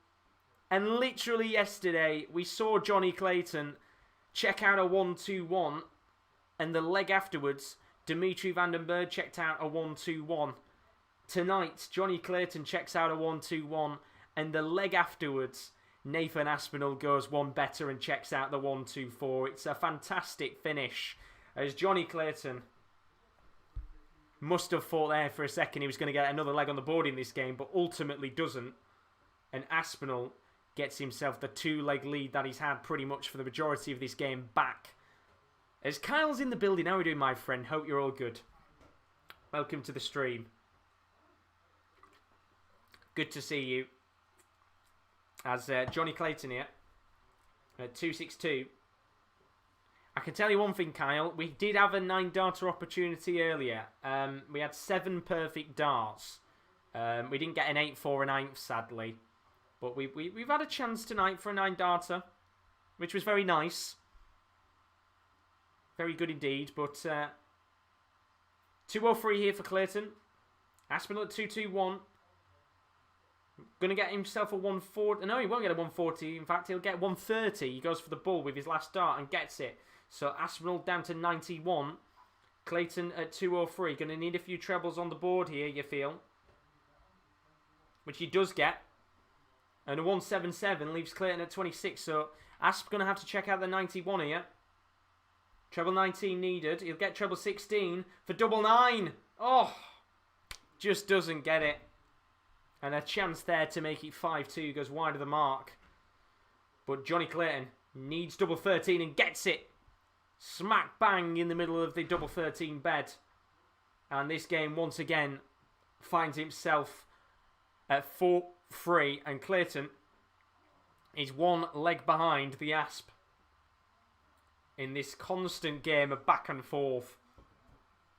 And literally yesterday, we saw Jonny Clayton check out a 1-2-1. And the leg afterwards, Dimitri van den Berg checked out a 1-2-1. Tonight, Jonny Clayton checks out a 1-2-1. And the leg afterwards, Nathan Aspinall goes one better and checks out the 1-2-4. It's a fantastic finish. As Jonny Clayton must have thought there for a second he was going to get another leg on the board in this game, but ultimately doesn't. And Aspinall gets himself the 2-leg lead that he's had pretty much for the majority of this game back. As Kyle's in the building, how are we doing, my friend? Hope you're all good. Welcome to the stream. Good to see you. As Jonny Clayton here at 262. I can tell you one thing, Kyle. We did have a 9-darter opportunity earlier. We had 7 perfect darts. We didn't get an 8 for a 9th, sadly. But we've had a chance tonight for a 9-darter, which was very nice. Very good indeed. But 203 here for Clayton. Aspinall at 221. Going to get himself a 140. No, he won't get a 140. In fact, he'll get 130. He goes for the bull with his last dart and gets it. So Aspinall down to 91. Clayton at 203. Going to need a few trebles on the board here, you feel. Which he does get. And a 177 leaves Clayton at 26. So Asp's going to have to check out the 91 here. Treble 19 needed. He'll get treble 16 for double 9. Oh, just doesn't get it. And a chance there to make it 5-2 goes wide of the mark. But Jonny Clayton needs double 13 and gets it. Smack bang in the middle of the double 13 bed. And this game once again finds himself at 4-3. And Clayton is one leg behind the Asp in this constant game of back and forth.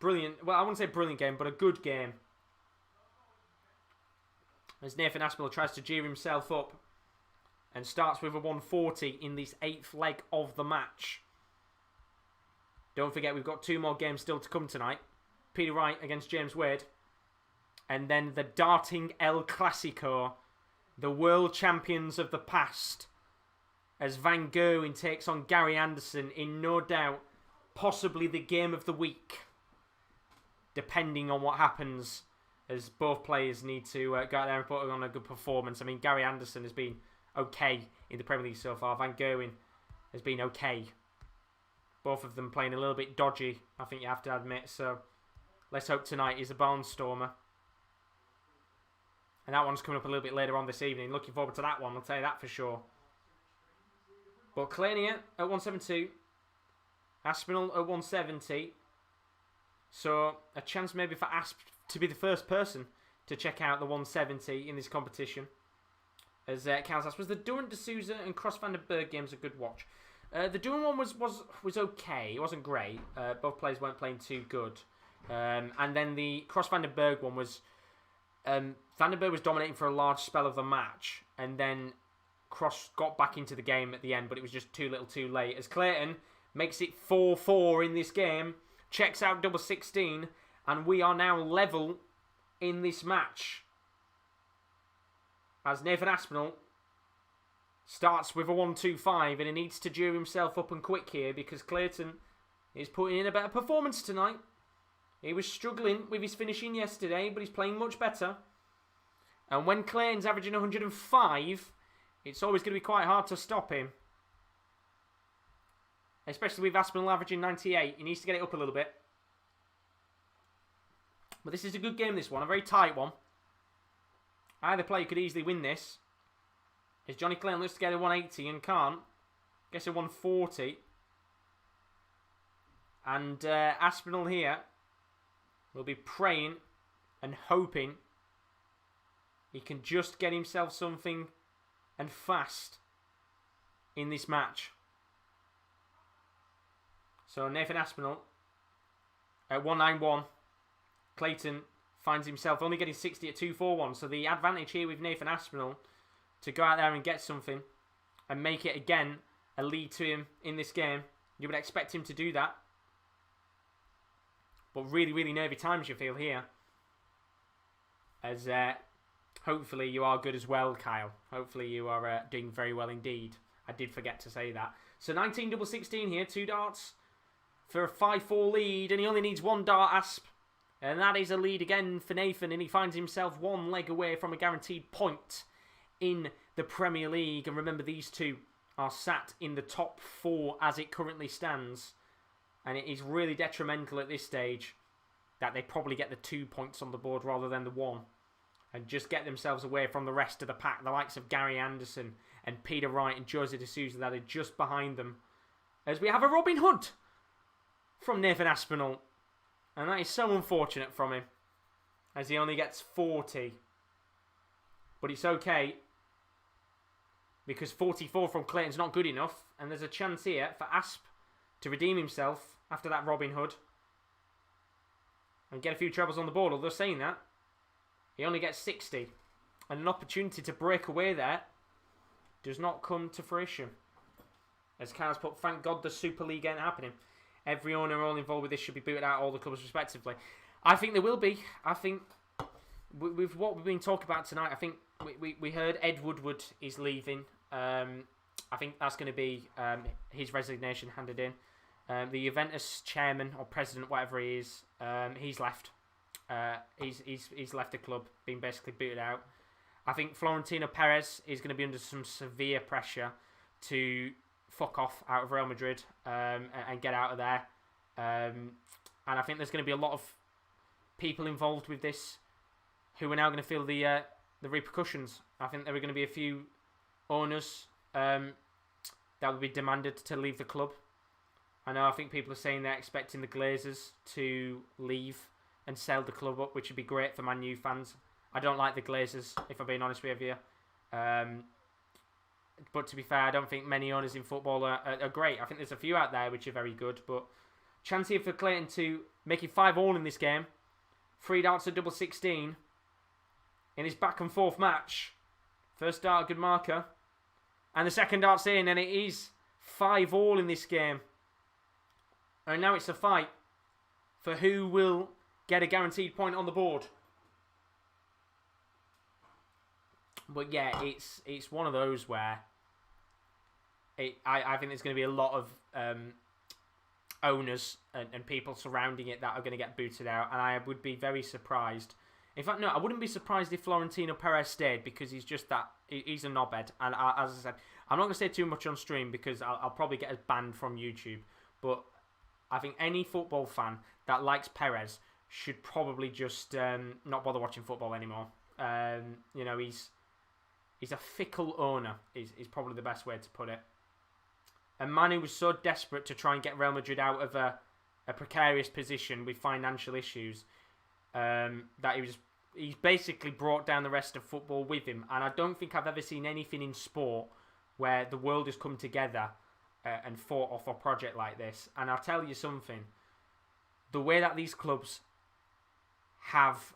Brilliant. Well, I wouldn't say brilliant game, but a good game. As Nathan Aspinall tries to gear himself up and starts with a 140 in this 8th leg of the match. Don't forget, we've got 2 more games still to come tonight. Peter Wright against James Wade. And then the darting El Clasico, the world champions of the past, as Van Gerwen takes on Gary Anderson in no doubt possibly the game of the week, depending on what happens, as both players need to go out there and put on a good performance. I mean, Gary Anderson has been okay in the Premier League so far. Van Gerwen has been okay. Both of them playing a little bit dodgy, I think you have to admit. So let's hope tonight is a barnstormer. And that one's coming up a little bit later on this evening. Looking forward to that one, I'll tell you that for sure. But Clayton here at 172. Aspinall at 170. So a chance maybe for Asp to be the first person to check out the 170 in this competition. As Cows asks, was the Durant, Souza and Cross van den Berg games a good watch? The Durant one was okay. It wasn't great. Both players weren't playing too good. And then the Cross van den Berg one was... Van den Berg was dominating for a large spell of the match. And then Cross got back into the game at the end, but it was just too little too late. As Clayton makes it 4-4 in this game, checks out double 16, and we are now level in this match. As Nathan Aspinall starts with a 1-2-5, and he needs to gear himself up and quick here because Clayton is putting in a better performance tonight. He was struggling with his finishing yesterday, but he's playing much better. And when Clayton's averaging 105, it's always going to be quite hard to stop him. Especially with Aspinall averaging 98. He needs to get it up a little bit. But this is a good game, this one. A very tight one. Either player could easily win this. As Jonny Clayton looks to get a 180 and can't. Gets a 140. And Aspinall here will be praying and hoping he can just get himself something and fast in this match. So Nathan Aspinall at 191. Clayton finds himself only getting 60 at 241. So the advantage here with Nathan Aspinall to go out there and get something and make it again a lead to him in this game. You would expect him to do that. But really, really nervy times you feel here. As hopefully you are good as well, Kyle. Hopefully you are doing very well indeed. I did forget to say that. So 19 double 16 here. 2 darts for a 5-4 lead. And he only needs 1 dart, Asp. And that is a lead again for Nathan. And he finds himself 1 leg away from a guaranteed point in the Premier League. And remember, these two are sat in the top 4 as it currently stands. And it is really detrimental at this stage that they probably get the 2 points on the board rather than the 1. And just get themselves away from the rest of the pack. The likes of Gary Anderson and Peter Wright and Jose de Souza that are just behind them. As we have a Robin Hood from Nathan Aspinall. And that is so unfortunate from him. As he only gets 40. But it's okay. Because 44 from Clayton's not good enough. And there's a chance here for Asp to redeem himself after that Robin Hood. And get a few trebles on the board. Although saying that, he only gets 60. And an opportunity to break away there does not come to fruition. As Kyle's put, thank God the Super League ain't happening. Every owner all involved with this should be booted out, all the clubs respectively. I think there will be. I think with what we've been talking about tonight, I think we heard Ed Woodward is leaving. I think that's going to be his resignation handed in. The Juventus chairman or president, whatever he is, he's left. He's left the club, been basically booted out. I think Florentino Perez is going to be under some severe pressure to fuck off out of Real Madrid and get out of there. And I think there's going to be a lot of people involved with this who are now going to feel the repercussions. I think there are going to be a few owners that will be demanded to leave the club. I think people are saying they're expecting the Glazers to leave and sell the club up, which would be great for Man U fans. I don't like the Glazers, if I'm being honest with you. But to be fair, I don't think many owners in football are great. I think there's a few out there which are very good, but chance here for Clayton to make it 5-all in this game. 3 darts at double 16 in his back and forth match. First dart, a good marker. And the second dart's in, and it is 5-all in this game. And now it's a fight for who will get a guaranteed point on the board. But yeah, it's one of those where I think there's going to be a lot of owners and people surrounding it that are going to get booted out, and I would be very surprised. In fact, no, I wouldn't be surprised if Florentino Perez stayed, because he's just that. He's a knobhead, and as I said, I'm not going to say too much on stream because I'll probably get us banned from YouTube. But I think any football fan that likes Perez should probably just not bother watching football anymore. You know, he's a fickle owner, is probably the best way to put it. And Manu was so desperate to try and get Real Madrid out of a precarious position with financial issues that he's basically brought down the rest of football with him. And I don't think I've ever seen anything in sport where the world has come together and fought off a project like this. And I'll tell you something. The way that these clubs have...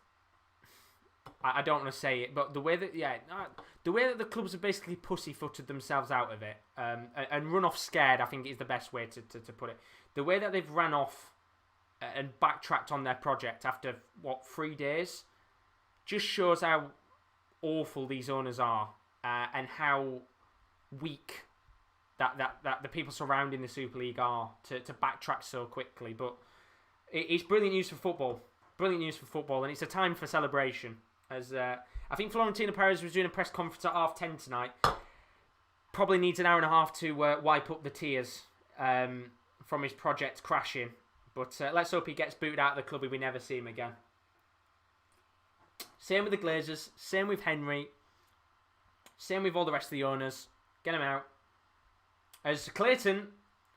I don't want to say it, but the way that the clubs have basically pussyfooted themselves out of it and run off scared, I think is the best way to put it. The way that they've ran off and backtracked on their project after 3 days just shows how awful these owners are and how weak that the people surrounding the Super League are to backtrack so quickly. But it's brilliant news for football. Brilliant news for football, and it's a time for celebration. As I think Florentino Perez was doing a press conference at 10:30 tonight. Probably needs an hour and a half to wipe up the tears from his project crashing. But let's hope he gets booted out of the club if we never see him again. Same with the Glazers. Same with Henry. Same with all the rest of the owners. Get him out. As Clayton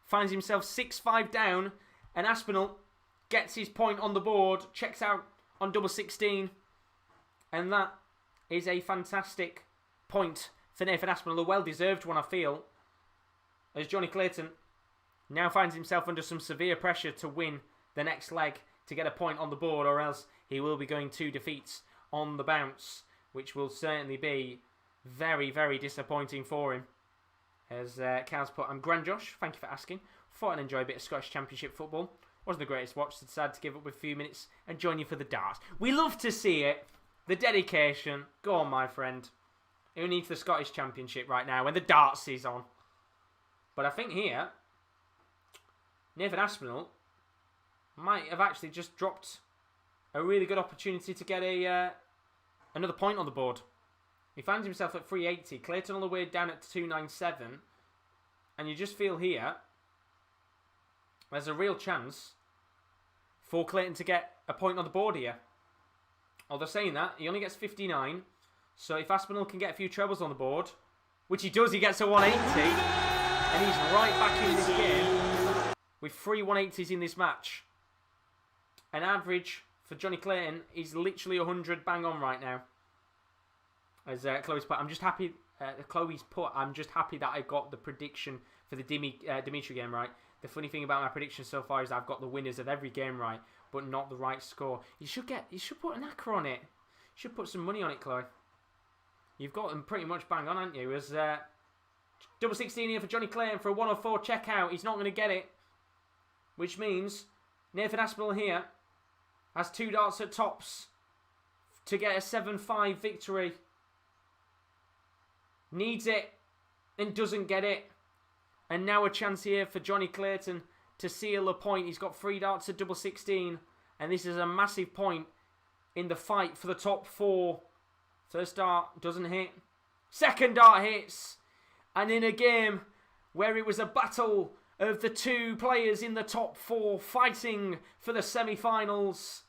finds himself 6-5 down, and Aspinall gets his point on the board, checks out on double 16. And that is a fantastic point for Nathan Aspinall, a well-deserved one, I feel, as Jonny Clayton now finds himself under some severe pressure to win the next leg to get a point on the board, or else he will be going 2 defeats on the bounce, which will certainly be very, very disappointing for him. As Cal's put, I'm Grand Josh, thank you for asking. Thought I'd enjoy a bit of Scottish Championship football. Wasn't the greatest watch, so decided to give up a few minutes and join you for the darts. We love to see it. The dedication. Go on, my friend. Who needs the Scottish Championship right now when the darts is on? But I think here, Nathan Aspinall might have actually just dropped a really good opportunity to get another point on the board. He finds himself at 380. Clayton all the way down at 297. And you just feel here, there's a real chance for Clayton to get a point on the board here. Although saying that, he only gets 59. So if Aspinall can get a few trebles on the board, which he does, he gets a 180. And he's right back in this game with 3 180s in this match. An average for Jonny Clayton is literally 100 bang on right now. As Chloe's put, I'm just happy that I got the prediction for the Dimitri game right. The funny thing about my prediction so far is I've got the winners of every game right, but not the right score. You should put an acca on it. You should put some money on it, Chloe. You've got them pretty much bang on, haven't you? As double 16 here for Jonny Clayton for a 104 checkout. He's not going to get it, which means Nathan Aspinall here has 2 darts at tops to get a 7-5 victory needs it and doesn't get it. And now a chance here for Jonny Clayton to seal a point. He's got 3 darts at double 16. And this is a massive point in the fight for the top 4. First dart doesn't hit. Second dart hits. And in a game where it was a battle of the 2 players in the top 4 fighting for the semi-finals,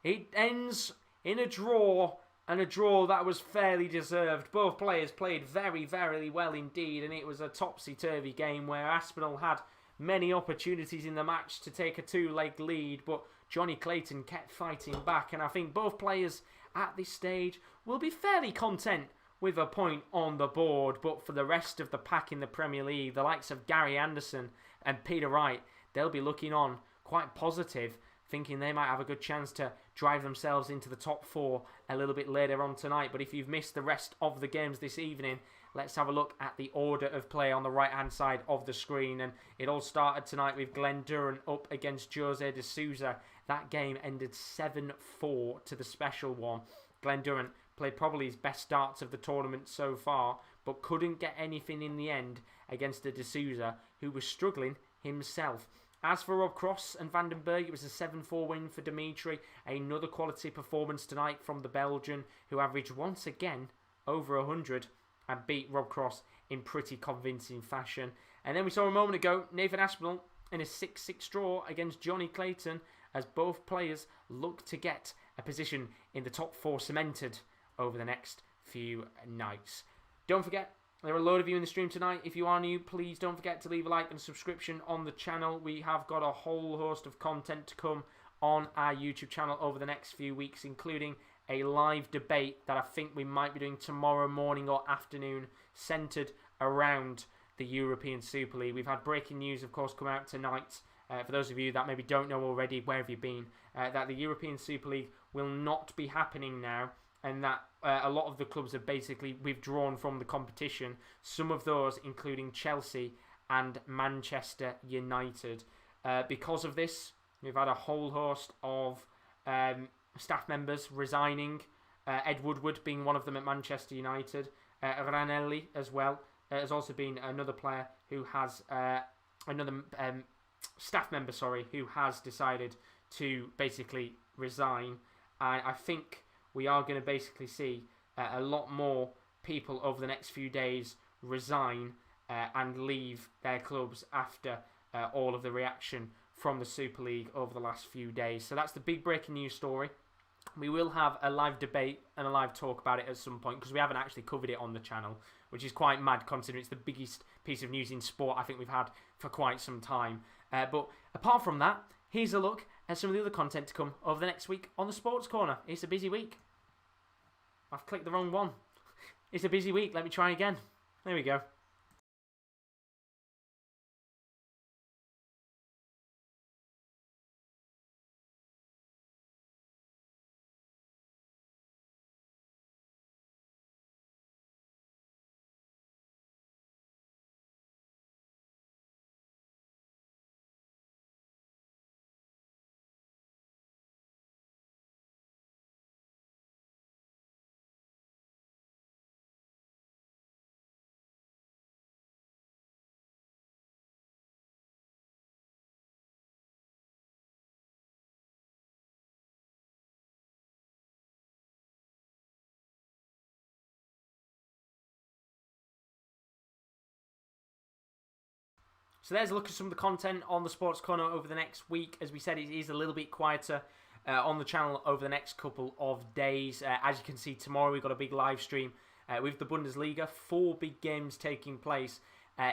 it ends in a draw, and a draw that was fairly deserved. Both players played very, very well indeed, and it was a topsy-turvy game where Aspinall had many opportunities in the match to take a 2-leg lead, but Jonny Clayton kept fighting back, and I think both players at this stage will be fairly content with a point on the board. But for the rest of the pack in the Premier League, the likes of Gary Anderson and Peter Wright, they'll be looking on quite positive, thinking they might have a good chance to drive themselves into the top 4 a little bit later on tonight. But if you've missed the rest of the games this evening, let's have a look at the order of play on the right-hand side of the screen. And it all started tonight with Glen Durrant up against Jose de Souza. That game ended 7-4 to the special one. Glen Durrant played probably his best starts of the tournament so far, but couldn't get anything in the end against a de Souza who was struggling himself. As for Rob Cross and Vandenberg, it was a 7-4 win for Dimitri. Another quality performance tonight from the Belgian, who averaged once again over 100 and beat Rob Cross in pretty convincing fashion. And then we saw a moment ago Nathan Aspinall in a 6-6 draw against Jonny Clayton, as both players look to get a position in the top 4 cemented over the next few nights. Don't forget, there are a load of you in the stream tonight. If you are new, please don't forget to leave a like and subscription on the channel. We have got a whole host of content to come on our YouTube channel over the next few weeks, including a live debate that I think we might be doing tomorrow morning or afternoon, centred around the European Super League. We've had breaking news, of course, come out tonight. For those of you that maybe don't know already, where have you been? That the European Super League will not be happening now, and that a lot of the clubs have basically withdrawn from the competition. Some of those including Chelsea and Manchester United. Because of this, we've had a whole host of staff members resigning. Ed Woodward being one of them at Manchester United. Ranelli as well. Has also been another player who has staff member, who has decided to basically resign. I think we are going to basically see a lot more people over the next few days resign and leave their clubs after all of the reaction from the Super League over the last few days. So that's the big breaking news story. We will have a live debate and a live talk about it at some point, because we haven't actually covered it on the channel, which is quite mad considering it's the biggest piece of news in sport I think we've had for quite some time. But apart from that, here's a look at some of the other content to come over the next week on the Sports Corner. It's a busy week. I've clicked the wrong one. It's a busy week. Let me try again. There we go. So there's a look at some of the content on the Sports Corner over the next week. As we said, it is a little bit quieter on the channel over the next couple of days. As you can see, tomorrow we've got a big live stream with the Bundesliga. 4 big games taking place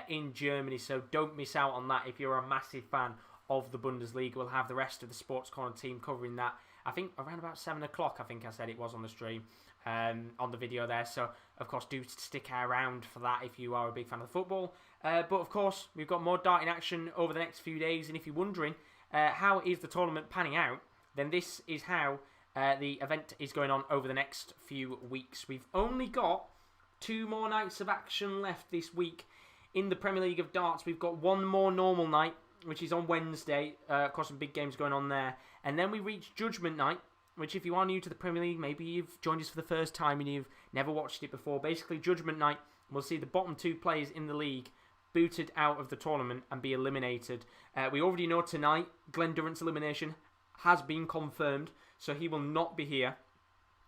in Germany, so don't miss out on that if you're a massive fan of the Bundesliga. We'll have the rest of the Sports Corner team covering that. I think around about 7 o'clock, I think I said it was on the stream, on the video there. So, of course, do stick around for that if you are a big fan of the football. But, of course, we've got more darting action over the next few days. And if you're wondering how is the tournament panning out, then this is how the event is going on over the next few weeks. We've only got 2 more nights of action left this week in the Premier League of Darts. We've got 1 more normal night, which is on Wednesday. Of course, some big games going on there. And then we reach Judgment Night, which if you are new to the Premier League, maybe you've joined us for the first time and you've never watched it before. Basically, Judgment Night we'll see the bottom 2 players in the league booted out of the tournament and be eliminated. We already know tonight Glen Durrant's elimination has been confirmed, so he will not be here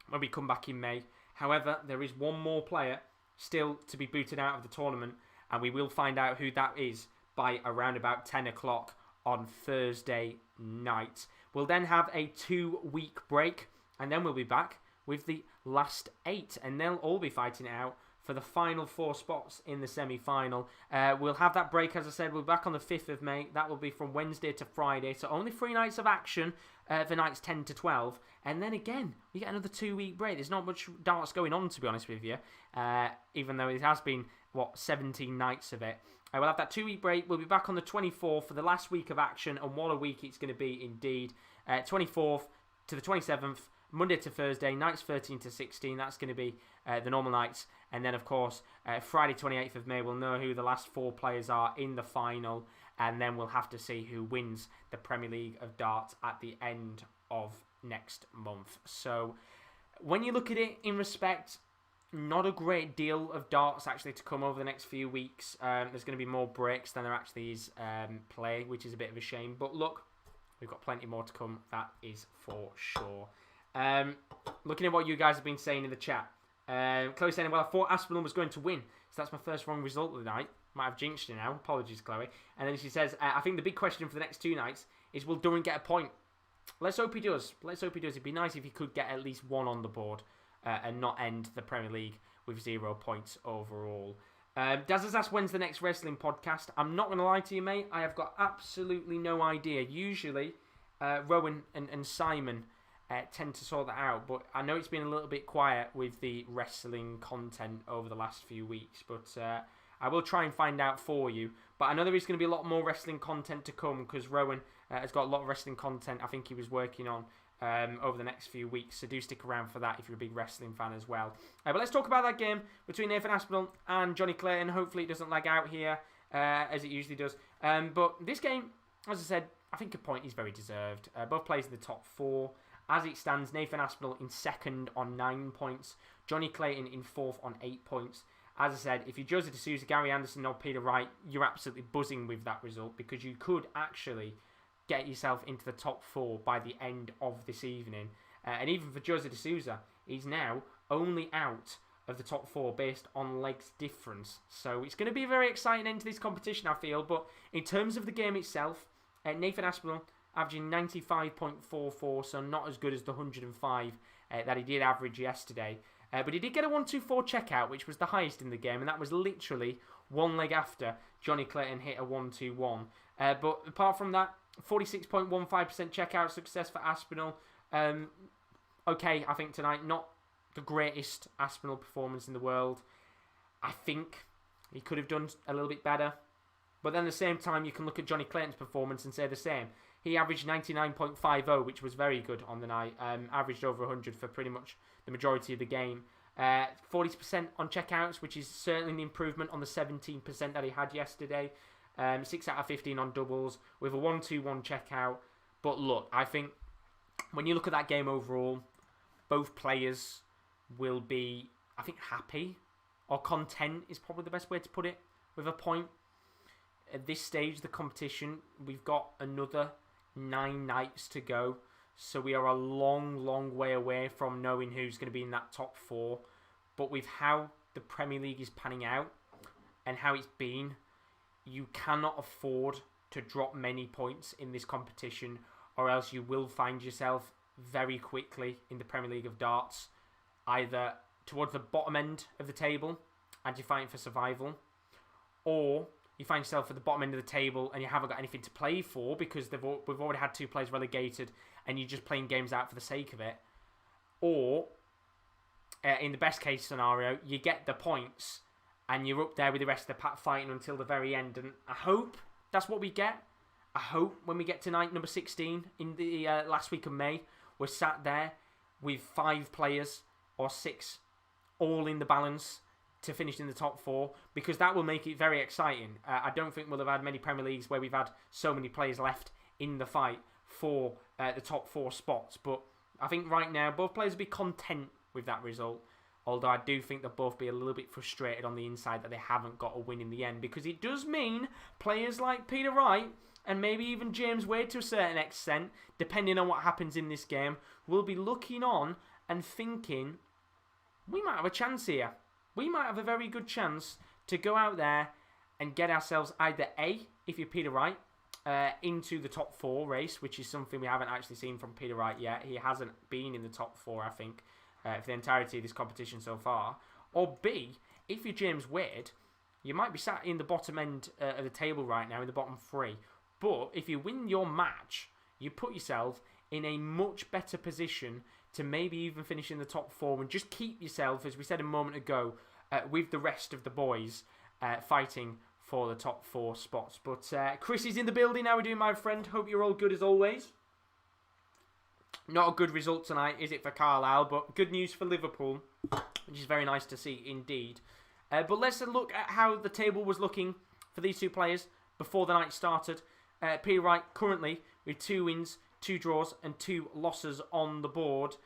when we come back in May. However, there is one more player still to be booted out of the tournament, and we will find out who that is by around about 10 o'clock on Thursday night. We'll then have a 2-week break, and then we'll be back with the last 8, and they'll all be fighting it out for the final 4 spots in the semi-final. We'll have that break, as I said. We'll be back on the 5th of May. That will be from Wednesday to Friday, so only 3 nights of action for nights 10 to 12. And then again, we get another 2-week break. There's not much darts going on, to be honest with you, even though it has been, 17 nights of it. We'll have that 2-week break. We'll be back on the 24th for the last week of action, and what a week it's going to be indeed. 24th to the 27th, Monday to Thursday, nights 13 to 16. That's going to be the normal nights. And then, of course, Friday 28th of May, we'll know who the last 4 players are in the final. And then we'll have to see who wins the Premier League of Darts at the end of next month. So when you look at it in respect, not a great deal of darts actually to come over the next few weeks. There's going to be more breaks than there actually is play, which is a bit of a shame. But look, we've got plenty more to come. That is for sure. Looking at what you guys have been saying in the chat. Chloe saying, well, I thought Aspinall was going to win. So that's my first wrong result of the night. Might have jinxed you now. Apologies, Chloe. And then she says, I think the big question for the next 2 nights is, will Durant get a point? Let's hope he does. It'd be nice if he could get at least 1 on the board and not end the Premier League with 0 points overall. Daz has asked, when's the next wrestling podcast? I'm not going to lie to you, mate. I have got absolutely no idea. Usually, Rowan and Simon tend to sort that out, but I know it's been a little bit quiet with the wrestling content over the last few weeks, but I will try and find out for you. But I know there is going to be a lot more wrestling content to come, because Rowan has got a lot of wrestling content I think he was working on over the next few weeks, so do stick around for that if you're a big wrestling fan as well. But let's talk about that game between Nathan Aspinall and Jonny Clayton. Hopefully it doesn't lag out here as it usually does. But this game, as I said, I think a point is very deserved. Both players in the top 4. As it stands, Nathan Aspinall in 2nd on 9 points. Jonny Clayton in 4th on 8 points. As I said, if you're Jose de Souza, Gary Anderson or Peter Wright, you're absolutely buzzing with that result, because you could actually get yourself into the top 4 by the end of this evening. And even for Jose de Souza, he's now only out of the top 4 based on legs difference. So it's going to be a very exciting end to this competition, I feel. But in terms of the game itself, Nathan Aspinall averaging 95.44, so not as good as the 105 that he did average yesterday. But he did get a 1-2-4 checkout, which was the highest in the game, and that was literally 1 leg after Jonny Clayton hit a 1-2-1. But apart from that, 46.15% checkout success for Aspinall. Okay, I think tonight, not the greatest Aspinall performance in the world. I think he could have done a little bit better. But then at the same time, you can look at Jonny Clayton's performance and say the same. He averaged 99.50, which was very good on the night. Averaged over 100 for pretty much the majority of the game. 40% on checkouts, which is certainly an improvement on the 17% that he had yesterday. 6 out of 15 on doubles with a 1-2-1 checkout. But look, I think when you look at that game overall, both players will be, I think, happy or content is probably the best way to put it, with a point. At this stage of the competition, we've got another 9 nights to go. So we are a long, long way away from knowing who's going to be in that top 4. But with how the Premier League is panning out and how it's been, you cannot afford to drop many points in this competition, or else you will find yourself very quickly in the Premier League of Darts, either towards the bottom end of the table and you're fighting for survival, or you find yourself at the bottom end of the table and you haven't got anything to play for because we've already had 2 players relegated and you're just playing games out for the sake of it. Or, in the best case scenario, you get the points and you're up there with the rest of the pack fighting until the very end. And I hope that's what we get. I hope when we get to night number 16 in the last week of May, we're sat there with 5 players or 6 all in the balance to finish in the top 4, because that will make it very exciting. I don't think we'll have had many Premier Leagues where we've had so many players left in the fight for the top 4 spots. But I think right now, both players will be content with that result. Although I do think they'll both be a little bit frustrated on the inside that they haven't got a win in the end, because it does mean players like Peter Wright and maybe even James Wade to a certain extent, depending on what happens in this game, will be looking on and thinking, we might have a chance here. We might have a very good chance to go out there and get ourselves either A, if you're Peter Wright, into the top 4 race, which is something we haven't actually seen from Peter Wright yet. He hasn't been in the top 4, I think, for the entirety of this competition so far. Or B, if you're James Wade, you might be sat in the bottom end of the table right now, in the bottom 3. But if you win your match, you put yourself in a much better position to maybe even finish in the top 4 and just keep yourself, as we said a moment ago, with the rest of the boys fighting for the top 4 spots. But Chris is in the building. How are we doing, my friend? Hope you're all good as always. Not a good result tonight, is it, for Carlisle? But good news for Liverpool, which is very nice to see indeed. But let's look at how the table was looking for these two players before the night started. Peter Wright currently with 2 wins, 2 draws and 2 losses on the board.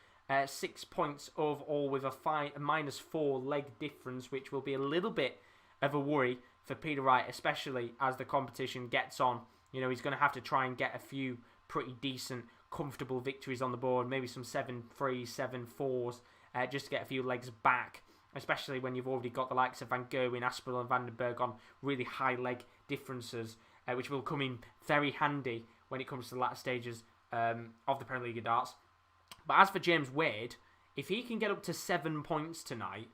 6 points overall with a -4 leg difference, which will be a little bit of a worry for Peter Wright, especially as the competition gets on. You know, he's going to have to try and get a few pretty decent, comfortable victories on the board, maybe some 7-3s, 7-4s, just to get a few legs back, especially when you've already got the likes of Van Gerwen, Aspinall and Van den Berg on really high leg differences, which will come in very handy when it comes to the latter stages of the Premier League of darts. But as for James Wade, if he can get up to 7 points tonight,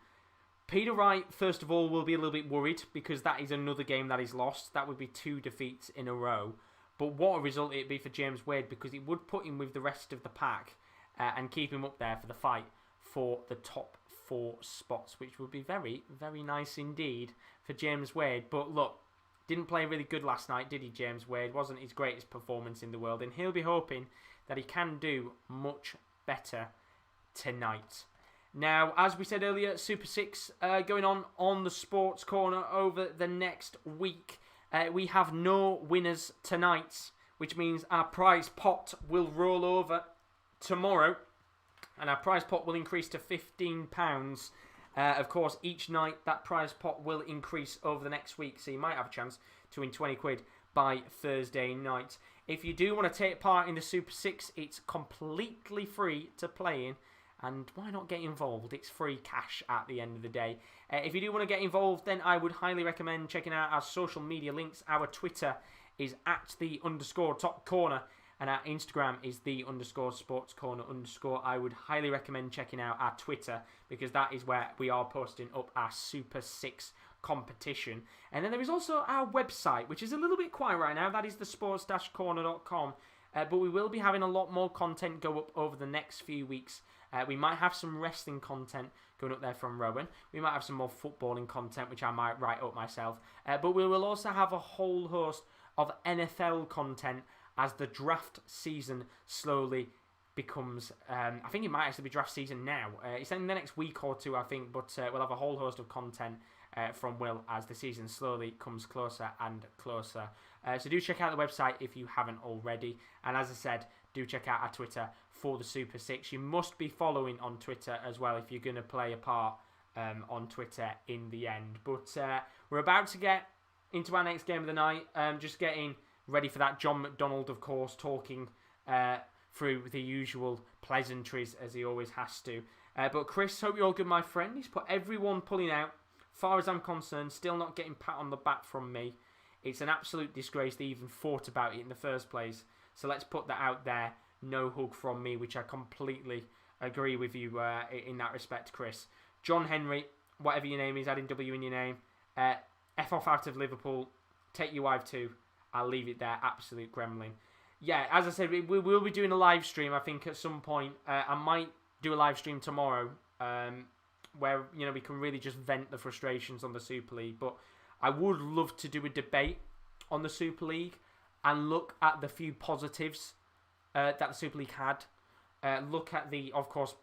Peter Wright, first of all, will be a little bit worried because that is another game that he's lost. That would be 2 defeats in a row. But what a result it'd be for James Wade, because it would put him with the rest of the pack and keep him up there for the fight for the top 4 spots, which would be very, very nice indeed for James Wade. But look, didn't play really good last night, did he, James Wade? Wasn't his greatest performance in the world, and he'll be hoping that he can do much better tonight. Now, as we said earlier, Super 6 going on the Sports Corner over the next week. We have no winners tonight, which means our prize pot will roll over tomorrow, and our prize pot will increase to £15. Of course, each night that prize pot will increase over the next week, so you might have a chance to win 20 quid by Thursday night. If you do want to take part in the Super 6, it's completely free to play in, and why not get involved? It's free cash at the end of the day. If you do want to get involved, then I would highly recommend checking out our social media links. Our Twitter is @_top corner, and our Instagram is _sportscorner_. I would highly recommend checking out our Twitter, because that is where we are posting up our Super 6 competition. And then there is also our website, which is a little bit quiet right now. That is thesports-corner.com. But we will be having a lot more content go up over the next few weeks. We might have some wrestling content going up there from Rowan. We might have some more footballing content, which I might write up myself. But we will also have a whole host of NFL content as the draft season slowly becomes... I think it might actually be draft season now. It's in the next week or two, I think. But we'll have a whole host of content from Will as the season slowly comes closer and closer. So do check out the website if you haven't already. And as I said, do check out our Twitter for the Super 6. You must be following on Twitter as well if you're going to play a part on Twitter in the end. But we're about to get into our next game of the night. Just getting ready for that. John McDonald, of course, talking through the usual pleasantries as he always has to. But Chris, hope you're all good, my friend. He's put everyone pulling out. Far as I'm concerned, still not getting pat on the back from me. It's an absolute disgrace they even thought about it in the first place. So let's put that out there. No hug from me, which I completely agree with you in that respect, Chris. John Henry, whatever your name is, adding W in your name. F off out of Liverpool. Take your wife too. I'll leave it there. Absolute gremlin. Yeah, as I said, we will be doing a live stream, I think, at some point. I might do a live stream tomorrow where, you know, we can really just vent the frustrations on the Super League. But I would love to do a debate on the Super League and look at the few positives that the Super League had. Look at the, of course,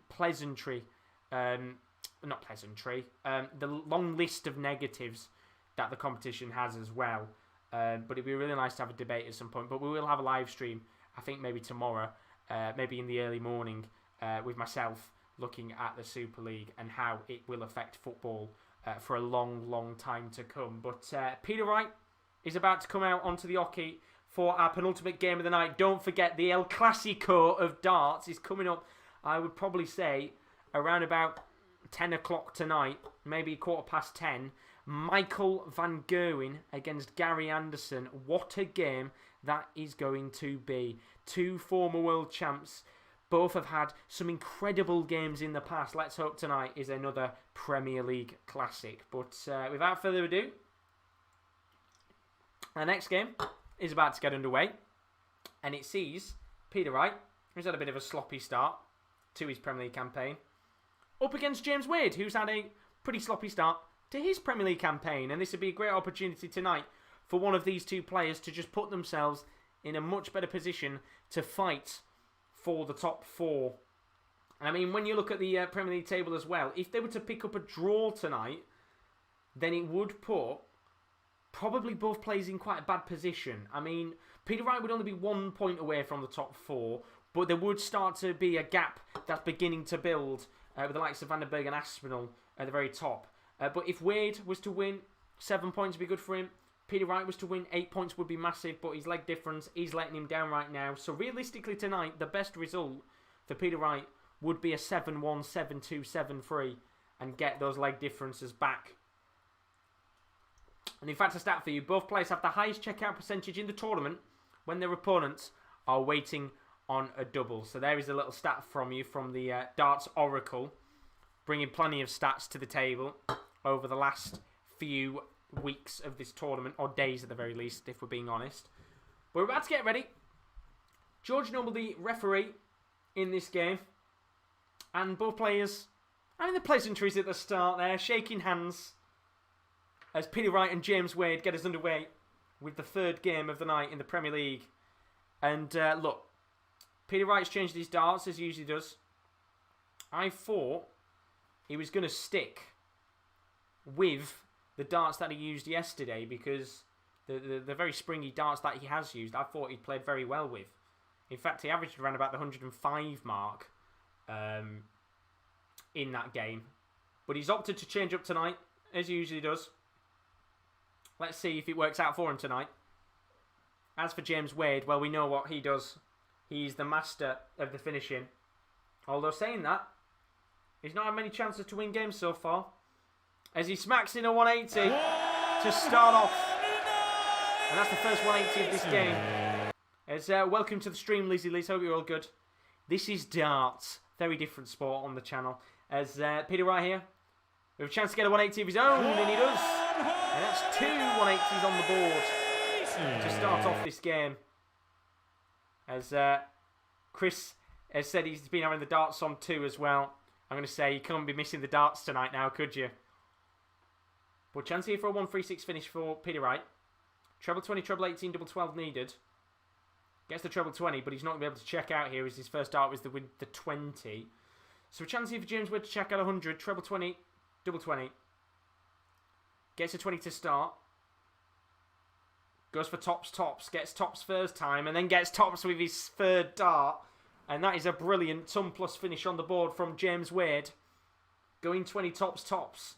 pleasantry, not pleasantry, the long list of negatives that the competition has as well. But it'd be really nice to have a debate at some point. But we will have a live stream, I think maybe tomorrow, maybe in the early morning, with myself looking at the Super League and how it will affect football for a long, long time to come. But Peter Wright is about to come out onto the hockey for our penultimate game of the night. Don't forget, the El Clasico of darts is coming up, I would probably say, around about 10 o'clock tonight, maybe 10:15. Michael van Gerwen against Gary Anderson. What a game that is going to be. Two former world champs. Both have had some incredible games in the past. Let's hope tonight is another Premier League classic. But without further ado, our next game is about to get underway. And it sees Peter Wright, who's had a bit of a sloppy start to his Premier League campaign, up against James Wade, who's had a pretty sloppy start to his Premier League campaign. And this would be a great opportunity tonight for one of these two players to just put themselves in a much better position to fight for the top four. And I mean, when you look at the Premier League table as well, if they were to pick up a draw tonight, then it would put probably both players in quite a bad position. I mean, Peter Wright would only be 1 point away from the top four, but there would start to be a gap that's beginning to build with the likes of Vandenberg and Aspinall at the very top. But if Wade was to win, 7 points would be good for him. Peter Wright was to win, 8 points would be massive, but his leg difference is letting him down right now. So realistically tonight, the best result for Peter Wright would be a 7-1, 7-2, 7-3 and get those leg differences back. And in fact, a stat for you, both players have the highest checkout percentage in the tournament when their opponents are waiting on a double. So there is a little stat from you from the Darts Oracle, bringing plenty of stats to the table over the last few weeks of this tournament, or days at the very least, if we're being honest. We're about to get ready. George Noble, the referee in this game, and both players, I mean, the pleasantries at the start there, shaking hands as Peter Wright and James Wade get us underway with the third game of the night in the Premier League. And look, Peter Wright's changed his darts as he usually does. I thought he was going to stick with the darts that he used yesterday, because the very springy darts that he has used, I thought he played very well with. In fact, he averaged around about the 105 mark in that game. But he's opted to change up tonight, as he usually does. Let's see if it works out for him tonight. As for James Wade, well, we know what he does. He's the master of the finishing. Although saying that, he's not had many chances to win games so far, as he smacks in a 180 to start off. And that's the first 180 of this game. As welcome to the stream, Lizzie Liz. Hope you're all good. This is darts. Very different sport on the channel. As Peter Wright here, with a chance to get a 180 of his own, and he does. And that's two 180s on the board to start off this game. As Chris has said, he's been having the darts on too as well. I'm going to say you can't be missing the darts tonight now, could you? But chance here for a 1-3-6 finish for Peter Wright. Treble 20, treble 18, double 12 needed. Gets the treble 20, but he's not going to be able to check out here as his first dart was the 20. So a chance here for James Wade to check out 100. Treble 20, double 20. Gets a 20 to start. Goes for tops, tops. Gets tops first time, and then gets tops with his third dart. And that is a brilliant ton plus finish on the board from James Wade. Going 20 tops, tops.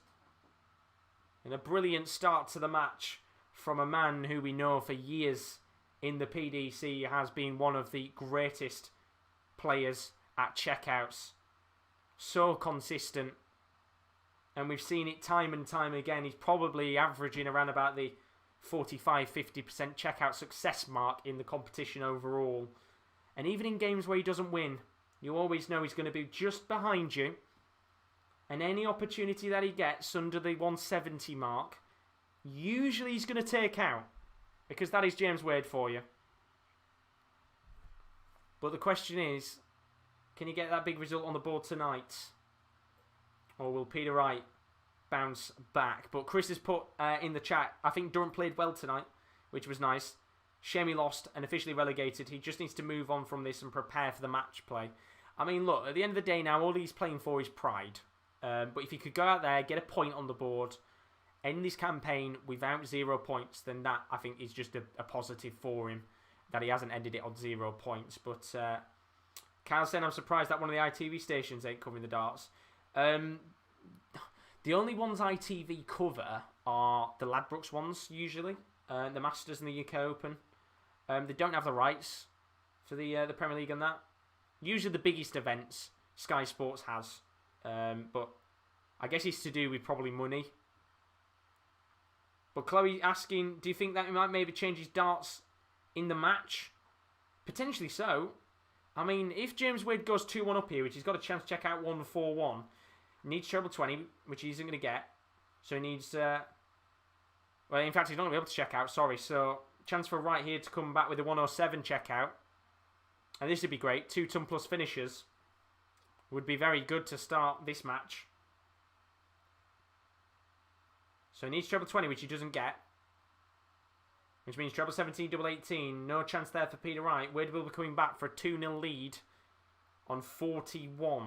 And a brilliant start to the match from a man who we know for years in the PDC has been one of the greatest players at checkouts. So consistent. And we've seen it time and time again. He's probably averaging around about the 45-50% checkout success mark in the competition overall. And even in games where he doesn't win, you always know he's going to be just behind you. And any opportunity that he gets under the 170 mark, usually he's going to take out. Because that is James Wade for you. But the question is, can you get that big result on the board tonight? Or will Peter Wright bounce back? But Chris has put in the chat, I think Durant played well tonight, which was nice. Shame he lost and officially relegated. He just needs to move on from this and prepare for the match play. I mean, look, at the end of the day now, all he's playing for is pride. But if he could go out there, get a point on the board, end this campaign without 0 points, then that, I think, is just a positive for him, that he hasn't ended it on 0 points. But Carl's saying, I'm surprised that one of the ITV stations ain't covering the darts. The only ones ITV cover are the Ladbrokes ones, usually. The Masters and the UK Open. They don't have the rights for the Premier League and that. Usually the biggest events, Sky Sports has. But I guess it's to do with probably money. But Chloe asking, do you think that he might maybe change his darts in the match? Potentially so. I mean, if James Wade goes 2-1 up here, which he's got a chance to check out 1-4-1, needs treble 20, which he isn't going to get. So he needs... well, in fact, he's not going to be able to check out, sorry. So, chance for Wright here to come back with a 107 check out. And this would be great. 2-ton plus finishers would be very good to start this match. So he needs treble 20, which he doesn't get. Which means treble 17, double 18. No chance there for Peter Wright. Wade will be coming back for a 2-0 lead on 41.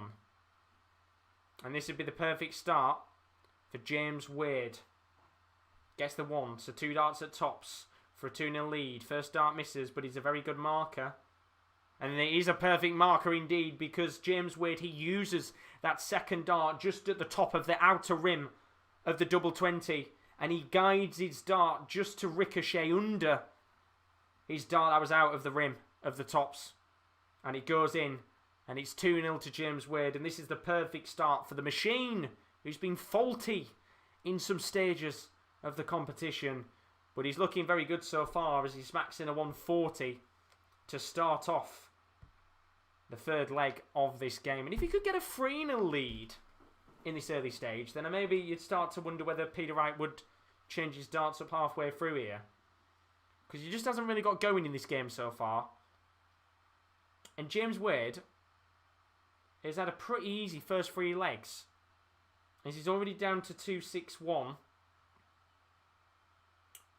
And this would be the perfect start for James Wade. Gets the 1. So 2 darts at tops for a 2-0 lead. First dart misses, but he's a very good marker. And it is a perfect marker indeed, because James Wade, he uses that second dart just at the top of the outer rim of the double 20. And he guides his dart just to ricochet under his dart that was out of the rim of the tops. And it goes in. And it's 2-0 to James Wade. And this is the perfect start for the machine, who's been faulty in some stages of the competition. But he's looking very good so far as he smacks in a 140 to start off the third leg of this game. And if he could get a 3-0 lead in this early stage, then maybe you'd start to wonder whether Peter Wright would change his darts up halfway through here. Because he just hasn't really got going in this game so far. And James Wade has had a pretty easy first 3 legs. As he's already down to 2-6-1.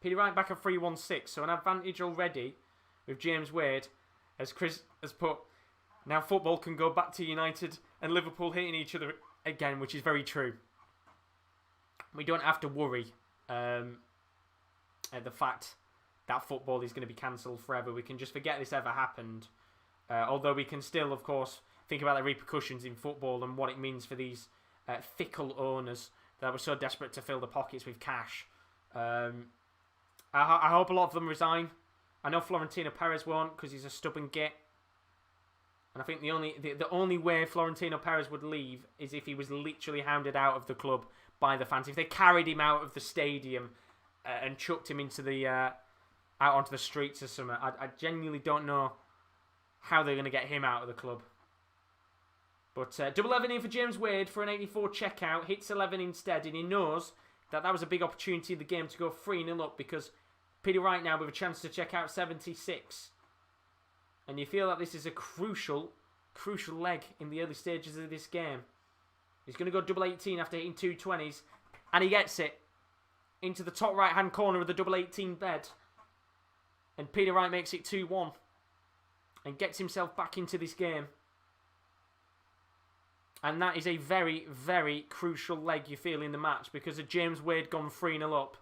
Peter Wright back at 3-1-6. So an advantage already with James Wade. As Chris has put, now football can go back to United and Liverpool hitting each other again, which is very true. We don't have to worry at the fact that football is going to be cancelled forever. We can just forget this ever happened. Although we can still, of course, think about the repercussions in football and what it means for these fickle owners that were so desperate to fill the pockets with cash. I hope a lot of them resign. I know Florentino Perez won't, because he's a stubborn git. And I think the only way Florentino Perez would leave is if he was literally hounded out of the club by the fans. If they carried him out of the stadium and chucked him into the out onto the streets or something. I genuinely don't know how they're going to get him out of the club. But double 11 in for James Wade for an 84 checkout. Hits 11 instead, and he knows that was a big opportunity in the game to go 3-0 up, because Peter Wright now with a chance to check out 76. And you feel that this is a crucial leg in the early stages of this game. He's going to go double 18 after hitting 2 20s. And he gets it into the top right-hand corner of the double 18 bed. And Peter Wright makes it 2-1. And gets himself back into this game. And that is a very, very crucial leg you feel in the match, because of James Wade gone 3-0 up.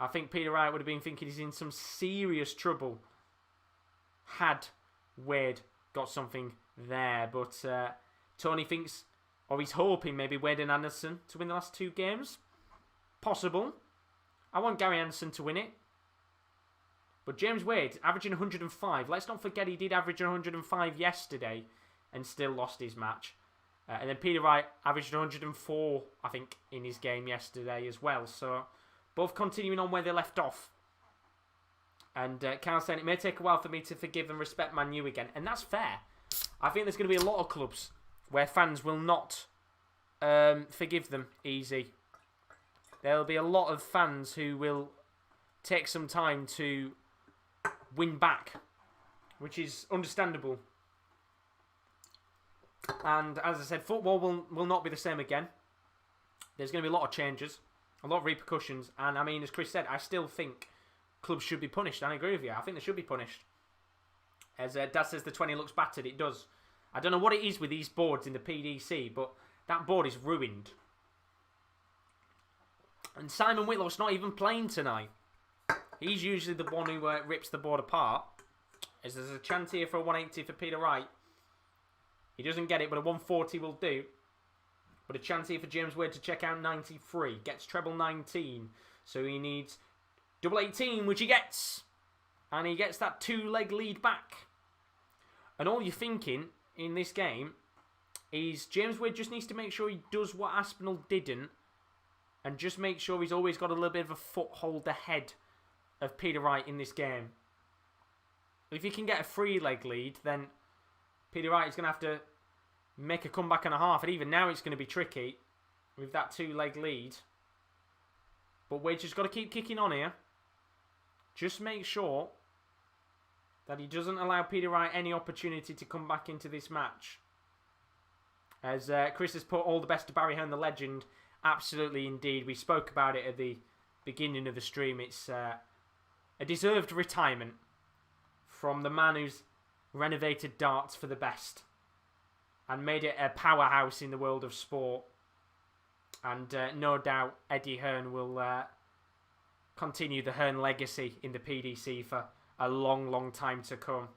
I think Peter Wright would have been thinking he's in some serious trouble had Wade got something there. But Tony thinks, or he's hoping maybe Wade and Anderson to win the last 2 games. Possible. I want Gary Anderson to win it. But James Wade averaging 105. Let's not forget he did average 105 yesterday and still lost his match. And then Peter Wright averaged 104, I think, in his game yesterday as well. So both continuing on where they left off. And Carl saying, it may take a while for me to forgive and respect Man U again. And that's fair. I think there's going to be a lot of clubs where fans will not forgive them easy. There'll be a lot of fans who will take some time to win back, which is understandable. And as I said, football will not be the same again. There's going to be a lot of changes, a lot of repercussions. And I mean, as Chris said, I still think clubs should be punished. And I agree with you. I think they should be punished. As Dad says, the 20 looks battered. It does. I don't know what it is with these boards in the PDC, but that board is ruined. And Simon Whitlow's not even playing tonight. He's usually the one who rips the board apart. As there's a chance here for a 180 for Peter Wright. He doesn't get it, but a 140 will do. But a chance here for James Wade to check out 93. Gets treble 19. So he needs double 18, which he gets. And he gets that 2-leg lead back. And all you're thinking in this game is James Wade just needs to make sure he does what Aspinall didn't. And just make sure he's always got a little bit of a foothold ahead of Peter Wright in this game. If he can get a 3-leg lead, then Peter Wright is going to have to make a comeback and a half. And even now it's going to be tricky with that 2-leg lead. But Wade's just got to keep kicking on here. Just make sure that he doesn't allow Peter Wright any opportunity to come back into this match. As Chris has put all the best to Barry Hearn, the legend. Absolutely, indeed. We spoke about it at the beginning of the stream. It's a deserved retirement from the man who's renovated darts for the best and made it a powerhouse in the world of sport. And no doubt Eddie Hearn will continue the Hearn legacy in the PDC for a long, long time to come.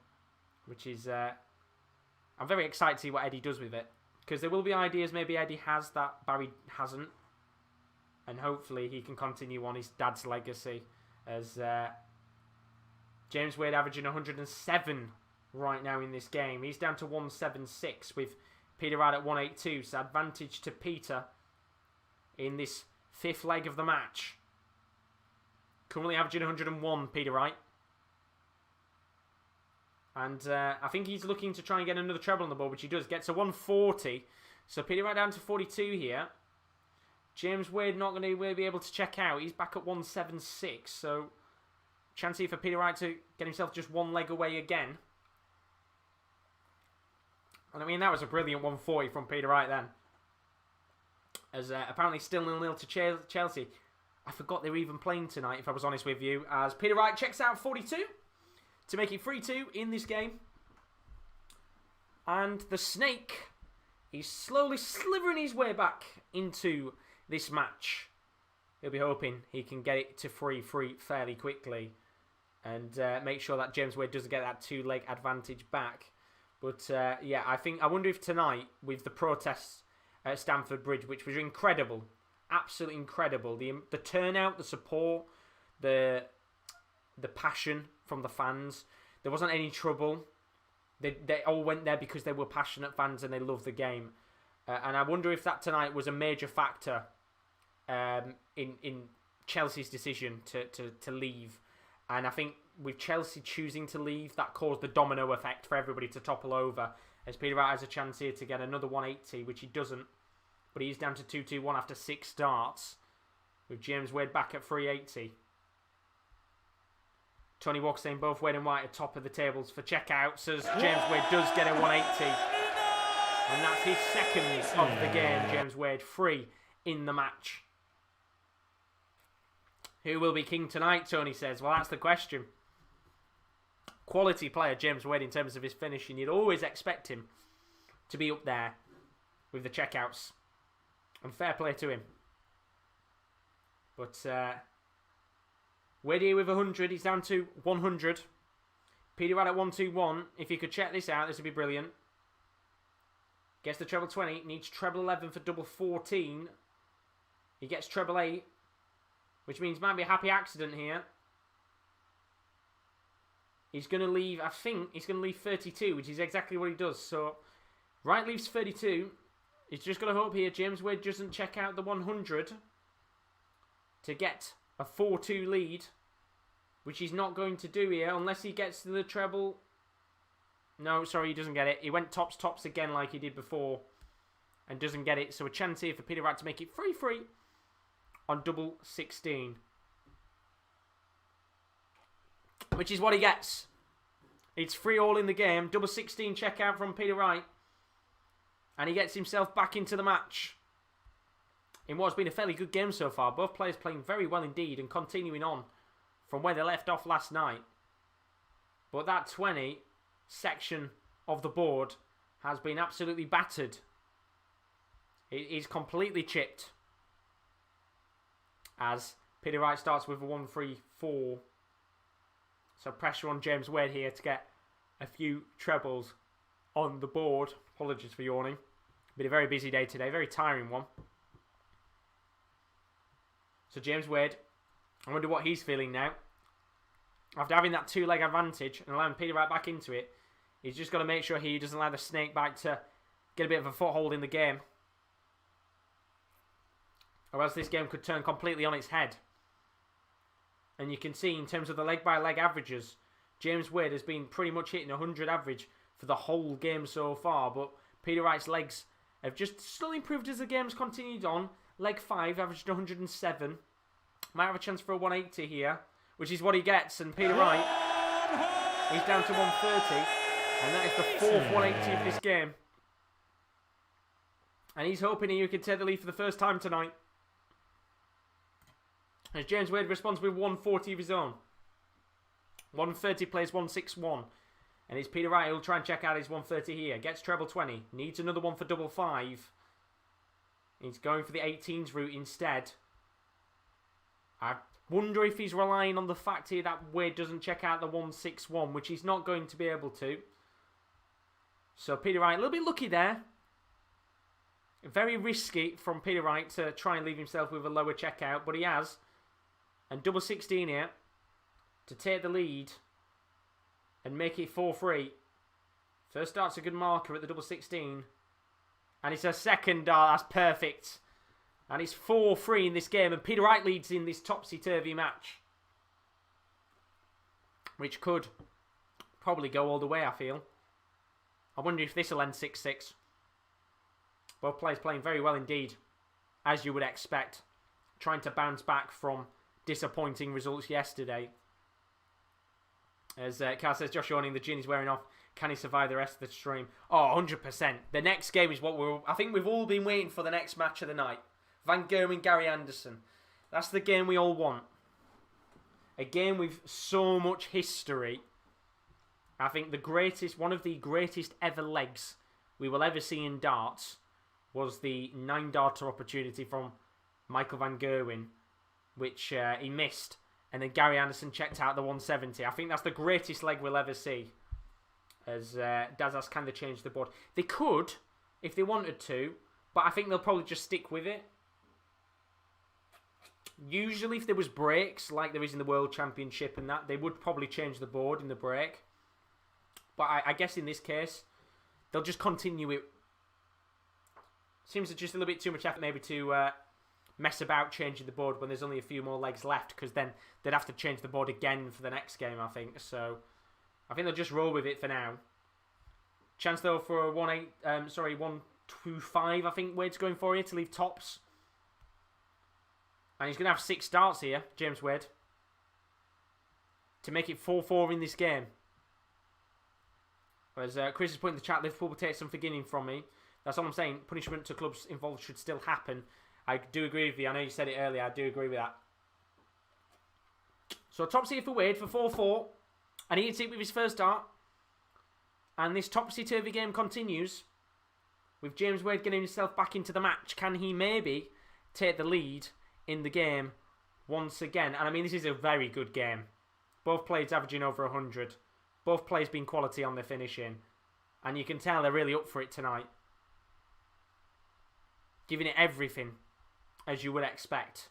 Which is... I'm very excited to see what Eddie does with it. Because there will be ideas maybe Eddie has that Barry hasn't. And hopefully he can continue on his dad's legacy. As James Wade averaging 107 right now in this game. He's down to 176 with Peter Wright at 182. So advantage to Peter in this 5th leg of the match. Currently averaging 101, Peter Wright. And I think he's looking to try and get another treble on the board, which he does. Gets a 140. So Peter Wright down to 42 here. James Wade not going to be able to check out. He's back at 176. So chance here for Peter Wright to get himself just 1 leg away again. And I mean, that was a brilliant 140 from Peter Wright then. As apparently still 0-0 to Chelsea. I forgot they were even playing tonight, if I was honest with you. As Peter Wright checks out 42 to make it 3-2 in this game. And the Snake is slowly slithering his way back into this match. He'll be hoping he can get it to 3-3 fairly quickly. And make sure that James Wade doesn't get that 2-leg advantage back. But yeah, I wonder if tonight, with the protests at Stamford Bridge, which was incredible, absolutely incredible, the turnout, the support, the passion from the fans, there wasn't any trouble. They all went there because they were passionate fans and they loved the game. And I wonder if that tonight was a major factor in Chelsea's decision to leave. And I think with Chelsea choosing to leave, that caused the domino effect for everybody to topple over. As Peter Wright has a chance here to get another 180, which he doesn't. But he's down to 2-2-1 after 6 starts. With James Wade back at 380. Tony Walker saying both Wade and White are top of the tables for checkouts. As James Wade does get a 180. And that's his 2nd of the game. James Wade free in the match. Who will be king tonight, Tony says. Well, that's the question. Quality player, James Wade, in terms of his finishing. You'd always expect him to be up there with the checkouts. And fair play to him. But Wade here with 100. He's down to 100. Peter Wright at 121. If you could check this out, this would be brilliant. Gets the treble 20. Needs treble 11 for double 14. He gets treble 8. Which means might be a happy accident here. He's going to leave, I think, he's going to leave 32, which is exactly what he does. So, Wright leaves 32. He's just got to hope here James Wade doesn't check out the 100 to get a 4-2 lead, which he's not going to do here unless he gets to the treble. No, sorry, he doesn't get it. He went tops again like he did before and doesn't get it. So, a chance here for Peter Wright to make it 3-3. On double 16. Which is what he gets. It's 3-all in the game. Double 16 checkout from Peter Wright. And he gets himself back into the match. In what's been a fairly good game so far. Both players playing very well indeed and continuing on from where they left off last night. But that 20 section of the board has been absolutely battered. It is completely chipped. As Peter Wright starts with a 1-3-4. So pressure on James Wade here to get a few trebles on the board. Apologies for yawning. Been a very busy day today, very tiring one. So James Wade, I wonder what he's feeling now. After having that two-leg advantage and allowing Peter Wright back into it, he's just got to make sure he doesn't allow the snake bite to get a bit of a foothold in the game. Or else this game could turn completely on its head. And you can see in terms of the leg-by-leg averages, James Wade has been pretty much hitting 100 average for the whole game so far. But Peter Wright's legs have just slowly improved as the game's continued on. Leg 5 averaged 107. Might have a chance for a 180 here, which is what he gets. And Peter Wright, he's down to 130. And that is the fourth 180 of this game. And he's hoping he can take the lead for the first time tonight. As James Wade responds with 140 of his own. 130 plays 161. And it's Peter Wright who'll try and check out his 130 here. Gets treble 20. Needs another one for double 5. He's going for the 18s route instead. I wonder if he's relying on the fact here that Wade doesn't check out the 161, which he's not going to be able to. So Peter Wright, a little bit lucky there. Very risky from Peter Wright to try and leave himself with a lower checkout, but he has. And double 16 here to take the lead and make it 4-3. First start's a good marker at the double 16. And it's a second dart, that's perfect. And it's 4-3 in this game, and Peter Wright leads in this topsy-turvy match. Which could probably go all the way, I feel. I wonder if this will end 6-6. Both players playing very well indeed, as you would expect. Trying to bounce back from disappointing results yesterday. As Carl says, Josh yawning, the gin is wearing off. Can he survive the rest of the stream? Oh, 100%. The next game is what I think we've all been waiting for, the next match of the night. Van Gerwen, Gary Anderson. That's the game we all want. A game with so much history. I think one of the greatest ever legs we will ever see in darts was the 9-darter opportunity from Michael van Gerwen, which he missed. And then Gary Anderson checked out the 170. I think that's the greatest leg we'll ever see. As Dazas kind of changed the board. They could, if they wanted to, but I think they'll probably just stick with it. Usually if there was breaks, like there is in the World Championship and that, they would probably change the board in the break. But I guess in this case, they'll just continue it. Seems just a little bit too much effort maybe to mess about changing the board when there's only a few more legs left, because then they'd have to change the board again for the next game, I think. So I think they'll just roll with it for now. Chance though for a 125, I think Wade's going for here to leave tops. And he's going to have 6 starts here, James Wade, to make it 4-4 in this game. As Chris is putting in the chat, Liverpool will take some forgiving from me. That's all I'm saying. Punishment to clubs involved should still happen. I do agree with you. I know you said it earlier. I do agree with that. So tops here for Wade for 4-4. And he hits it with his first dart. And this topsy-turvy game continues with James Wade getting himself back into the match. Can he maybe take the lead in the game once again? And I mean, this is a very good game. Both players averaging over 100. Both players being quality on their finishing. And you can tell they're really up for it tonight. Giving it everything, as you would expect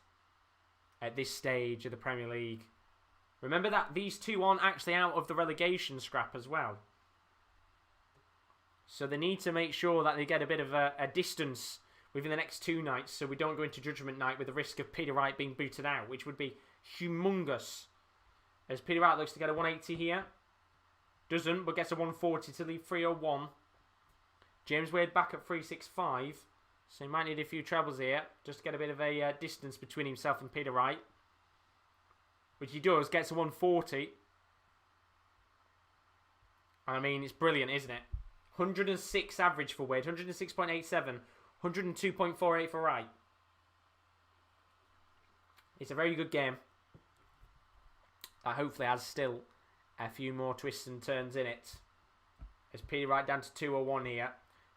at this stage of the Premier League. Remember that these two aren't actually out of the relegation scrap as well. So they need to make sure that they get a bit of a distance within the next 2 nights, so we don't go into Judgment Night with the risk of Peter Wright being booted out, which would be humongous. As Peter Wright looks to get a 180 here. Doesn't, but gets a 140 to leave 301. James Wade back at 365. So he might need a few trebles here, just to get a bit of a distance between himself and Peter Wright. Which he does, gets a 140. And I mean, it's brilliant, isn't it? 106 average for Wade, 106.87, 102.48 for Wright. It's a very good game. That hopefully has still a few more twists and turns in it. As Peter Wright down to 201 here.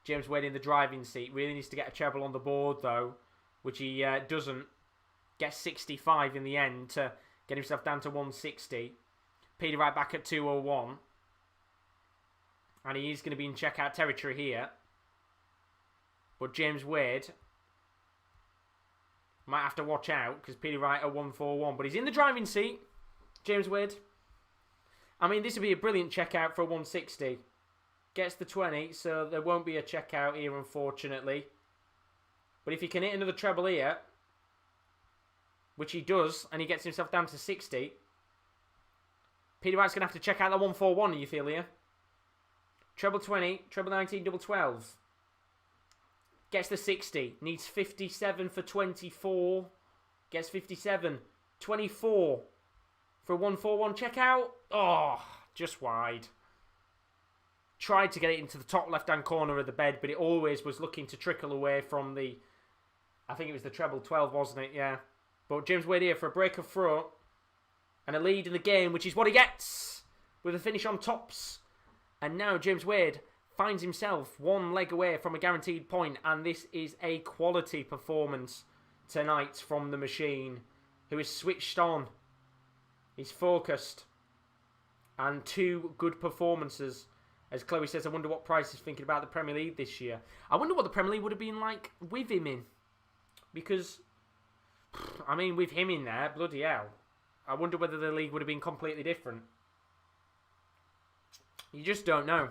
James Wade in the driving seat. Really needs to get a treble on the board though, which he doesn't. Gets 65 in the end to get himself down to 160. Peter Wright back at 201. And he is going to be in checkout territory here. But James Wade might have to watch out because Peter Wright are 141. But he's in the driving seat, James Wade. I mean, this would be a brilliant checkout for a 160. Gets the 20, so there won't be a checkout here, unfortunately. But if he can hit another treble here, which he does, and he gets himself down to 60, Peter Wright's going to have to check out the 141, you feel here. Treble 20, treble 19, double 12. Gets the 60. Needs 57 for 24. Gets 57. 24 for a 141 checkout. Oh, just wide. Tried to get it into the top left-hand corner of the bed, but it always was looking to trickle away from the... I think it was the treble 12, wasn't it? Yeah. But James Wade here for a break of front. And a lead in the game, which is what he gets. With a finish on tops. And now James Wade finds himself one leg away from a guaranteed point. And this is a quality performance tonight from the machine. Who is switched on. He's focused. And two good performances. As Chloe says, I wonder what Price is thinking about the Premier League this year. I wonder what the Premier League would have been like with him in. Because, I mean, with him in there, bloody hell. I wonder whether the league would have been completely different. You just don't know.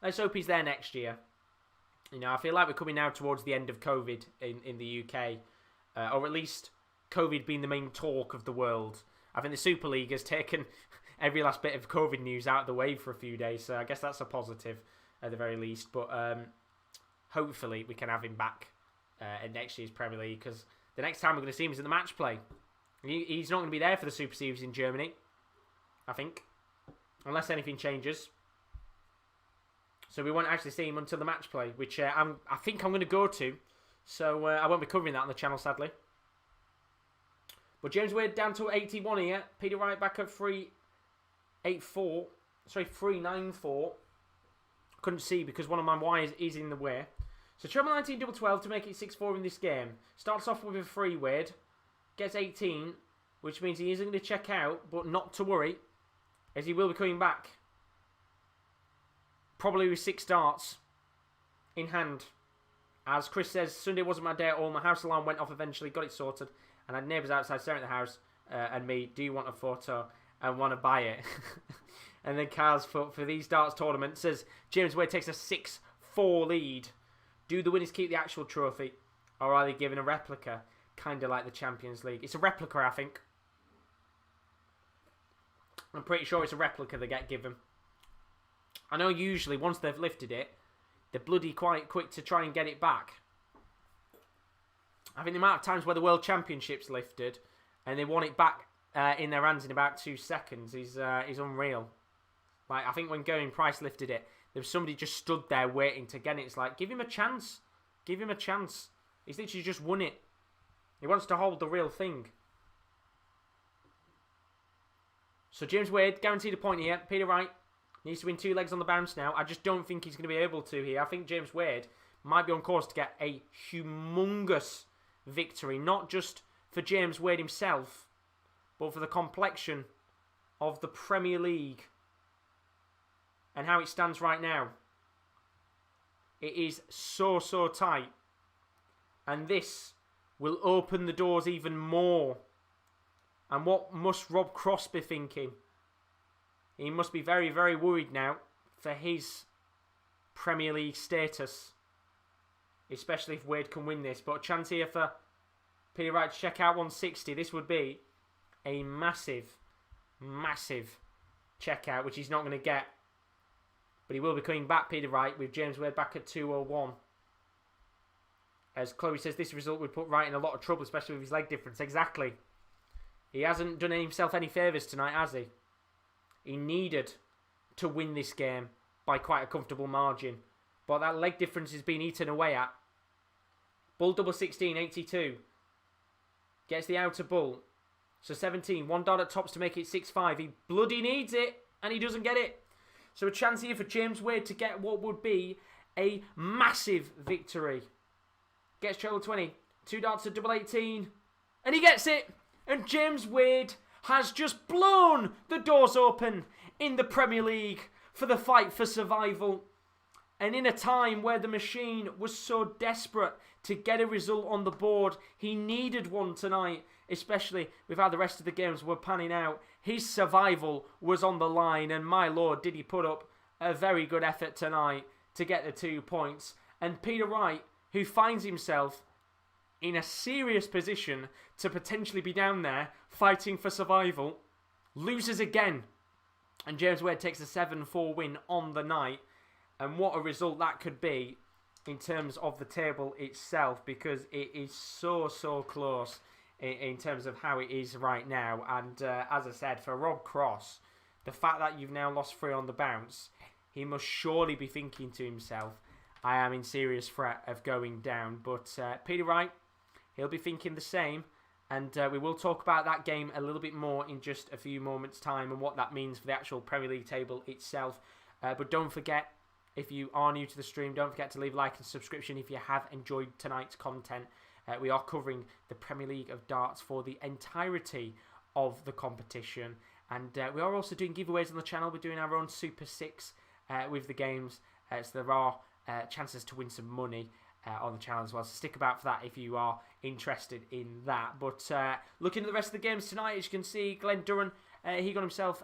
Let's hope he's there next year. You know, I feel like we're coming now towards the end of COVID in the UK. Or at least COVID being the main talk of the world. I think the Super League has taken every last bit of COVID news out of the way for a few days. So I guess that's a positive at the very least. But hopefully we can have him back in next year's Premier League. Because the next time we're going to see him is in the match play. He's not going to be there for the Super Series in Germany. I think. Unless anything changes. So we won't actually see him until the match play. Which I think I'm going to go to. So I won't be covering that on the channel, sadly. But James Wade down to 81 here. Peter Wright back at 384. Sorry, 394. Couldn't see because one of my wires is in the way. So treble 19, double 12 to make it 6-4 in this game. Starts off with a free Wade. Gets 18, which means he isn't going to check out, but not to worry, as he will be coming back. Probably with 6 darts in hand. As Chris says, Sunday wasn't my day at all. My house alarm went off eventually, got it sorted, and I had neighbours outside staring at the house and me, do you want a photo and want to buy it? And then Carl's for these darts tournament says, James Wade takes a 6-4 lead. Do the winners keep the actual trophy, or are they given a replica? Kind of like the Champions League. It's a replica, I think. I'm pretty sure it's a replica they get given. I know usually once they've lifted it, they're bloody quite quick to try and get it back. I think the amount of times where the World Championship's lifted and they want it back in their hands in about 2 seconds is unreal. Like, I think when Gerwyn Price lifted it, there was somebody just stood there waiting to get it. It's like, give him a chance. Give him a chance. He's literally just won it. He wants to hold the real thing. So James Wade, guaranteed a point here. Peter Wright needs to win 2 legs on the bounce now. I just don't think he's going to be able to here. I think James Wade might be on course to get a humongous victory. Not just for James Wade himself, but for the complexion of the Premier League. And how it stands right now. It is so tight. And this will open the doors even more. And what must Rob Cross be thinking? He must be very worried now for his Premier League status. Especially if Wade can win this. But a chance here for Peter Wright to check out 160. This would be a massive check out, which he's not going to get. But he will be coming back, Peter Wright, with James Wade back at 201. As Chloe says, this result would put Wright in a lot of trouble, especially with his leg difference. Exactly. He hasn't done himself any favours tonight, has he? He needed to win this game by quite a comfortable margin. But that leg difference is being eaten away at. Bull double 16, 82. Gets the outer bull. So 17, 1 dot at tops to make it 6-5. He bloody needs it, and he doesn't get it. So a chance here for James Wade to get what would be a massive victory. Gets treble 20. 2 darts at double 18. And he gets it. And James Wade has just blown the doors open in the Premier League for the fight for survival. And in a time where the machine was so desperate to get a result on the board, he needed one tonight, especially with how the rest of the games were panning out. His survival was on the line, and my lord, did he put up a very good effort tonight to get the 2 points. And Peter Wright, who finds himself in a serious position to potentially be down there fighting for survival, loses again. And James Wade takes a 7-4 win on the night. And what a result that could be in terms of the table itself, because it is so close in terms of how it is right now. And as I said, for Rob Cross, the fact that you've now lost 3 on the bounce, he must surely be thinking to himself, I am in serious threat of going down. But Peter Wright, he'll be thinking the same. And we will talk about that game a little bit more in just a few moments' time and what that means for the actual Premier League table itself. But don't forget, if you are new to the stream, don't forget to leave a like and subscription if you have enjoyed tonight's content. We are covering the Premier League of Darts for the entirety of the competition. And we are also doing giveaways on the channel. We're doing our own Super 6 with the games. So there are chances to win some money on the channel as well. So stick about for that if you are interested in that. But looking at the rest of the games tonight, as you can see, Glen Durrant, he got himself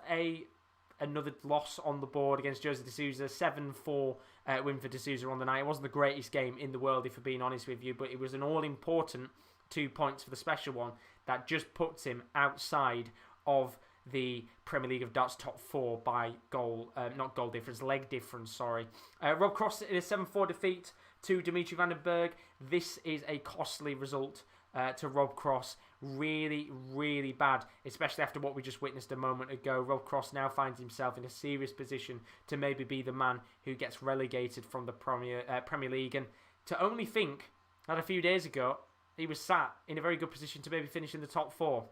another loss on the board against Jose de Souza. 7-4 win for de Souza on the night. It wasn't the greatest game in the world, if we're being honest with you, but it was an all-important 2 points for the special one that just puts him outside of the Premier League of Darts top 4 by leg difference, sorry. Rob Cross in a 7-4 defeat to Dimitri van den Berg. This is a costly result to Rob Cross. Really bad, especially after what we just witnessed a moment ago. Rob Cross now finds himself in a serious position to maybe be the man who gets relegated from the Premier League. And to only think that a few days ago he was sat in a very good position to maybe finish in the top 4.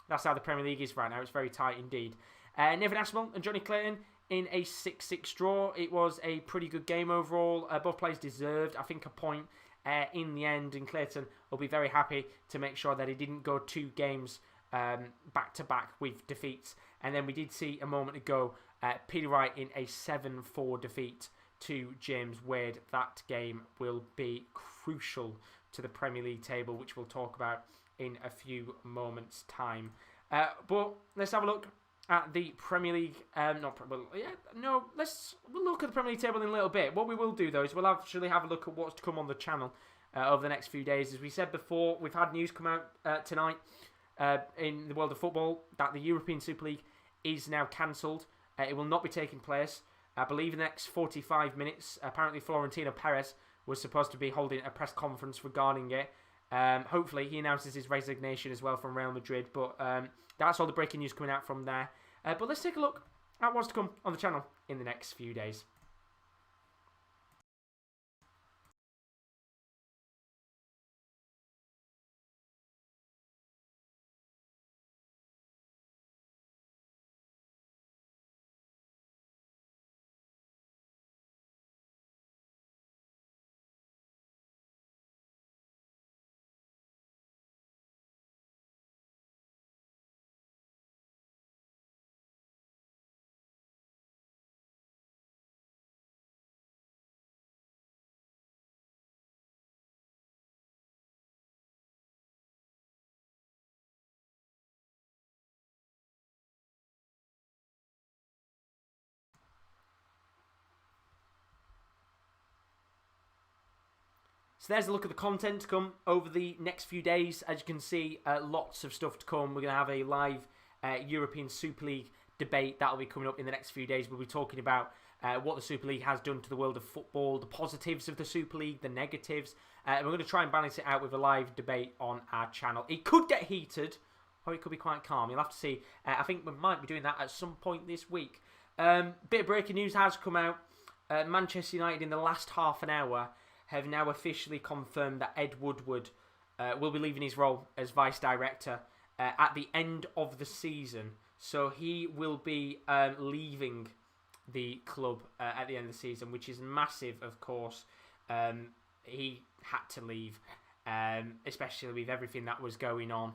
That's how the Premier League is right now. It's very tight indeed. Nathan Aspinall and Jonny Clayton in a 6-6 draw. It was a pretty good game overall. Both players deserved, I think, a point in the end, and Clayton will be very happy to make sure that he didn't go 2 games back-to-back with defeats. And then we did see a moment ago Peter Wright in a 7-4 defeat to James Wade. That game will be crucial to the Premier League table, which we'll talk about in a few moments' time. But let's have a look at the Premier League. We'll look at the Premier League table in a little bit. What we will do, though, is we'll actually have a look at what's to come on the channel over the next few days. As we said before, we've had news come out tonight in the world of football that the European Super League is now cancelled. It will not be taking place, I believe, in the next 45 minutes. Apparently, Florentino Perez was supposed to be holding a press conference regarding it. Hopefully, he announces his resignation as well from Real Madrid. But that's all the breaking news coming out from there. But let's take a look at what's to come on the channel in the next few days. So there's a look at the content to come over the next few days. As you can see, lots of stuff to come. We're going to have a live European Super League debate that will be coming up in the next few days. We'll be talking about what the Super League has done to the world of football, the positives of the Super League, the negatives. And we're going to try and balance it out with a live debate on our channel. It could get heated, or it could be quite calm. You'll have to see. I think we might be doing that at some point this week. Bit of breaking news has come out. Manchester United, in the last half an hour, have now officially confirmed that Ed Woodward will be leaving his role as vice director at the end of the season. So he will be leaving the club at the end of the season, which is massive, of course. He had to leave, especially with everything that was going on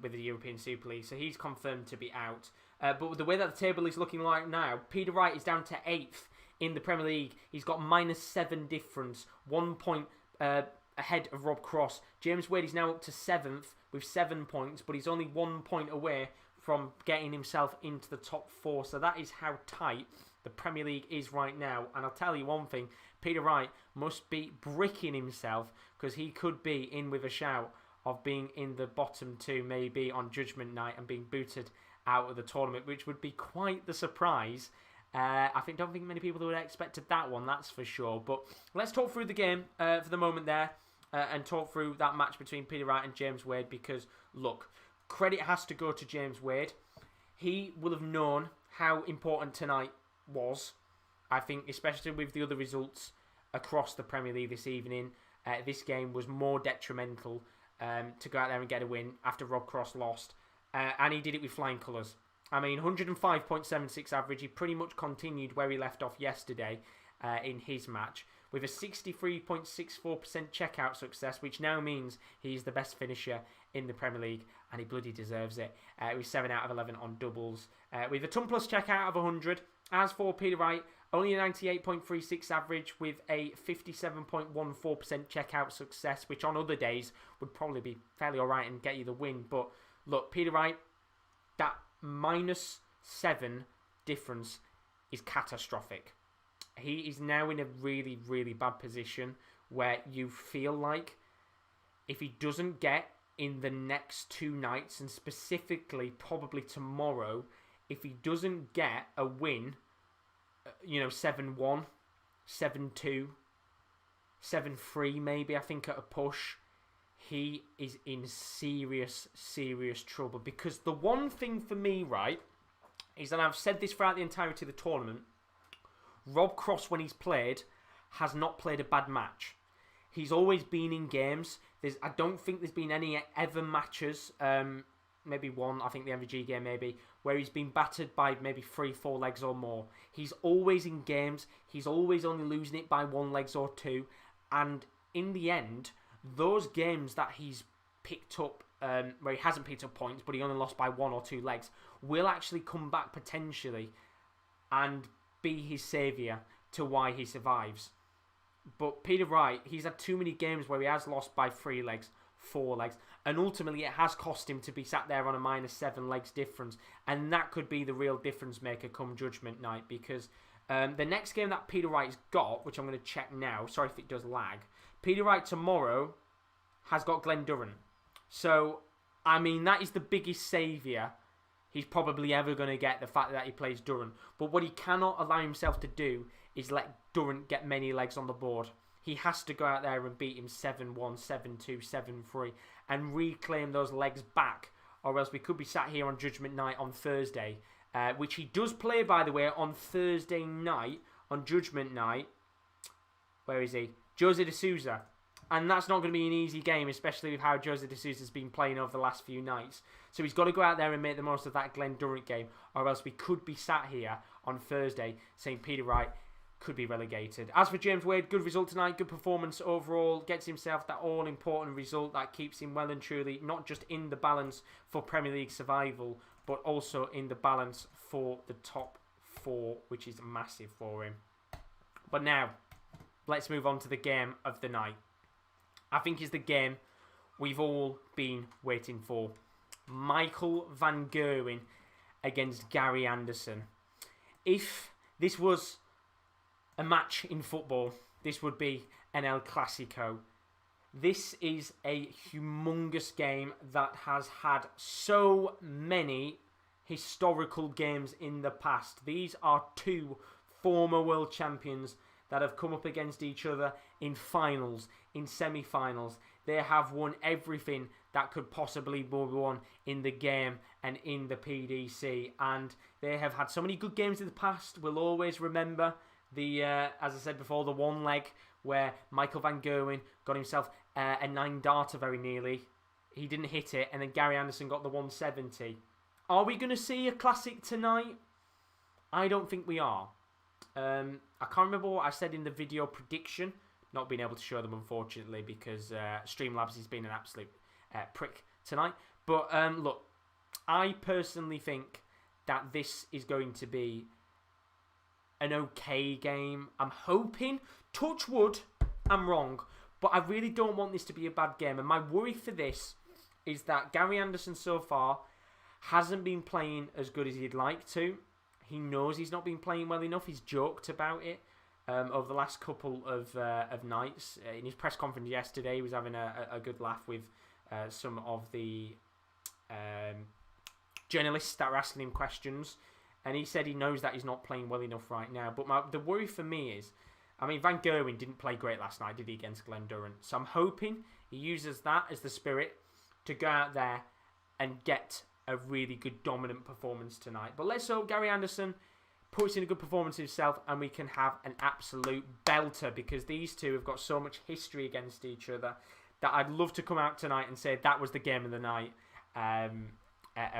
with the European Super League. So he's confirmed to be out. But with the way that the table is looking like now, Peter Wright is down to 8th in the Premier League. He's got -7 difference, 1 point ahead of Rob Cross. James Wade is now up to 7th with 7 points, but he's only 1 point away from getting himself into the top 4. So that is how tight the Premier League is right now. And I'll tell you one thing, Peter Wright must be bricking himself, because he could be in with a shout of being in the bottom 2 maybe on Judgment Night and being booted out of the tournament, which would be quite the surprise. Don't think many people would have expected that one, that's for sure. But let's talk through the game for the moment there, and talk through that match between Peter Wright and James Wade, because, look, credit has to go to James Wade. He will have known how important tonight was, I think, especially with the other results across the Premier League this evening. This game was more detrimental to go out there and get a win after Rob Cross lost. And he did it with flying colours. I mean, 105.76 average. He pretty much continued where he left off yesterday in his match, with a 63.64% checkout success, which now means he's the best finisher in the Premier League, and he bloody deserves it. With 7 out of 11 on doubles. With a ton plus checkout of 100. As for Peter Wright, only a 98.36 average with a 57.14% checkout success, which on other days would probably be fairly alright and get you the win. But look, Peter Wright, that -7 difference is catastrophic. He is now in a really, really bad position where you feel like if he doesn't get in the next 2 nights, and specifically probably tomorrow, if he doesn't get a win, 7-1, 7-2, 7-3 maybe, I think, at a push, he is in serious, serious trouble. Because the one thing for me, right, is that I've said this throughout the entirety of the tournament, Rob Cross, when he's played, has not played a bad match. He's always been in games. I don't think there's been any ever matches, maybe one, I think the MVG game maybe, where he's been battered by maybe 3-4 legs or more. He's always in games. He's always only losing it by 1 legs or 2. And in the end, those games that he's picked up, where he hasn't picked up points, but he only lost by 1 or 2 legs, will actually come back potentially and be his saviour to why he survives. But Peter Wright, he's had too many games where he has lost by 3 legs, 4 legs, and ultimately it has cost him to be sat there on a -7 legs difference, and that could be the real difference maker come Judgment Night, because the next game that Peter Wright's got, which I'm going to check now, sorry if it does lag, Peter Wright tomorrow has got Glen Durrant. So, I mean, that is the biggest saviour he's probably ever going to get, the fact that he plays Durant. But what he cannot allow himself to do is let Durant get many legs on the board. He has to go out there and beat him 7-1, 7-2, 7-3 and reclaim those legs back, or else we could be sat here on Judgment Night on Thursday, which he does play, by the way, on Thursday night, on Judgment Night. Where is he? Jose de Souza. And that's not going to be an easy game, especially with how Jose de Souza's been playing over the last few nights. So he's got to go out there and make the most of that Glen Durrant game, or else we could be sat here on Thursday saying Peter Wright could be relegated. As for James Wade, good result tonight, good performance overall, gets himself that all-important result that keeps him well and truly not just in the balance for Premier League survival, but also in the balance for the top 4, which is massive for him. But now, let's move on to the game of the night. I think is the game we've all been waiting for. Michael van Gerwen against Gary Anderson. If this was a match in football, this would be an El Clasico. This is a humongous game that has had so many historical games in the past. These are 2 former world champions that have come up against each other in finals, in semi-finals. They have won everything that could possibly be won in the game and in the PDC. And they have had so many good games in the past. We'll always remember the, as I said before, the 1 leg where Michael van Gerwen got himself a 9-darter very nearly. He didn't hit it, and then Gary Anderson got the 170. Are we going to see a classic tonight? I don't think we are. I can't remember what I said in the video prediction. Not being able to show them, unfortunately, because Streamlabs has been an absolute prick tonight. But look, I personally think that this is going to be an okay game. I'm hoping, touch wood, I'm wrong, but I really don't want this to be a bad game. And my worry for this is that Gary Anderson so far hasn't been playing as good as he'd like to. He knows he's not been playing well enough. He's joked about it over the last couple of nights. In his press conference yesterday, he was having a good laugh with some of the journalists that were asking him questions. And he said he knows that he's not playing well enough right now. But the worry for me is, Van Gerwen didn't play great last night, did he, against Glen Durrant? So I'm hoping he uses that as the spirit to go out there and get a really good dominant performance tonight. But let's hope Gary Anderson puts in a good performance himself and we can have an absolute belter, because these two have got so much history against each other that I'd love to come out tonight and say that was the game of the night. And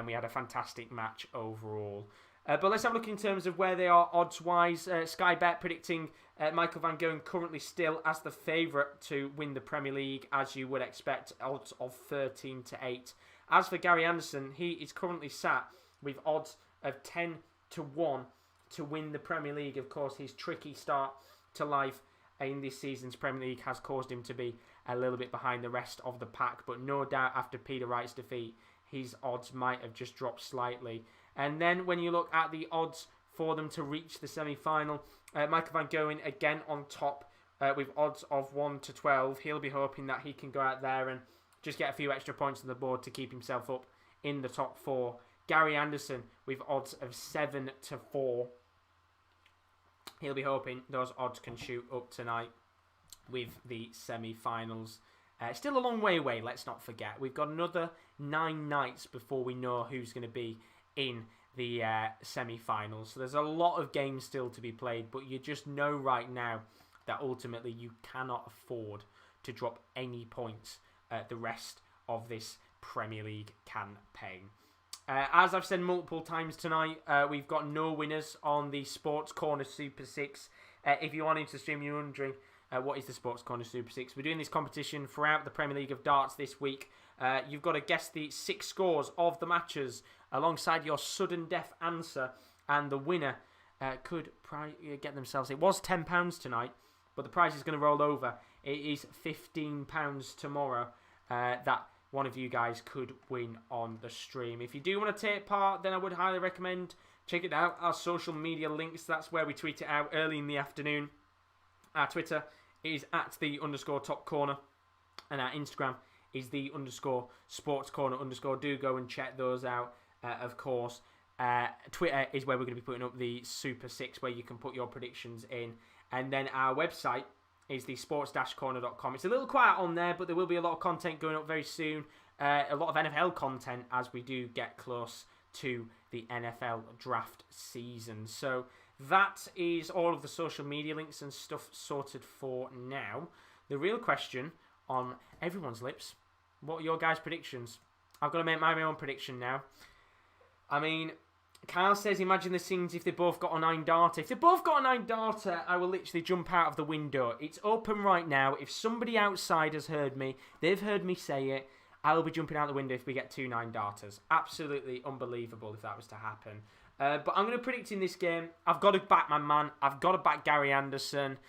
we had a fantastic match overall. But let's have a look in terms of where they are odds-wise. Sky Bet predicting Michael van Gerwen currently still as the favourite to win the Premier League, as you would expect, odds of 13-8. As for Gary Anderson, he is currently sat with odds of 10-1 to win the Premier League. Of course, his tricky start to life in this season's Premier League has caused him to be a little bit behind the rest of the pack. But no doubt after Peter Wright's defeat, his odds might have just dropped slightly. And then when you look at the odds for them to reach the semi-final, Michael van Gerwen again on top with odds of 1-12. He'll be hoping that he can go out there and just get a few extra points on the board to keep himself up in the top 4. Gary Anderson with odds of 7-4. He'll be hoping those odds can shoot up tonight with the semi-finals. Still a long way away, let's not forget. We've got another 9 nights before we know who's going to be in the semi-finals. So there's a lot of games still to be played, but you just know right now that ultimately you cannot afford to drop any points the rest of this Premier League campaign. As I've said multiple times tonight, we've got no winners on the Sports Corner Super 6. If you're wanting to stream, you're wondering what is the Sports Corner Super 6. We're doing this competition throughout the Premier League of Darts this week. You've got to guess the 6 scores of the matches alongside your sudden death answer, and the winner could get themselves... It was £10 tonight, but the prize is going to roll over. It is £15 tomorrow that one of you guys could win on the stream. If you do want to take part, then I would highly recommend checking out our social media links. That's where we tweet it out early in the afternoon. Our Twitter is @the_top corner, and our Instagram is _sports corner_. Do go and check those out, of course. Twitter is where we're going to be putting up the Super 6, where you can put your predictions in. And then our website is the sports-corner.com. It's a little quiet on there, but there will be a lot of content going up very soon. A lot of NFL content as we do get close to the NFL draft season. So that is all of the social media links and stuff sorted for now. The real question on everyone's lips, what are your guys' predictions? I've got to make my own prediction now. Kyle says, imagine the scenes if they both got a 9-darter. If they both got a 9-darter, I will literally jump out of the window. It's open right now. If somebody outside has heard me, they've heard me say it, I will be jumping out the window if we get 2 9-darters. Absolutely unbelievable if that was to happen. But I'm going to predict in this game, I've got to back my man. I've got to back Gary Anderson.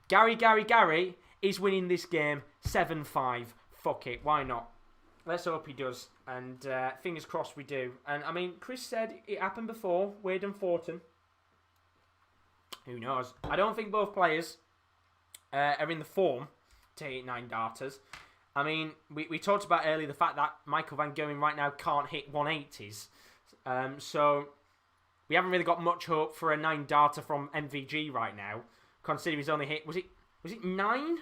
Gary is winning this game 7-5. Fuck it, why not? Let's hope he does, and fingers crossed we do. And Chris said it happened before, Wade and Fortin. Who knows? I don't think both players are in the form to hit 9-darters. We talked about earlier the fact that Michael van Gerwen right now can't hit 180s. So we haven't really got much hope for a 9-darter from MVG right now, considering he's only hit... Was it 9?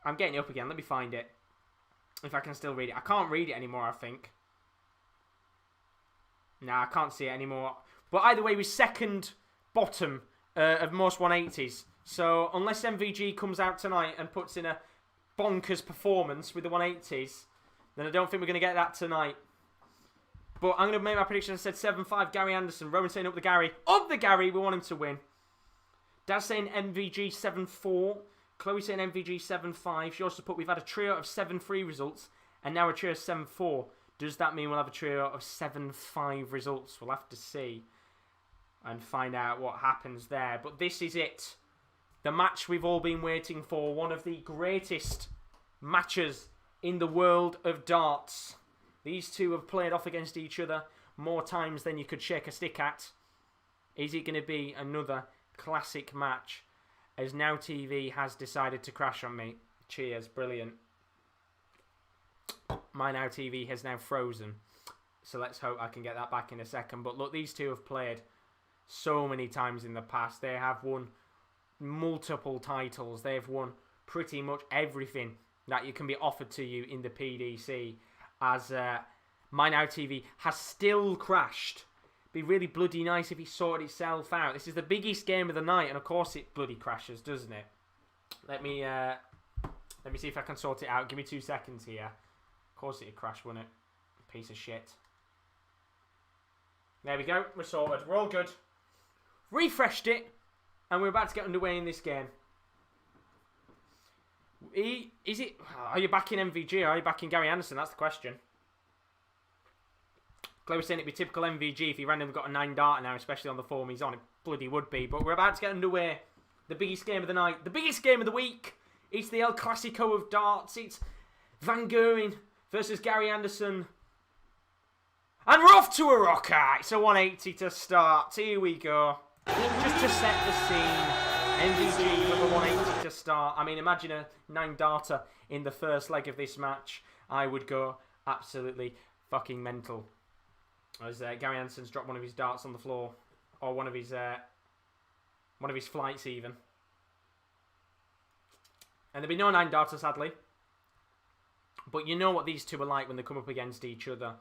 I'm getting it up again. Let me find it. If I can still read it. I can't read it anymore, I think. Nah, I can't see it anymore. But either way, we're second bottom of most 180s. So unless MVG comes out tonight and puts in a bonkers performance with the 180s, then I don't think we're going to get that tonight. But I'm going to make my prediction. I said 7-5, Gary Anderson. Rowan saying up the Gary. Up the Gary, we want him to win. Dad's saying MVG 7-4. Chloe saying MVG 7-5. She also put, we've had a trio of 7-3 results and now a trio of 7-4. Does that mean we'll have a trio of 7-5 results? We'll have to see and find out what happens there. But this is it. The match we've all been waiting for. One of the greatest matches in the world of darts. These two have played off against each other more times than you could shake a stick at. Is it going to be another classic match? As Now TV has decided to crash on me. Cheers, brilliant. My Now TV has now frozen. So let's hope I can get that back in a second. But look, these two have played so many times in the past. They have won multiple titles. They've won pretty much everything that you can be offered to you in the PDC. As My Now TV has still crashed. Be really bloody nice if it sorted itself out. This is the biggest game of the night, and of course it bloody crashes, doesn't it? Let me see if I can sort it out. Give me 2 seconds here. Of course it'd crash, wouldn't it? Piece of shit. There we go. We're sorted. We're all good. Refreshed it, and we're about to get underway in this game. Is it? Are you back in MVG or are you back in Gary Anderson? That's the question. Clay was saying it'd be typical MVG if he randomly got a 9 darter now, especially on the form he's on. It bloody would be. But we're about to get underway. The biggest game of the night. The biggest game of the week. It's the El Clasico of darts. It's Van Gerwen versus Gary Anderson. And we're off to a rocker. It's a 180 to start. Here we go. Just to set the scene. MVG with a 180 to start. I mean, imagine a 9 darter in the first leg of this match. I would go absolutely fucking mental. As Gary Anderson's dropped one of his darts on the floor. Or one of his flights even. And there'll be no 9 darter, sadly. But you know what these two are like when they come up against each other.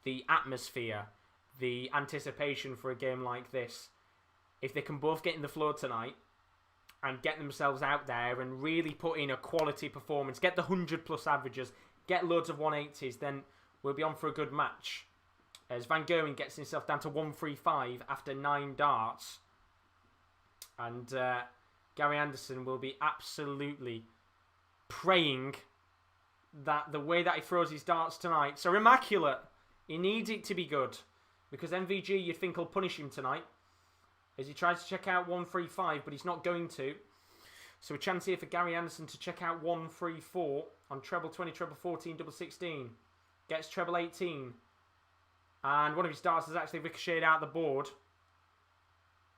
The atmosphere, the anticipation for a game like this. If they can both get in the floor tonight and get themselves out there and really put in a quality performance, get the 100+ averages, get loads of 180s, then we'll be on for a good match. As Van Gerwen gets himself down to 135 after 9 darts. And Gary Anderson will be absolutely praying that the way that he throws his darts tonight, so immaculate, he needs it to be good. Because MVG, you'd think, will punish him tonight. As he tries to check out 135, but he's not going to. So a chance here for Gary Anderson to check out 134 on treble 20, treble 14, double 16. Gets treble 18. And one of his darts has actually ricocheted out the board.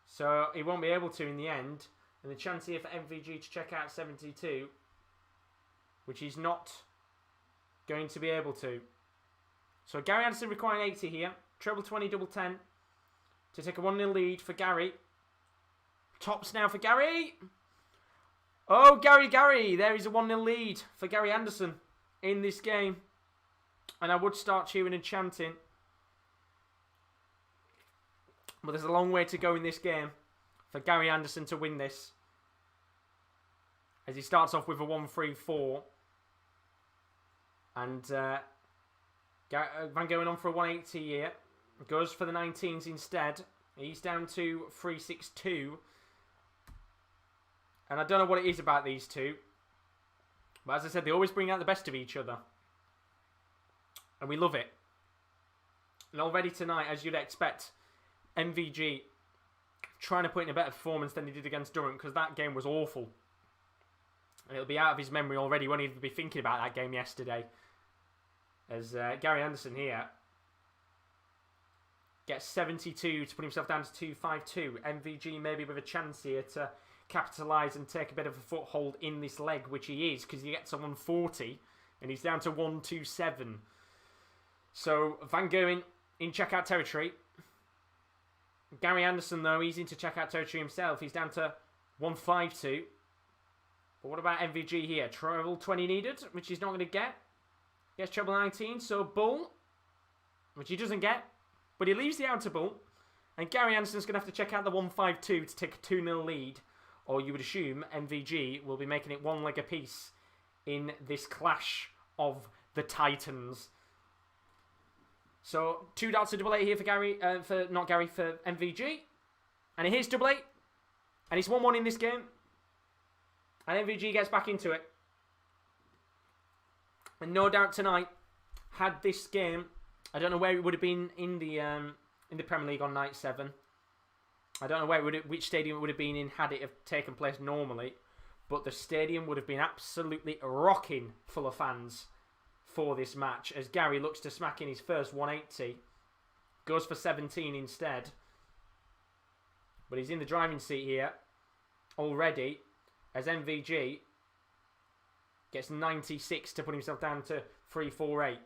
So he won't be able to in the end. And the chance here for MVG to check out 72. Which he's not going to be able to. So Gary Anderson requiring 80 here. Treble 20, double 10. To take a 1-0 lead for Gary. Tops now for Gary. Oh, Gary. There is a 1-0 lead for Gary Anderson in this game. And I would start cheering and chanting. But there's a long way to go in this game for Gary Anderson to win this. As he starts off with a 1-3-4. And Van Gerwen on for a 180 here. Goes for the 19s instead. He's down to 3-6-2. And I don't know what it is about these two. But as I said, they always bring out the best of each other. And we love it. And already tonight, as you'd expect, MVG trying to put in a better performance than he did against Durant, because that game was awful. And it'll be out of his memory already. Won't even be thinking about that game yesterday. As Gary Anderson here gets 72 to put himself down to 2-5-2. MVG maybe with a chance here to capitalise and take a bit of a foothold in this leg, which he is, because he gets a 140 and he's down to 1-2-7. So Van Gerwen in checkout territory. Gary Anderson, though, he's into checkout territory himself. He's down to 1-5-2. But what about MVG here? Treble 20 needed, which he's not going to get. Gets treble 19, so bull, which he doesn't get. But he leaves the outer bull. And Gary Anderson's going to have to check out the 1-5-2 to take a 2-0 lead. Or you would assume MVG will be making it one leg apiece in this clash of the Titans. So 2 darts to double 8 here for for MVG. And here's double 8. And it's 1-1 in this game. And MVG gets back into it. And no doubt tonight, had this game I don't know where it would have been in the Premier League on night 7. I don't know which stadium it would have been in had it have taken place normally, but the stadium would have been absolutely rocking full of fans for this match as Gary looks to smack in his first 180. Goes for 17 instead. But he's in the driving seat here already as MVG gets 96 to put himself down to 348.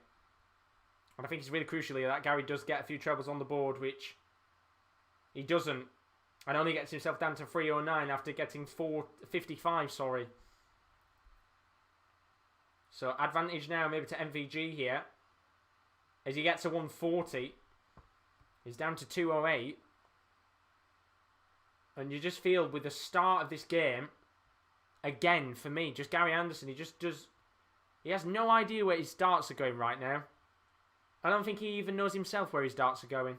And I think it's really crucial here that Gary does get a few trebles on the board, which he doesn't. And only gets himself down to 309 after getting 455, sorry. So advantage now maybe to MVG here. As he gets to 140. He's down to 208. And you just feel with the start of this game, again, for me, just Gary Anderson, he just does... He has no idea where his darts are going right now. I don't think he even knows himself where his darts are going.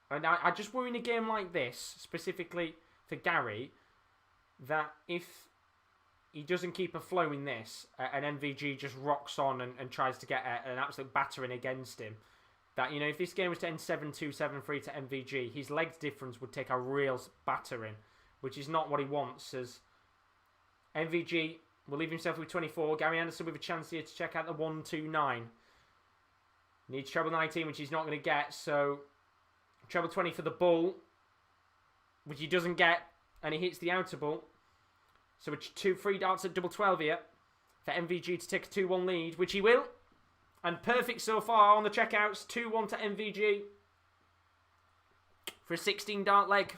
And I just worry in a game like this, specifically for Gary, that if he doesn't keep a flow in this, and MVG just rocks on and tries to get an absolute battering against him, that, you know, if this game was to end 7-2, 7-3 to MVG, his legs difference would take a real battering, which is not what he wants, as MVG will leave himself with 24. Gary Anderson with a chance here to check out the 1-2-9. Needs treble 19, which he's not going to get, so treble 20 for the bull, which he doesn't get, and he hits the outer bull. So it's 2-3 darts at double 12 here for MVG to take a 2-1 lead, which he will. And perfect so far on the checkouts. 2-1 to MVG for a 16 dart leg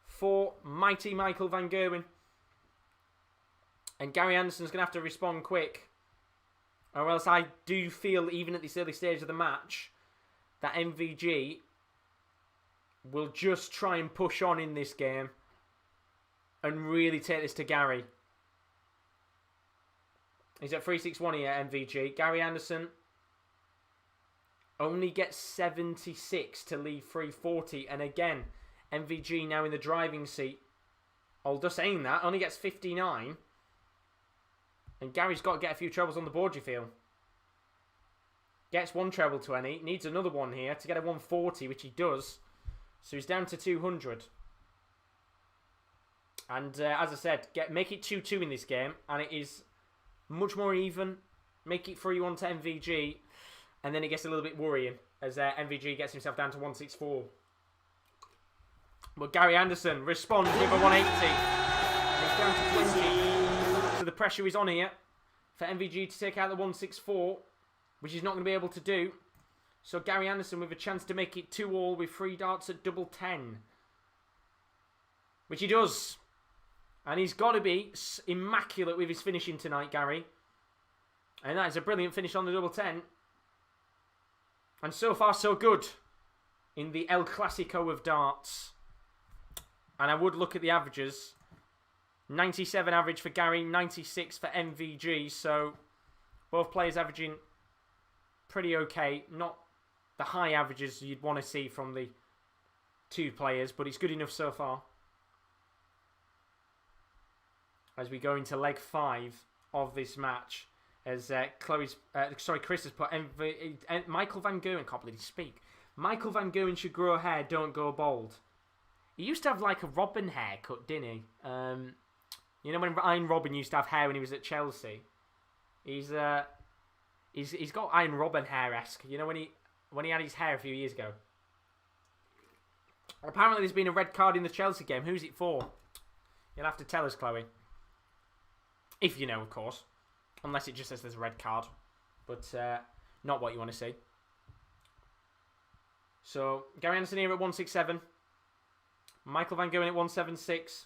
for mighty Michael van Gerwen. And Gary Anderson's going to have to respond quick, or else I do feel, even at this early stage of the match, that MVG will just try and push on in this game and really take this to Gary. He's at 361 here, MVG. Gary Anderson only gets 76 to leave 340. And again, MVG now in the driving seat. Although saying that, only gets 59. And Gary's got to get a few trebles on the board, you feel. Gets one treble 20. Needs another one here to get a 140, which he does. So he's down to 200. And as I said, make it 2-2 in this game. And it is much more even. Make it 3-1 to MVG. And then it gets a little bit worrying as MVG gets himself down to 164. But Gary Anderson responds with a 180. And he's down to 20. So the pressure is on here for MVG to take out the 164. Which he's not going to be able to do. So Gary Anderson with a chance to make it 2-all with 3 darts at double 10. Which he does. And he's got to be immaculate with his finishing tonight, Gary. And that is a brilliant finish on the double 10. And so far so good in the El Clasico of darts. And I would look at the averages. 97 average for Gary, 96 for MVG. So both players averaging pretty okay. Not the high averages you'd want to see from the two players, but it's good enough so far. As we go into leg 5 of this match, as Chris has put Michael van Gerwen, can't believe he speak. Michael van Gerwen should grow hair, don't go bald. He used to have like a Robin haircut, didn't he? You know when Iron Robin used to have hair when he was at Chelsea. He's got Iron Robin hair-esque. You know when he had his hair a few years ago. Apparently there's been a red card in the Chelsea game. Who's it for? You'll have to tell us, Chloe. If you know, of course. Unless it just says there's a red card. But not what you want to see. So, Gary Anderson here at 167. Michael van Gerwen at 176.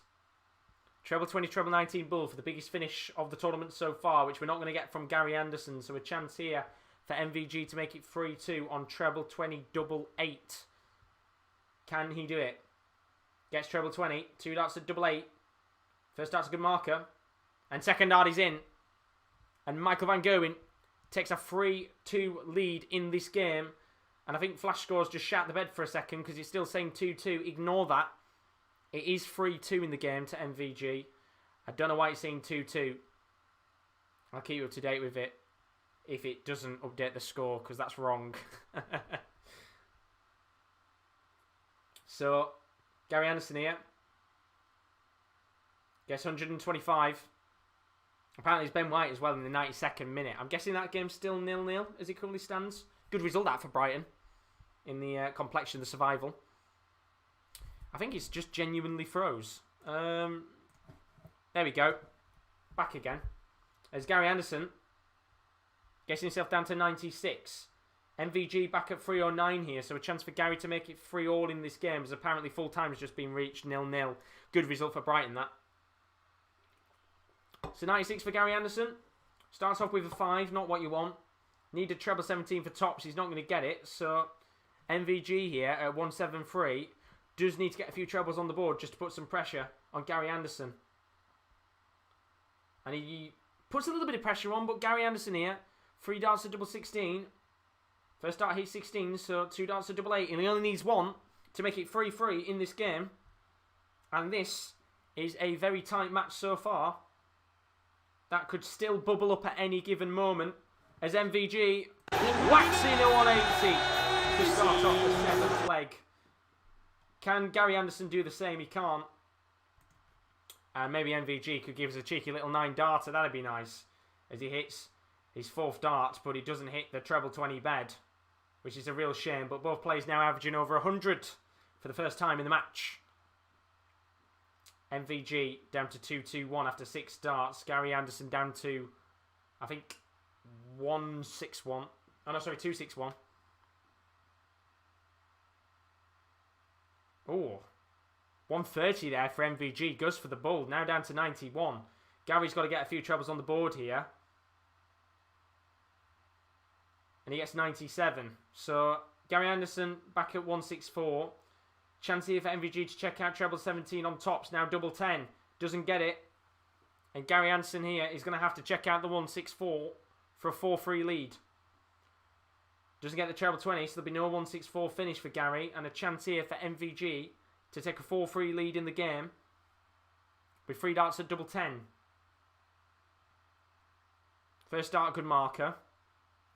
Treble 20, treble 19 bull for the biggest finish of the tournament so far, which we're not going to get from Gary Anderson. So a chance here for MVG to make it 3-2 on treble 20, double 8. Can he do it? Gets treble 20, 2 darts at double 8. First dart's a good marker. And second dart is in. And Michael van Gerwen takes a 3-2 lead in this game. And I think Flash Scores just shat the bed for a second because it's still saying 2-2. Ignore that. It is 3-2 in the game to MVG. I don't know why it's saying 2-2. I'll keep you up to date with it. if it doesn't update the score, because that's wrong. So, Gary Anderson here. Gets 125. Apparently it's Ben White as well in the 92nd minute. I'm guessing that game's still 0-0 as it currently stands. Good result that for Brighton in the complexion, the survival. I think it's just genuinely froze. There we go. Back again. As Gary Anderson gets himself down to 96. MVG back at 309 here, so a chance for Gary to make it 3-all in this game, as apparently full time has just been reached, 0-0. Good result for Brighton, that. So 96 for Gary Anderson. Starts off with a 5, not what you want. Need a treble 17 for tops, he's not going to get it, so MVG here at 173 does need to get a few trebles on the board just to put some pressure on Gary Anderson. And he puts a little bit of pressure on, but Gary Anderson here, 3 darts to double 16. First dart hit 16, so 2 darts to double 8. And he only needs 1 to make it 3-3 in this game. And this is a very tight match so far. That could still bubble up at any given moment. As MVG whacks in a 180 to start off the 7th leg. Can Gary Anderson do the same? He can't. And maybe MVG could give us a cheeky little 9-darter. That'd be nice. As he hits his 4th dart, but he doesn't hit the treble 20 bed, which is a real shame. But both players now averaging over 100 for the first time in the match. MVG down to 2-2-1 after 6 darts. Gary Anderson down to, I think, 1-6-1. Oh no, sorry, 2-6-1. Oh, 130 there for MVG. Goes for the bull. Now down to 91. Gary's got to get a few trebles on the board here. And he gets 97. So, Gary Anderson back at 164. Chance here for MVG to check out treble 17 on tops. Now double 10. Doesn't get it. And Gary Anderson here is going to have to check out the 164 for a 4-3 lead. Doesn't get the treble 20, so there'll be no 164 finish for Gary. And a chance here for MVG to take a 4-3 lead in the game with 3 darts at double 10. First dart, good marker.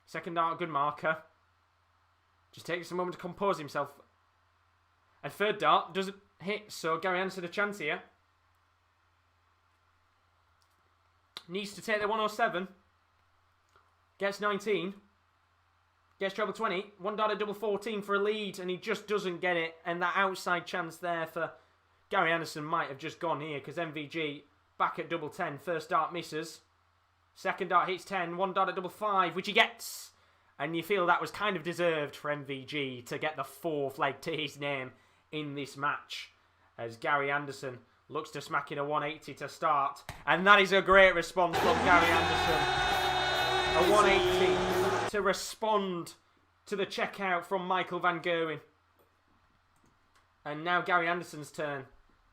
Second dart, good marker. Just takes a moment to compose himself. And third dart doesn't hit, so Gary Anderson a chance here. Needs to take the 107. Gets 19. Gets treble 20. 1 dart at double 14 for a lead, and he just doesn't get it. And that outside chance there for Gary Anderson might have just gone here, because MVG back at double 10. First dart misses. Second dart hits 10. 1 dart at double 5, which he gets. And you feel that was kind of deserved for MVG to get the 4th leg to his name in this match. As Gary Anderson looks to smack in a 180 to start. And that is a great response from Gary Anderson. A 180 to respond to the checkout from Michael van Gerwen. And now Gary Anderson's turn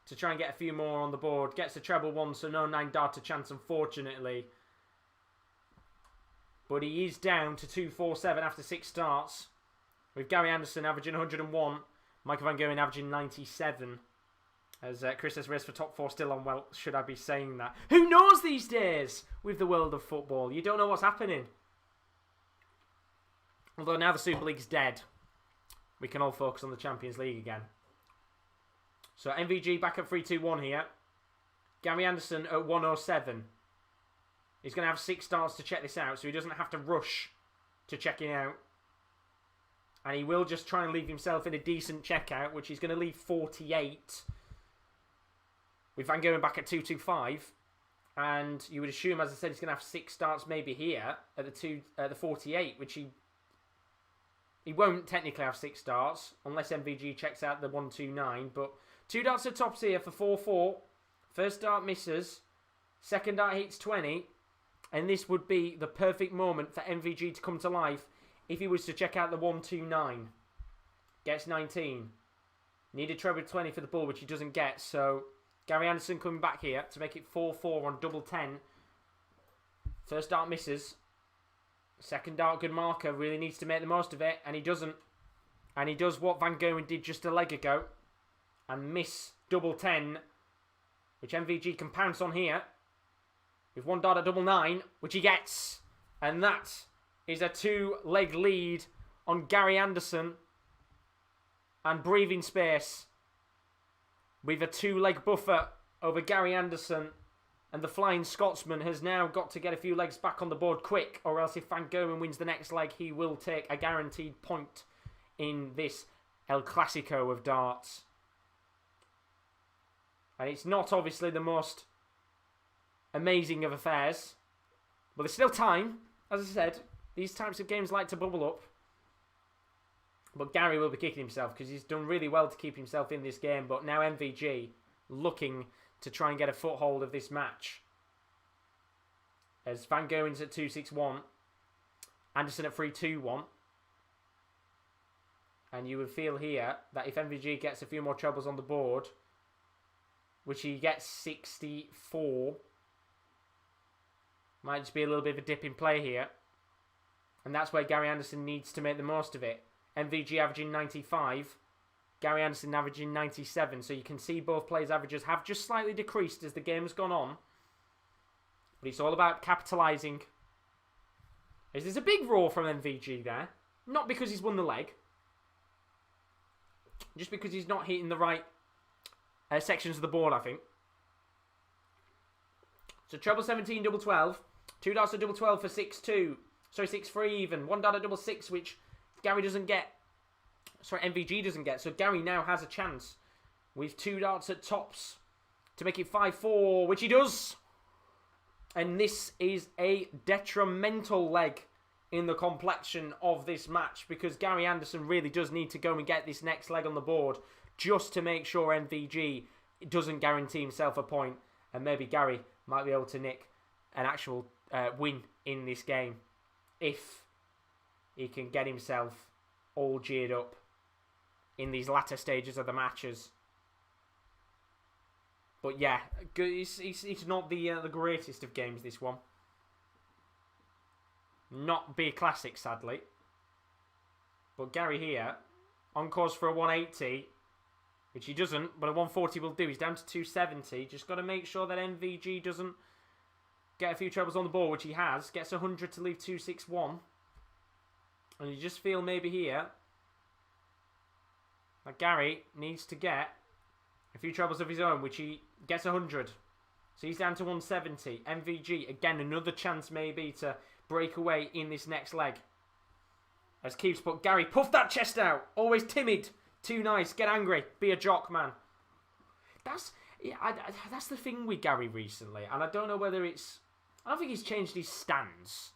to try and get a few more on the board. Gets a treble 1, so no 9-darter chance, unfortunately. But he is down to 247 after 6 starts. With Gary Anderson averaging 101. Michael van Gerwen averaging 97. As Chris has race for top 4 still on, well, should I be saying that? Who knows these days with the world of football? You don't know what's happening. Although now the Super League's dead, we can all focus on the Champions League again. So MVG back at 3-2-1 here. Gary Anderson at 107. He's going to have 6 starts to check this out, so he doesn't have to rush to check it out. And he will just try and leave himself in a decent checkout, which he's going to leave 48. With Van Gerwen back at 2-2-5. And you would assume, as I said, he's going to have 6 starts maybe here at the 48, which he won't technically have 6 starts, unless MVG checks out the 1-2-9. But 2 darts at tops here for 4-4. First dart misses. Second dart hits 20. And this would be the perfect moment for MVG to come to life if he was to check out the 1-2-9. Gets 19. Needed treble 20 for the ball, which he doesn't get. So Gary Anderson coming back here to make it 4-4 on double 10. First dart misses. Second dart, good marker. Really needs to make the most of it. And he doesn't. And he does what Van Gerwen did just a leg ago. And miss double 10. Which MVG can pounce on here. With 1 dart at double 9. Which he gets. And that is a 2-leg lead on Gary Anderson. And breathing space with a 2-leg buffer over Gary Anderson. And the Flying Scotsman has now got to get a few legs back on the board quick, or else if Van Gerwen wins the next leg, he will take a guaranteed point in this El Clasico of darts. And it's not obviously the most amazing of affairs, but there's still time. As I said, these types of games like to bubble up. But Gary will be kicking himself because he's done really well to keep himself in this game, but now MVG looking to try and get a foothold of this match. As Van Gerwen's at 2-6-1. Anderson at 3-2-1. And you would feel here that if MVG gets a few more trebles on the board, which he gets 64, might just be a little bit of a dip in play here. And that's where Gary Anderson needs to make the most of it. MVG averaging 95. Gary Anderson averaging 97. So you can see both players' averages have just slightly decreased as the game's gone on. But it's all about capitalising. There's a big roar from MVG there. Not because he's won the leg. Just because he's not hitting the right sections of the board, I think. So treble 17, double 12. 2 darts at double 12 for 6-2. Sorry, 6-3 even. 1 dart at double 6, which Gary doesn't get. Sorry, MVG doesn't get. So Gary now has a chance with 2 darts at tops to make it 5-4, which he does. And this is a detrimental leg in the complexion of this match, because Gary Anderson really does need to go and get this next leg on the board just to make sure MVG doesn't guarantee himself a point, and maybe Gary might be able to nick an actual win in this game if he can get himself all geared up in these latter stages of the matches. But yeah, it's not the greatest of games, this one. Not be a classic, sadly. But Gary here, on course for a 180, which he doesn't, but a 140 will do. He's down to 270. Just got to make sure that MVG doesn't get a few trebles on the board, which he has. Gets 100 to leave 261. And you just feel maybe here that Gary needs to get a few trebles of his own, which he gets 100. So he's down to 170. MVG, again, another chance maybe to break away in this next leg. As keeps put Gary, puff that chest out. Always timid. Too nice. Get angry. Be a jock, man. That's the thing with Gary recently. And I don't know whether it's... I don't think he's changed his stance.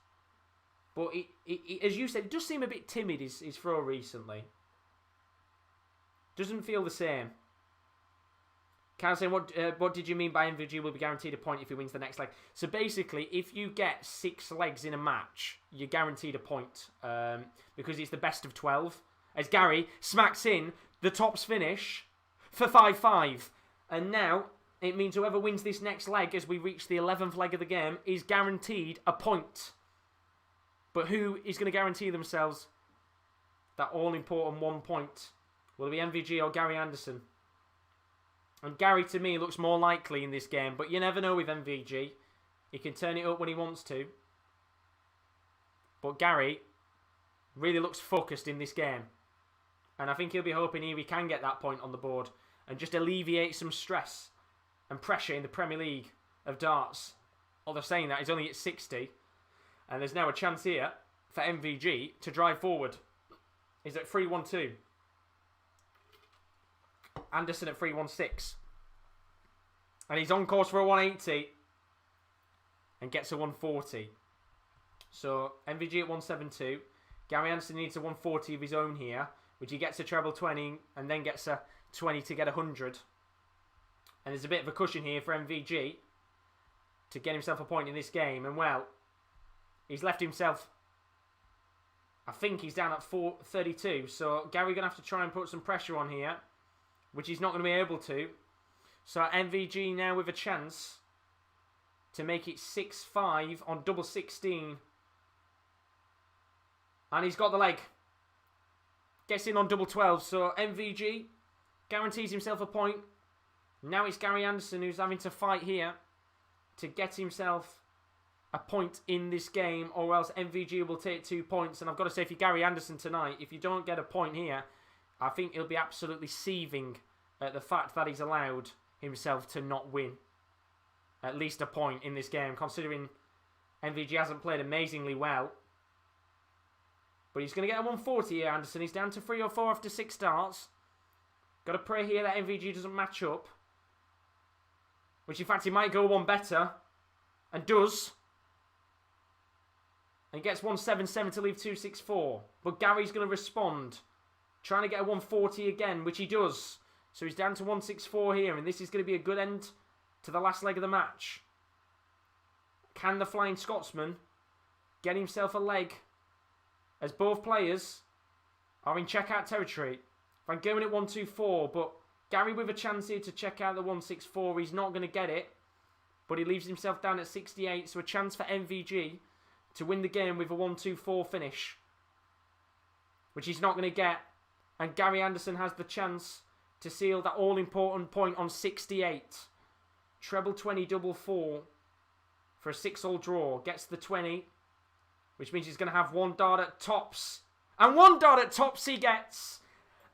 But it, as you said, it does seem a bit timid, his throw recently. Doesn't feel the same. Can't say what did you mean by MVG will be guaranteed a point if he wins the next leg? So basically, if you get 6 legs in a match, you're guaranteed a point because it's the best of 12. As Gary smacks in the tops finish for 5-5, and now it means whoever wins this next leg as we reach the 11th leg of the game is guaranteed a point. But who is going to guarantee themselves that all-important 1 point? Will it be MVG or Gary Anderson? And Gary, to me, looks more likely in this game. But you never know with MVG. He can turn it up when he wants to. But Gary really looks focused in this game. And I think he'll be hoping here he can get that point on the board. And just alleviate some stress and pressure in the Premier League of darts. Although saying that, he's only at 60. And there's now a chance here for MVG to drive forward. He's at 3-1-2. Anderson at 3-1-6. And he's on course for a 180. And gets a 140. So MVG at 172. Gary Anderson needs a 140 of his own here, which he gets a treble 20 and then gets a 20 to get 100. And there's a bit of a cushion here for MVG to get himself a point in this game. And well, he's left himself, I think he's down at 432. So Gary going to have to try and put some pressure on here, which he's not going to be able to. So MVG now with a chance to make it 6-5 on double 16. And he's got the leg. Gets in on double 12. So MVG guarantees himself a point. Now it's Gary Anderson who's having to fight here to get himself a point in this game, or else MVG will take 2 points. And I've got to say, if you're Gary Anderson tonight, if you don't get a point here, I think he'll be absolutely seething at the fact that he's allowed himself to not win at least a point in this game, considering MVG hasn't played amazingly well. But he's going to get a 140 here, Anderson. He's down to 3 or 4 after 6 starts. Got to pray here that MVG doesn't match up. Which, in fact, he might go one better. And does. And gets 177 to leave 264. But Gary's going to respond. Trying to get a 140 again, which he does. So he's down to 164 here. And this is going to be a good end to the last leg of the match. Can the Flying Scotsman get himself a leg as both players are in check-out territory? Van Gerwen at 124, but Gary with a chance here to check out the 164. He's not going to get it, but he leaves himself down at 68, so a chance for MVG to win the game with a 124 finish, which he's not going to get. And Gary Anderson has the chance to seal that all-important point on 68. Treble 20, double 4 for a 6-all draw. Gets the 20, which means he's going to have 1 dart at tops. And 1 dart at tops he gets.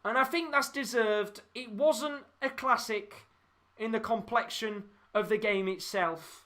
And I think that's deserved. It wasn't a classic in the complexion of the game itself.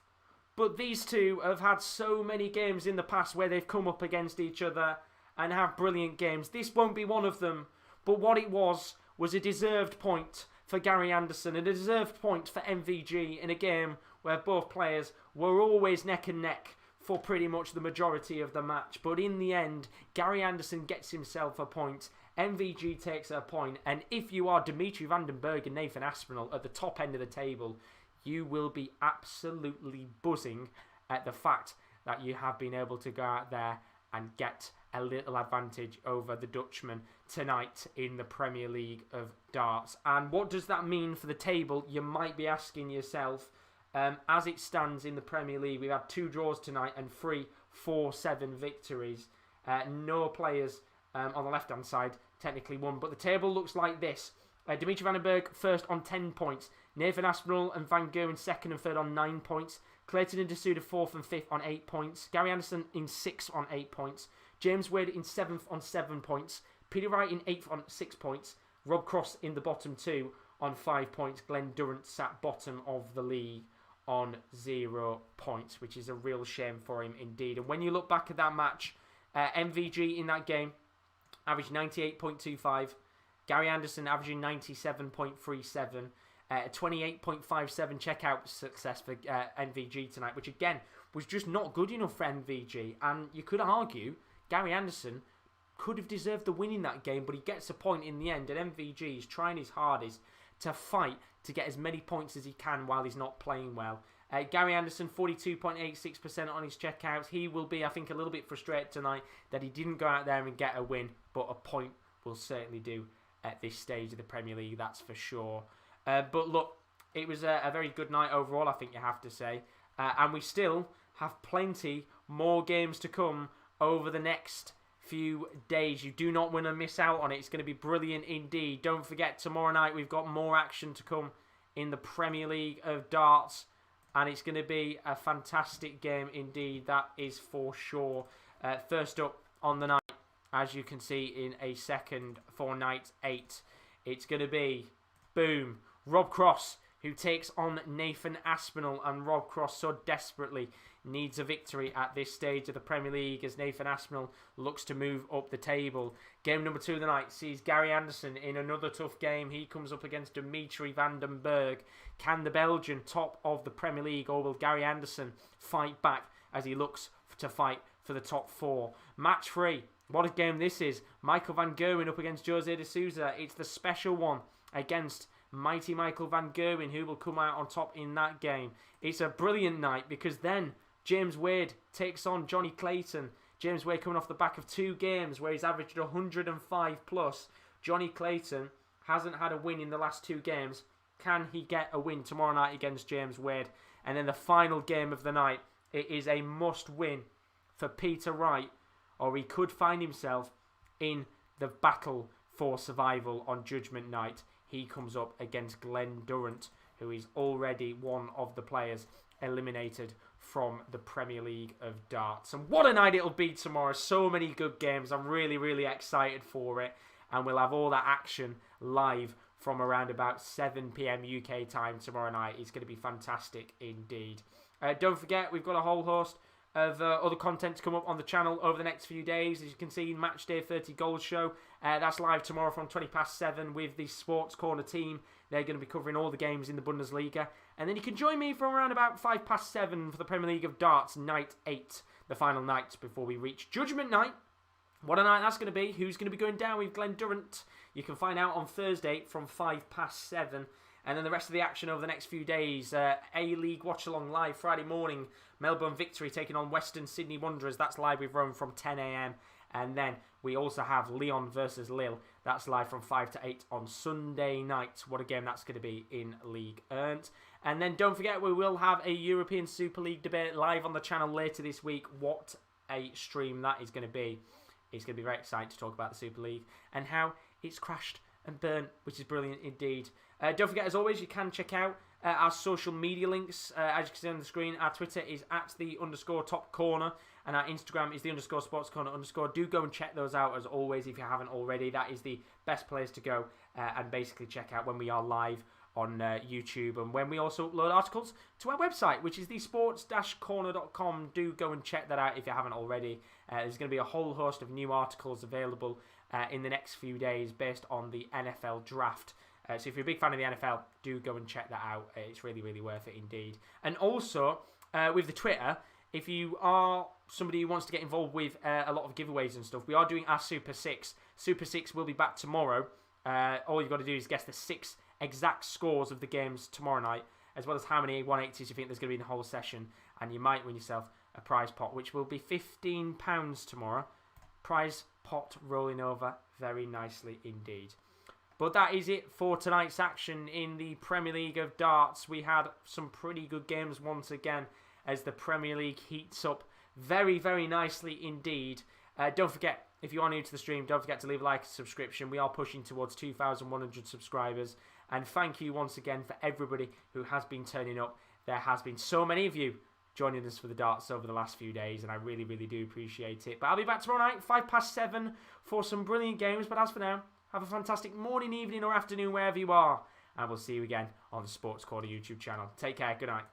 But these two have had so many games in the past where they've come up against each other and have brilliant games. This won't be one of them. But what it was a deserved point for Gary Anderson. And a deserved point for MVG in a game where both players were always neck and neck for pretty much the majority of the match. But in the end, Gary Anderson gets himself a point. MVG takes a point. And if you are Dimitri van den Berg and Nathan Aspinall at the top end of the table, you will be absolutely buzzing at the fact that you have been able to go out there and get a little advantage over the Dutchman tonight in the Premier League of darts. And what does that mean for the table? You might be asking yourself. As it stands in the Premier League, we've had 2 draws tonight and 3 4-7 victories. No players on the left-hand side technically won, but the table looks like this. Dimitri van den Berg first on 10 points. Nathan Aspinall and Van Gerwen second and third on 9 points. Clayton and Souza 4th and 5th on 8 points. Gary Anderson in 6th on 8 points. James Wade in 7th on 7 points. Peter Wright in 8th on 6 points. Rob Cross in the bottom 2 on 5 points. Glen Durrant sat bottom of the league on 0 points, which is a real shame for him indeed. And when you look back at that match, MVG in that game averaged 98.25. Gary Anderson averaging 97.37. 28.57 checkout success for MVG tonight, which again was just not good enough for MVG. And you could argue Gary Anderson could have deserved the win in that game, but he gets a point in the end. And MVG is trying his hardest to fight to get as many points as he can while he's not playing well. Gary Anderson, 42.86% on his checkouts. He will be, I think, a little bit frustrated tonight that he didn't go out there and get a win, but a point will certainly do at this stage of the Premier League, that's for sure. But look, it was a very good night overall, I think you have to say. And we still have plenty more games to come over the next few days. You do not want to miss out on it. It's going to be brilliant indeed. Don't forget, tomorrow night we've got more action to come in the Premier League of darts. And it's going to be a fantastic game indeed, that is for sure. First up on the night, as you can see in a second for night 8, it's going to be, boom, Rob Cross, who takes on Nathan Aspinall, and Rob Cross so desperately needs a victory at this stage of the Premier League as Nathan Aspinall looks to move up the table. Game number 2 of the night sees Gary Anderson in another tough game. He comes up against Dimitri van den Berg. Can the Belgian top of the Premier League, or will Gary Anderson fight back as he looks to fight for the top 4? Match 3. What a game this is. Michael van Gerwen up against Jose de Souza. It's the special one against mighty Michael van Gerwen, who will come out on top in that game. It's a brilliant night because then James Wade takes on Jonny Clayton. James Wade coming off the back of 2 games where he's averaged 105 plus. Jonny Clayton hasn't had a win in the last 2 games. Can he get a win tomorrow night against James Wade? And then the final game of the night, it is a must win for Peter Wright, or he could find himself in the battle for survival on Judgment Night. He comes up against Glen Durrant, who is already one of the players eliminated from the Premier League of Darts. And what a night it'll be tomorrow. So many good games. I'm really, really excited for it. And we'll have all that action live from around about 7 p.m. UK time tomorrow night. It's going to be fantastic indeed. Don't forget, we've got a whole host of other content to come up on the channel over the next few days. As you can see, Match Day 30 Goals Show. That's live tomorrow from 7:20 with the Sports Corner team. They're going to be covering all the games in the Bundesliga. And then you can join me from around about 7:05 for the Premier League of Darts Night 8, the final night before we reach Judgment Night. What a night that's going to be. Who's going to be going down with Glen Durrant? You can find out on Thursday from 7:05. And then the rest of the action over the next few days. A-League Watchalong live Friday morning. Melbourne Victory taking on Western Sydney Wanderers. That's live with Rome from 10 a.m. And then we also have Lyon versus Lille. That's live from 5 to 8 on Sunday night. What a game that's going to be in League Earned. And then don't forget, we will have a European Super League debate live on the channel later this week. What a stream that is going to be. It's going to be very exciting to talk about the Super League and how it's crashed and burnt, which is brilliant indeed. Don't forget, as always, you can check out our social media links. As you can see on the screen, our Twitter is @the_top corner, and our Instagram is _sports corner_. Do go and check those out, as always, if you haven't already. That is the best place to go and basically check out when we are live on YouTube, and when we also upload articles to our website, which is thesports-corner.com. Do go and check that out if you haven't already. There's going to be a whole host of new articles available in the next few days based on the NFL draft. So if you're a big fan of the NFL, do go and check that out. It's really, really worth it indeed. And also, with the Twitter, if you are somebody who wants to get involved with a lot of giveaways and stuff, we are doing our Super 6. Super 6 will be back tomorrow. All you've got to do is guess the 6 exact scores of the games tomorrow night, as well as how many 180s you think there's going to be in the whole session. And you might win yourself a prize pot, which will be £15 tomorrow. Prize pot rolling over very nicely indeed. But that is it for tonight's action in the Premier League of Darts. We had some pretty good games once again as the Premier League heats up very, very nicely indeed. Don't forget, if you are new to the stream, don't forget to leave a like and subscription. We are pushing towards 2,100 subscribers. And thank you once again for everybody who has been turning up. There has been so many of you joining us for the darts over the last few days, and I really, really do appreciate it. But I'll be back tomorrow night, 7:05, for some brilliant games. But as for now, have a fantastic morning, evening, or afternoon, wherever you are. And we'll see you again on the Sports Corner YouTube channel. Take care. Good night.